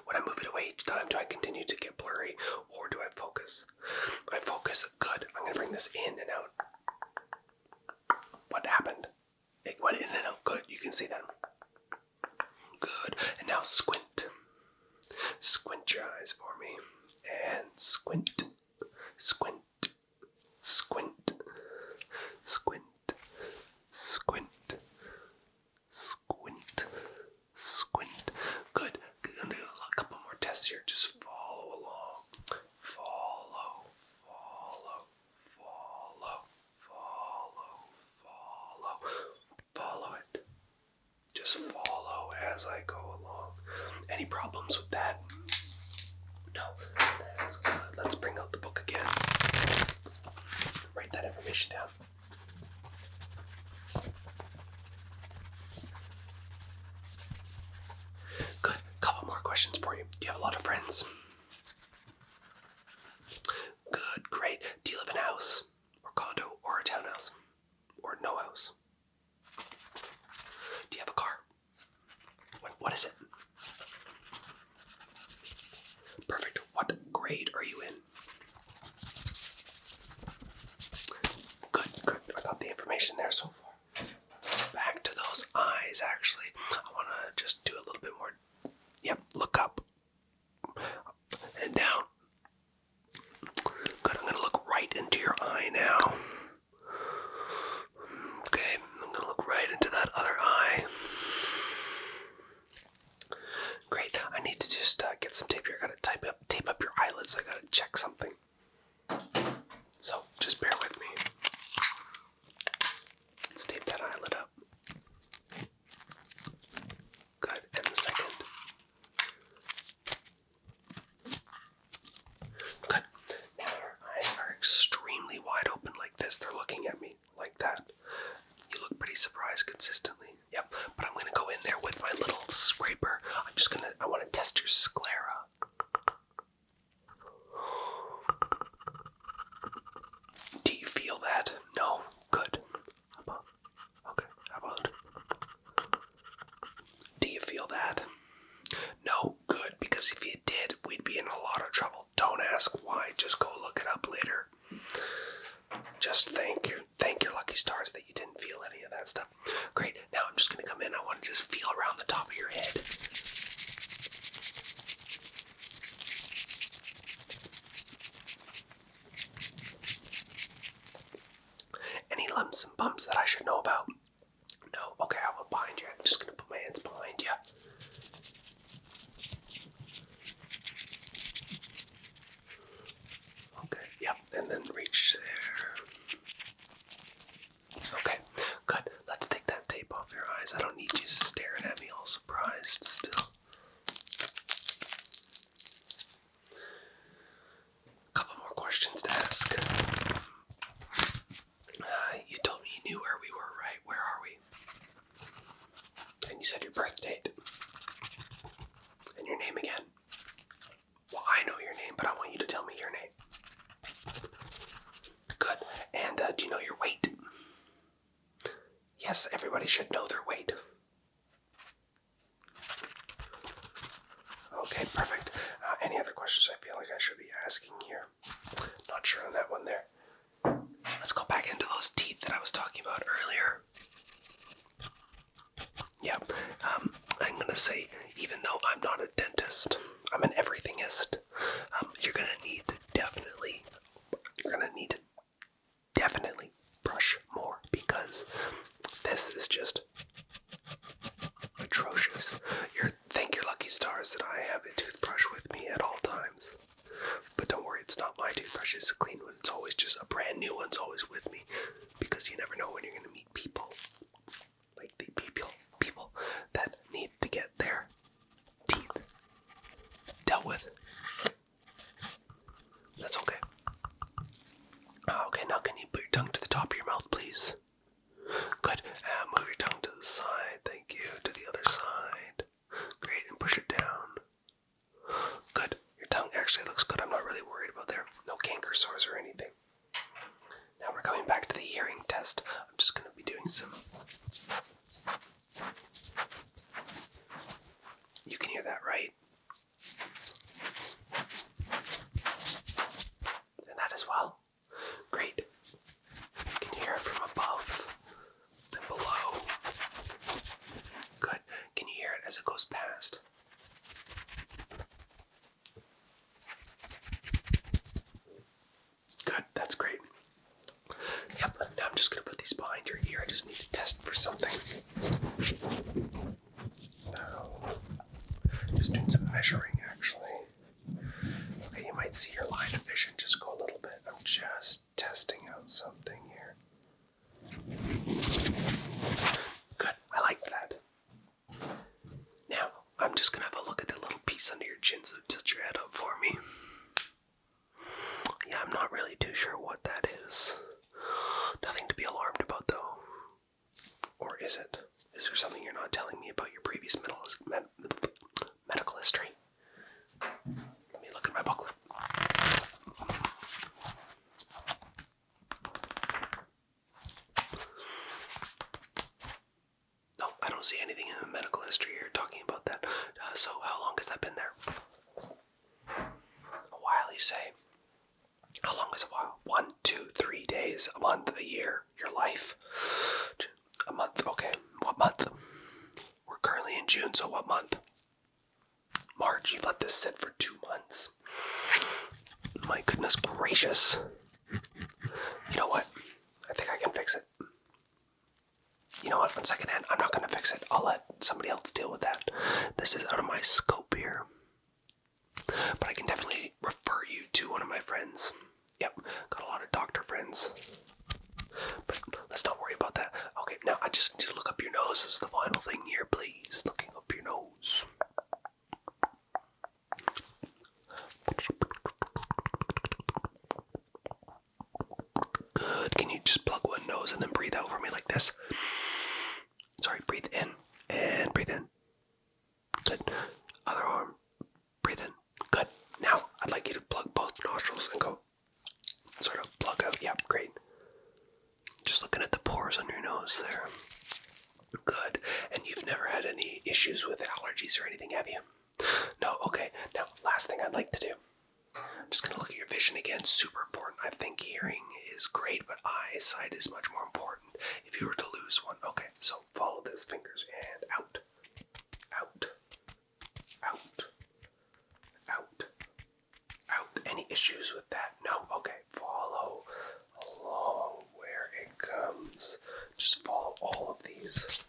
When I move it away each time, do I continue to Squint. Squint. Squint. Squint. Squint. Squint. Squint. Good. Gonna do a couple more tests here. Just follow along. Follow. Follow. Follow. Follow. Follow. Follow it. Just follow as I go along. Any problems with that? No. That's good. Let's bring out the book again. Write that information down. Good. Couple more questions for you. Do you have a lot of friends? Good. Great. Do you live in a house or condo or a townhouse or no house? Do you have a car? What is it? Perfect. What grade are you in? Good. I got the information there so far. Back to those eyes, actually. I want to just do a little bit more. Yep, look up. And down. Good, I'm going to look right into your eye now. Okay, I'm going to look right into that other eye. Great, I need to just get some tape here. I got to tape up your eyelids. I got to check something. So, just bear with me. Let's tape that eyelid up. Good, and the second. Good. Now your eyes are extremely wide open like this. They're looking at me like that. You look pretty surprised consistently. Yep, but I'm going to go in there with my little scraper. I want to test your sclera. Do you feel that? No? Good. Okay, how about? Do you feel that? No? Good, because if you did, we'd be in a lot of trouble. Don't ask why, just go look it up later. Just thank your lucky stars that you didn't feel any of that stuff. Great, now I'm just going to come in. I want to just feel around the top of your head. Any lumps and bumps that I should know about? No? Okay, how about behind you? I'm just going to put my hands behind you. Okay, yep, and then reach there. Okay, good. Let's take that tape off your eyes. I don't need you staring at me all surprised still. Couple more questions to ask. You told me you knew where we were, right? Where are we? And you said your birth date. And your name again. Well, I know your name, but I want you to tell me your name. Good. And do you know your weight? Yes, everybody should know their weight. Okay, perfect. Any other questions I feel like I should be asking here? Not sure on that one there. Let's go back into those teeth that I was talking about earlier. Yeah, I'm going to say, even though I'm not a dentist, I'm an everythingist, you're going to need to definitely brush more, because this is just atrocious. Thank your lucky stars that I have a toothbrush with me at all times. But don't worry, it's not my toothbrush, it's a clean one. It's always just a brand new one's always with me, because you never know when you're going to meet people. Like the people that need to get their teeth dealt with. That's okay. Okay, now can you put your tongue to the top of your mouth, please? Good. Move your tongue to the side. Thank you. To the other side. Great. And push it down. Good. Your tongue actually looks good. I'm not really worried about there. No canker sores or anything. Now we're coming behind your ear. I just need to test for something. Just doing some measuring, actually. Okay, you might see your line of vision just go a little bit. I'm just testing out something here. Good, I like that. Now, I'm just gonna have a look at that little piece under your chin, so tilt your head up for me. Yeah, I'm not really too sure what that is. Nothing to be alarmed about, though. Or is it? Is there something you're not telling me about your previous medical history? Let me look at my booklet. No, I don't see anything in the medical history here talking about that. So how long has that been there? A while, you say? How long is a while? 1, 2, 3 days, a month, a year, your life? A month, okay. What month? We're currently in June, so what month? March. You let this sit for 2 months. My goodness gracious. You know what? I think I can fix it. You know what? On second hand, I'm not going to fix it. I'll let somebody else deal with that. This is out of my scope here. But I can definitely refer you to one of my friends. Yep, got a lot of doctor friends. But let's not worry about that. Okay, now I just need to look up your nose. This is the final thing here, please. Looking up your nose. Good. Can you just plug one nose and then breathe out for me like this? Sorry, breathe in and breathe in. Good. Other arm. Breathe in. Good. Now, I'd like you to plug both nostrils and go sort of plug out. Yep, great. Just looking at the pores on your nose there. Good. And you've never had any issues with allergies or anything, have you? No? Okay. Now, last thing I'd like to do. I'm just going to look at your vision again. Super important. I think hearing is great, but eyesight is much more important if you were to lose one. Okay, so follow those fingers and out. Out. Out. Out. Out. Any issues with that? No? Okay. Follow along where it comes. Just follow all of these.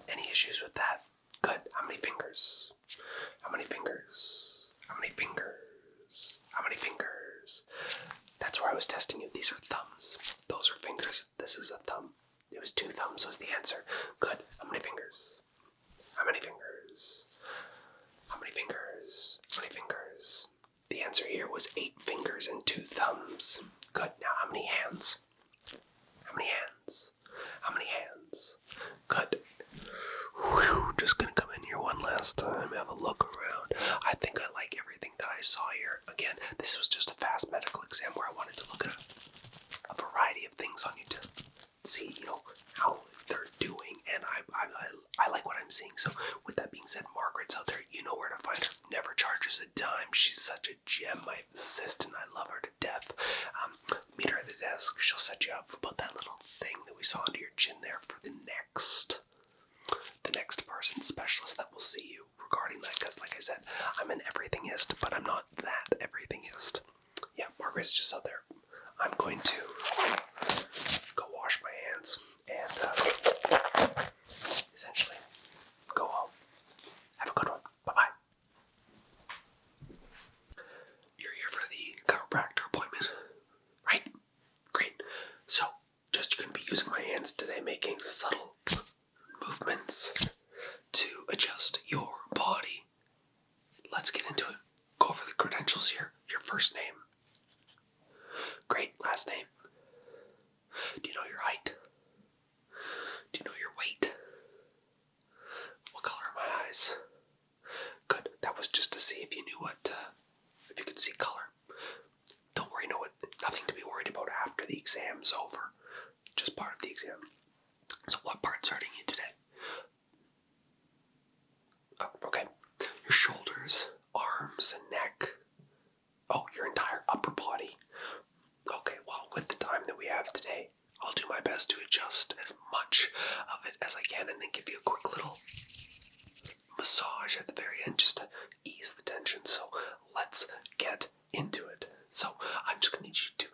Any issues with that? Good. How many fingers? How many fingers? How many fingers? How many fingers? That's where I was testing you. These are thumbs. Those are fingers. This is a thumb. It was 2 thumbs was the answer. Good. How many fingers? How many fingers? How many fingers? How many fingers? The answer here was 8 fingers and 2 thumbs. Good. Now how many hands? How many hands? How many hands? Good. Whew, just gonna come in here one last time, have a look around. I think I like everything that I saw here. Again, this was just a fast medical exam where I wanted to look at a variety of things on you to see, how they're doing, and I like what I'm seeing. So with that being said, Margaret's out there. You know where to find her. Never charges a dime. She's such a gem. My assistant, I love her to death. Meet her at the desk. She'll set you up about that little thing that we saw under your chin there for the next person specialist that will see you regarding that, because like I said, I'm an everythingist, but I'm not that everythingist. Yeah, Margaret's just out there. I'm going to go wash my hands and essentially go home. Have a good one. Bye-bye. You're here for the chiropractor appointment, right? Great. So, just you're going to be using my hands today, making subtle movements to adjust your body. Let's get into it. Go over the credentials here. Your first name. Great. Last name. Do you know your height? Do you know your weight? What color are my eyes? Good. That was just to see if you knew if you could see color. Don't worry, nothing to be worried about after the exam's over. Just part of the exam. So what part's hurting you today? Okay. Your shoulders, arms, and neck. Oh, your entire upper body. Okay, well, with the time that we have today, I'll do my best to adjust as much of it as I can and then give you a quick little massage at the very end just to ease the tension. So let's get into it. So I'm just going to need you to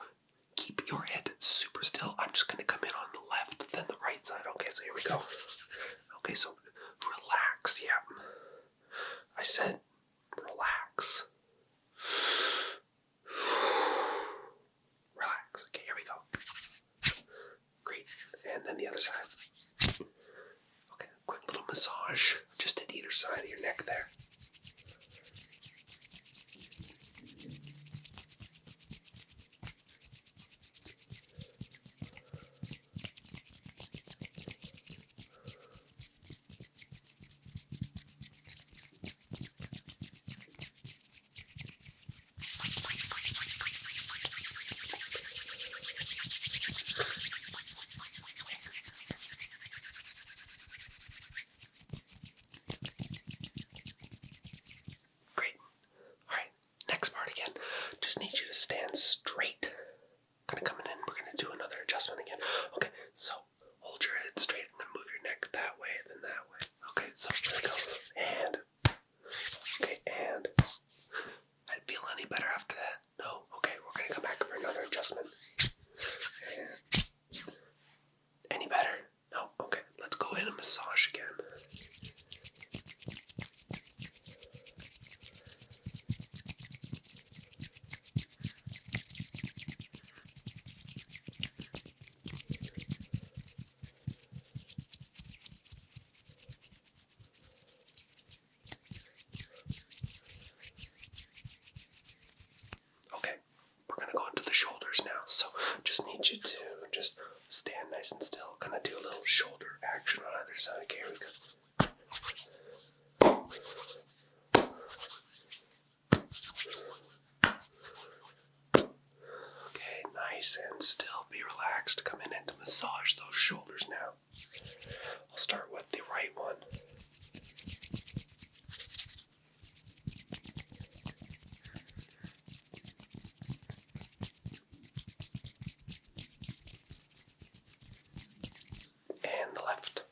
keep your head super still. I'm just going to come in on the left, then the right side. Okay, so here we go. Okay, so relax. Yeah. I said relax. Relax. Okay, here we go. Great. And then the other side. Okay, quick little massage just at either side of your neck there. Just need you to stand straight. Kind of coming in, we're going to do another adjustment again. Okay, so hold your head straight. I'm going to move your neck that way, then that way. Okay, so here we go. And, okay, and. I feel any better after that? No? Okay, we're going to come back for another adjustment. And. Any better? No? Okay, let's go in and massage again. Shoulders now, so just need you to just stand nice and still, kind of do a little shoulder action on either side. Okay, here we go. Okay, nice and still, be relaxed, coming in to massage those shoulders now. I'll start with the right one. And the left.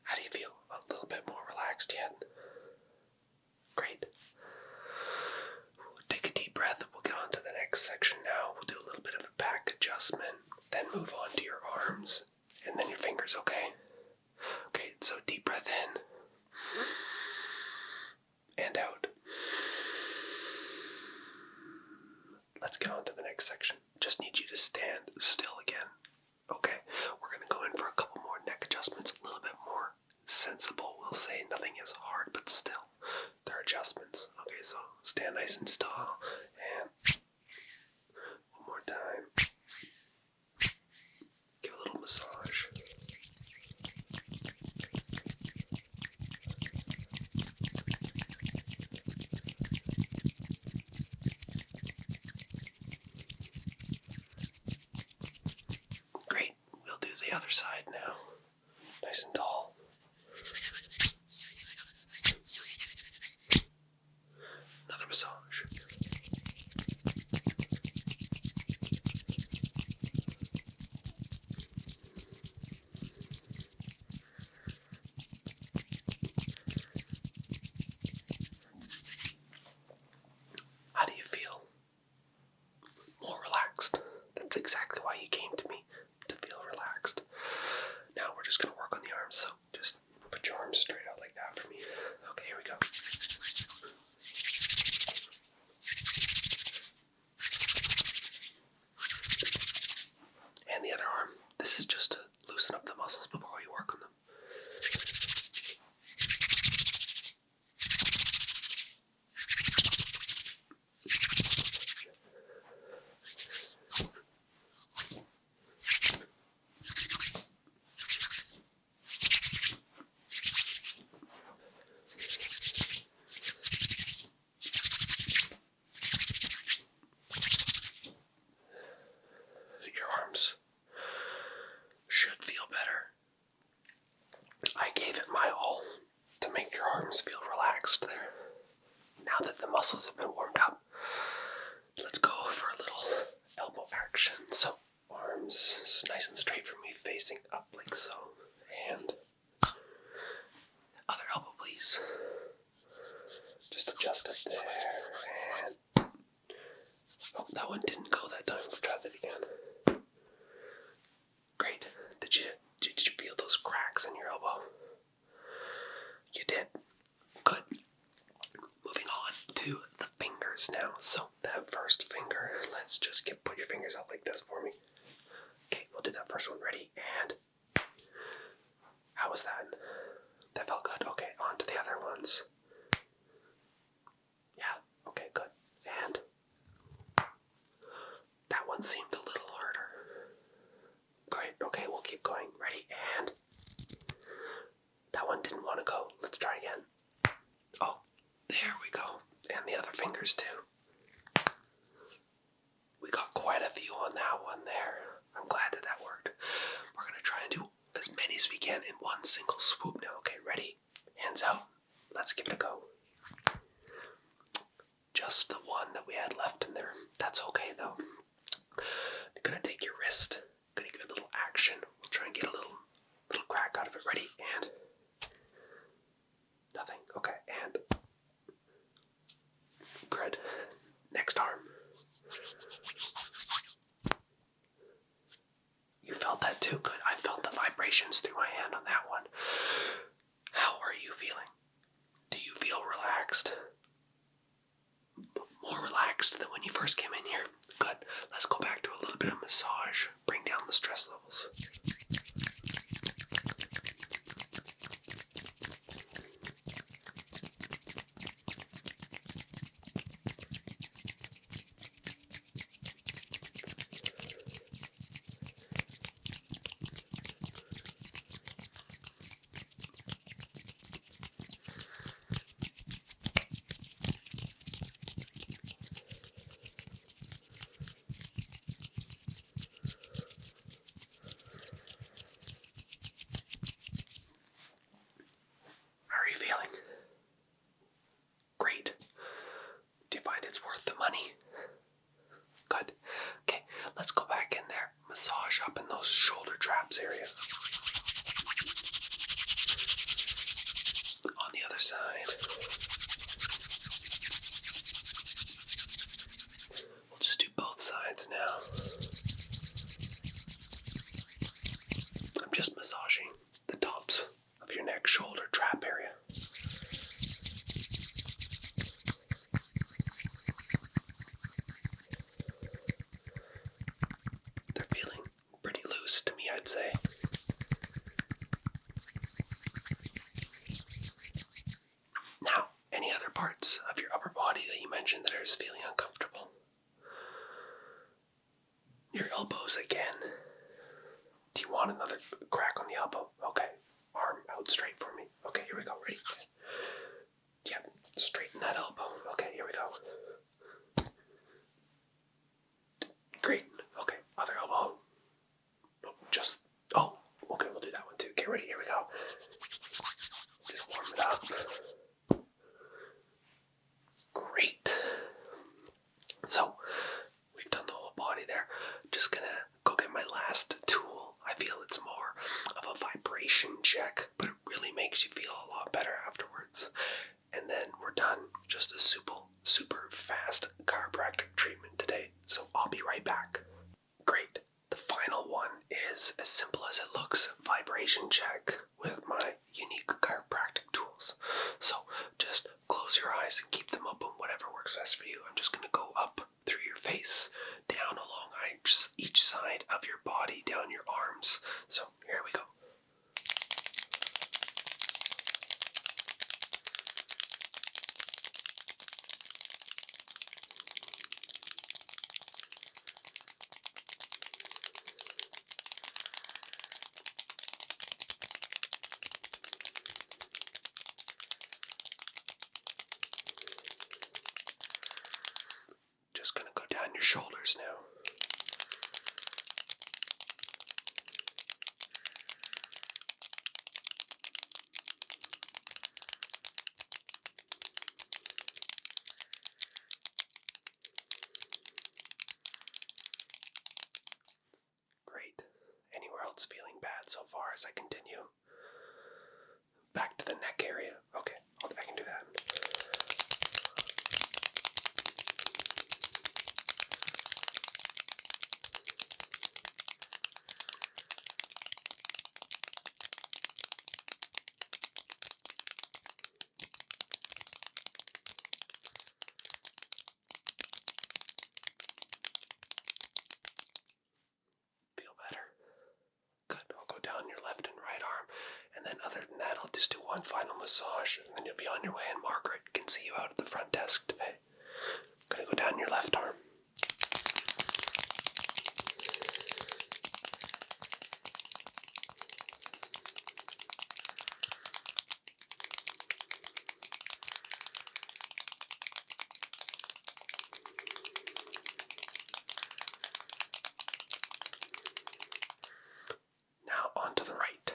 How do you feel? A little bit more relaxed yet? Great. Take a deep breath. We'll get on to the next section now. We'll do a little bit of a back adjustment, then move on to your arms, and then your fingers, okay? Okay, so deep breath in, and out. Let's get on to the next section. Just need you to stand still again. Okay, we're going to go in for a couple more neck adjustments, a little bit more sensible. We'll say nothing is hard, but still, they're adjustments. Okay, so stand nice and still, and one more time. Give a little massage. Great, we'll do the other side now. Nice and tall. Another massage. facing up like so. And other elbow, please. Just adjust it there. And oh, that one didn't go that time. We'll try that again. Great. Did you feel those cracks in your elbow? You did. Good. Moving on to the fingers now. So that first finger, let's just put your fingers out like this for me. Okay, we'll do that first one. Ready? And how was that? That felt good. Okay, on to the other ones. Yeah, okay, good. And that one seemed a little harder. Great, okay, we'll keep going. Ready? And that one didn't want to go. Let's try again. Oh, there we go. And the other fingers too. We got quite a few on that one there. I'm glad that worked. We're going to try and do as many as we can in one single swoop now. Okay, ready? Hands out. Let's give it a go. Just the one that we had left in there. That's okay though. I'm going to take your wrist. I'm going to give it a little action. We'll try and get a little crack out of it. Ready? And nothing. Okay, and good. Next arm. You felt that too? Good. I felt the vibrations through my hand on that one. How are you feeling? Do you feel relaxed? More relaxed than when you first came in here? Good. Let's go back to a little bit of massage. Bring down the stress levels. How are you feeling? Great. Do you find it's worth the money? Good. Okay, let's go back in there. Massage up in those shoulder traps area. On the other side. We'll just do both sides now. I'm just massaging the tops of your neck, shoulder, trap area. They're feeling pretty loose to me, I'd say. Now, any other parts of your upper body that you mentioned that are just feeling uncomfortable? Your elbows again. Do you want another crack on the elbow? Okay. Arm out straight for me. Okay, here we go. Ready? Yeah, straighten that elbow. Okay, here we go. Great. Okay, other elbow. Oh, okay, we'll do that one too. Get ready, here we go. Just warm it up. Great. So, we've done the whole body there. Just gonna go get my last tool. I feel it's more of a vibration check, but it really makes you feel a lot better afterwards. And then we're done. Just a super fast chiropractic treatment today. So I'll be right back. Great. The final one is as simple as it looks. Vibration check with my unique chiropractic tools. So just close your eyes and keep them open, whatever works best for you. I'm just going to go up through your face, down along each side of your body, down your arms. So here we go. Just going to go down your shoulders now. Great. Anywhere else feeling bad? as I continue. Back to the neck area. Okay, I can do that. Feel better? Good. I'll go down your left and right arm, and then other than that, I'll just do one final massage, and then you'll be on your way, and Margaret can see you out at the front desk today. I'm gonna go down your left arm. Now on to the right.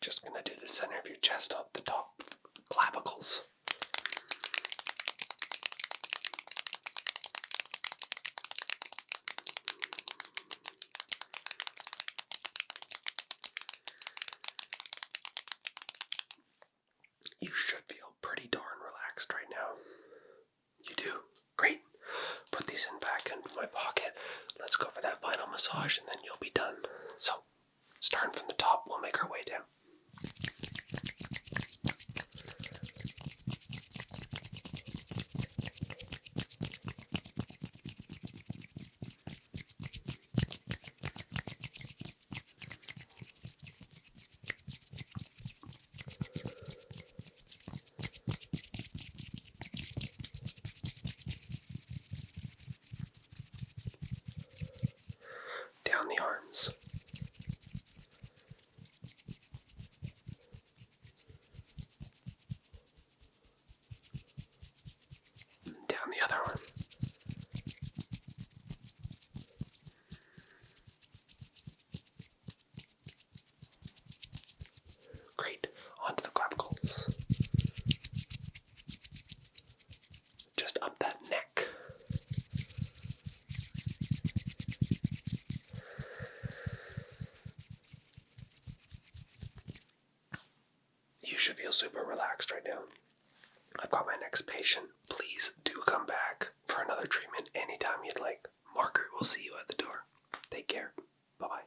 Just gonna do the center of your chest up the top clavicles. You should feel pretty darn relaxed right now. You do? Great. Put these back into my pocket. Let's go for that final massage and then you'll be done. So, starting from the top, we'll make our way down. Down the arms. Down the other arm. Great. Onto the clavicles. Just up that neck. You should feel super relaxed right now. I've got my next patient. Please do come back for another treatment anytime you'd like. Margaret will see you at the door. Take care. Bye-bye.